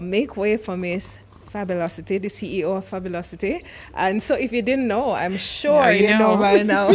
make way for Miss Fabulosity, the CEO of Fabulosity. And so if you didn't know, I'm sure you know by now.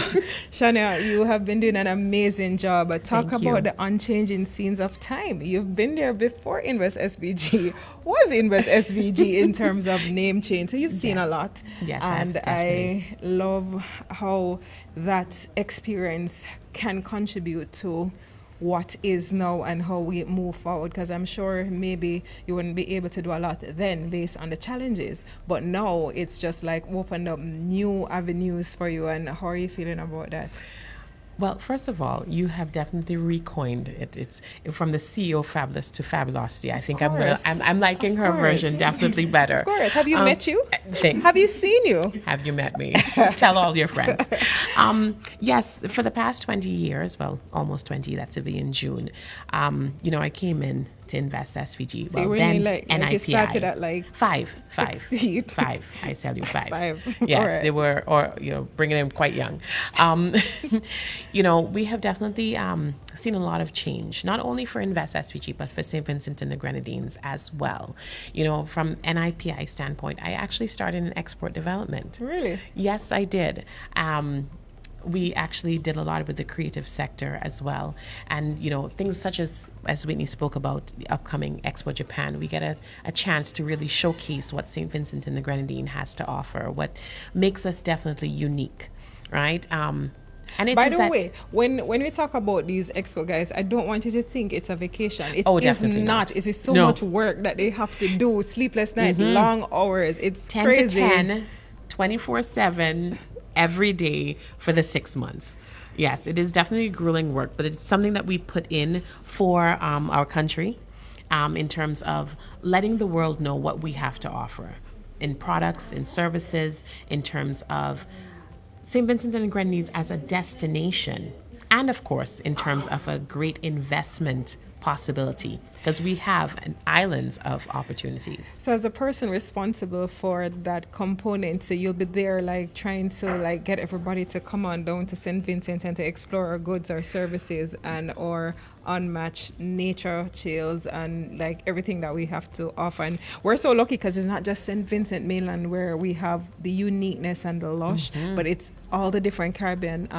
Shania, you have been doing an amazing job. But talk about the unchanging scenes of time. You've been there before Invest SVG. Was Invest SVG in terms of name change? So you've seen a lot. Yes, and I love how that experience can contribute to what is now and how we move forward, because I'm sure maybe you wouldn't be able to do a lot then based on the challenges, but now it's just like opened up new avenues for you. And how are you feeling about that? Well, first of all, you have definitely recoined it. It's from the CEO Fabulous to Fabulosity. I think I'm liking her version definitely better. Of course. Have you met you? Have you seen you? Have you met me? Tell all your friends. Yes, for the past 20 years, well, almost 20, that's to be in June, I came in to Invest SVG. So well, then NIPI. You started at like five. I tell you five. Yes, right. They were, or bringing them quite young. We have definitely seen a lot of change, not only for Invest SVG, but for St. Vincent and the Grenadines as well. From NIPI standpoint, I actually started in export development. Really? Yes, I did. We actually did a lot with the creative sector as well. And, things such as Whitney spoke about, the upcoming Expo Japan, we get a chance to really showcase what St. Vincent and the Grenadines has to offer, what makes us definitely unique, right? And it's by the way, when we talk about these expo guys, I don't want you to think it's a vacation. It is not. It is so much work that they have to do, sleepless night, long hours. It's 10 crazy. to 10, 24/7. Every day for the 6 months. Yes, it is definitely grueling work, but it's something that we put in for our country in terms of letting the world know what we have to offer in products, in services, in terms of St. Vincent and the Grenadines as a destination, and of course, in terms of a great investment possibility, because we have an islands of opportunities. So as a person responsible for that component, so you'll be there like trying to get everybody to come on down to St. Vincent and to explore our goods, our services, and our unmatched nature trails and everything that we have to offer. And we're so lucky because it's not just St. Vincent mainland where we have the uniqueness and the lush, but it's all the different Caribbean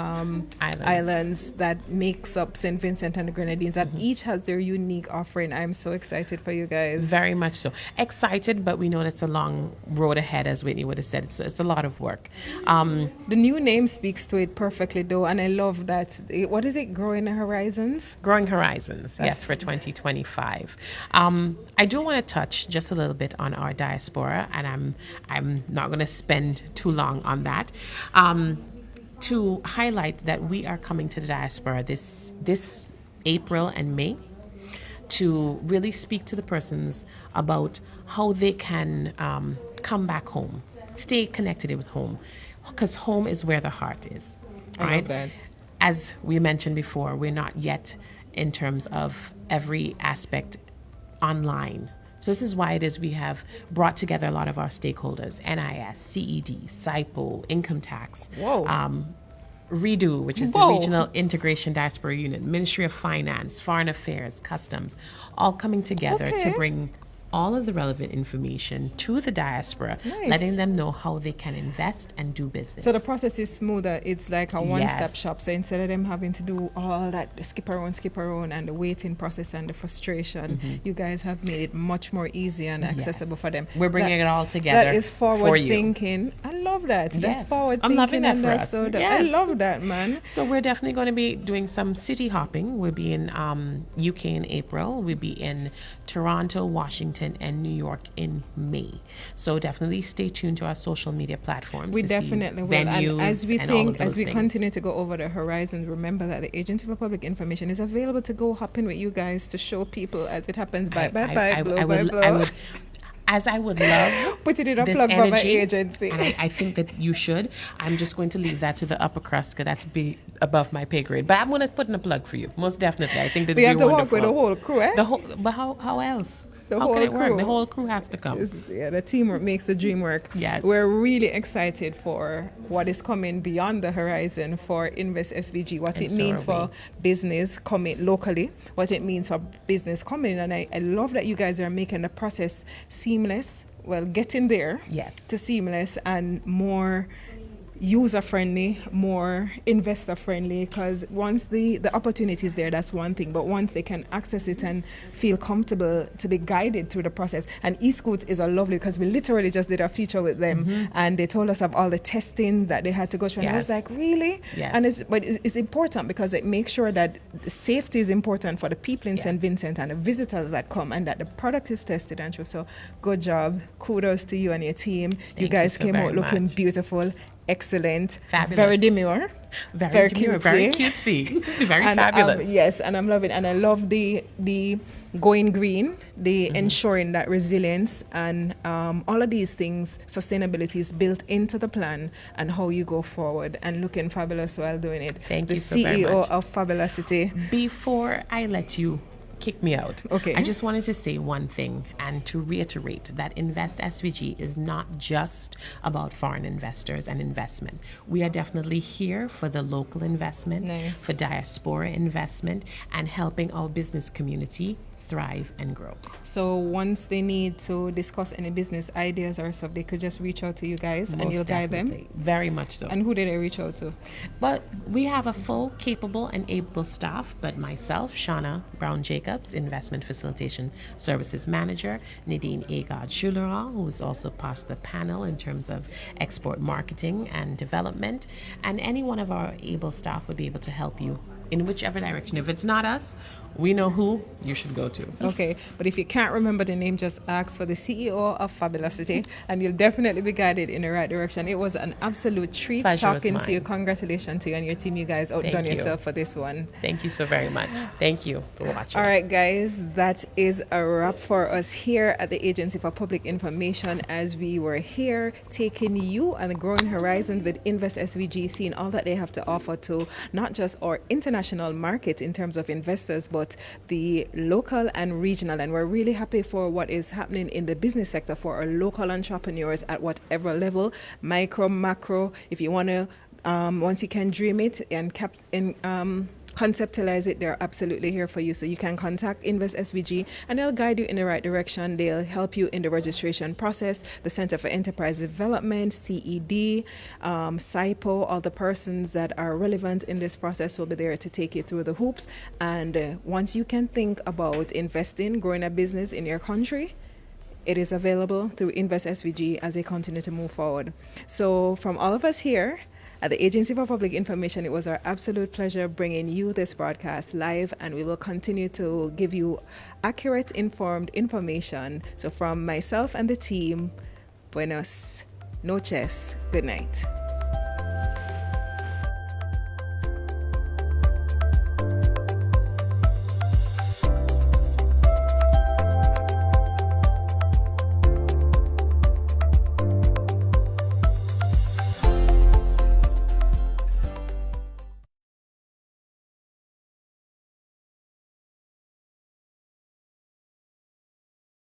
islands that makes up St. Vincent and the Grenadines, that each has their unique offering. I'm so excited for you guys. Very much so. Excited, but we know that's a long road ahead, as Whitney would have said. It's a lot of work. The new name speaks to it perfectly, though, and I love that. What is it? Growing Horizons? Growing Horizons, yes, for 2025. I do want to touch just a little bit on our diaspora, and I'm not going to spend too long on that. To highlight that we are coming to the diaspora this April and May to really speak to the persons about how they can come back home, stay connected with home, because home is where the heart is, right? I love that. As we mentioned before, we're not yet in terms of every aspect online. So this is why it is we have brought together a lot of our stakeholders: NIS, CED, SIPO, Income Tax, REDO, which is the Regional Integration Diaspora Unit, Ministry of Finance, Foreign Affairs, Customs, all coming together to bring all of the relevant information to the diaspora, letting them know how they can invest and do business. So the process is smoother. It's like a one-stop shop. So instead of them having to do all that skip around, and the waiting process and the frustration, you guys have made it much more easy and accessible for them. We're bringing it all together. That is forward thinking. I love that. That's forward thinking. I'm loving that for us. I love that, man. So we're definitely going to be doing some city hopping. We'll be in UK in April. We'll be in Toronto, Washington, and New York in May. So definitely stay tuned to our social media platforms. We definitely will. And as we continue to go over the horizon, remember that the Agency for Public Information is available to go hopping with you guys to show people as it happens. Bye. as I would love put it in a this plug for my energy, agency. and I think that you should. I'm just going to leave that to the upper crust because that's above my pay grade. But I'm going to put in a plug for you, most definitely. I think that We have to wonderful. work with the whole crew, eh? But how else? The How whole can it work? crew. The whole crew has to come. Yeah, the teamwork makes the dream work. Yes. We're really excited for what is coming beyond the horizon for Invest SVG, what And it so means are for business coming locally, what it means for business coming. And I love that you guys are making the process seamless, well, getting there Yes. to seamless and more user-friendly, more investor-friendly, because once the opportunity is there, that's one thing, but once they can access it and feel comfortable to be guided through the process. And eScoot is a lovely, because we literally just did a feature with them, and they told us of all the testing that they had to go through, and I was Yes. like, really? Yes. And it's important because it makes sure that safety is important for the people in St. Vincent and the visitors that come, and that the product is tested and true. So good job, kudos to you and your team. You you guys so came very out looking much. beautiful, excellent, Fabulous. very demure, Very demure, very cutesy, very and, fabulous. yes, and I'm loving, and I love the going green, the ensuring that resilience and all of these things, sustainability is built into the plan and how you go forward, and looking fabulous while doing it. Thank the you so very CEO much. of Fabulosity. Before I let you kick me out, Okay. I just wanted to say one thing and to reiterate that Invest SVG is not just about foreign investors and investment. We are definitely here for the local investment, Nice. for diaspora investment, and helping our business community thrive and grow. So once they need to discuss any business ideas or stuff, they could just reach out to you guys and Most you'll guide them. definitely. Very much so. And who did they reach out to? But we have a full, capable, and able staff. But myself, Shauna Brown Jacobs, Investment Facilitation Services Manager, Nadine Agard Schulerall, who is also part of the panel in terms of export marketing and development, and any one of our able staff would be able to help you in whichever direction. If it's not us, we know who you should go to. Okay, but if you can't remember the name, just ask for the CEO of Fabulosity and you'll definitely be guided in the right direction. It was an absolute treat Pleasure was talking to you. mine. Congratulations to you and your team. You guys outdone Thank you. yourself for this one. Thank you so very much. Thank you for watching. All right, guys, that is a wrap for us here at the Agency for Public Information, as we were here taking you on the growing horizons with Invest SVG, seeing all that they have to offer to not just our international market in terms of investors, but the local and regional. And we're really happy for what is happening in the business sector for our local entrepreneurs at whatever level, micro, macro. If you want to, once you can dream it and conceptualize it, they're absolutely here for you. So you can contact Invest SVG and they'll guide you in the right direction. They'll help you in the registration process, the Center for Enterprise Development, CED, SIPO, all the persons that are relevant in this process will be there to take you through the hoops. And once you can think about investing, growing a business in your country, it is available through Invest SVG as they continue to move forward. So from all of us here at the Agency for Public Information, it was our absolute pleasure bringing you this broadcast live, and we will continue to give you accurate, informed information. So from myself and the team, buenos noches, good night.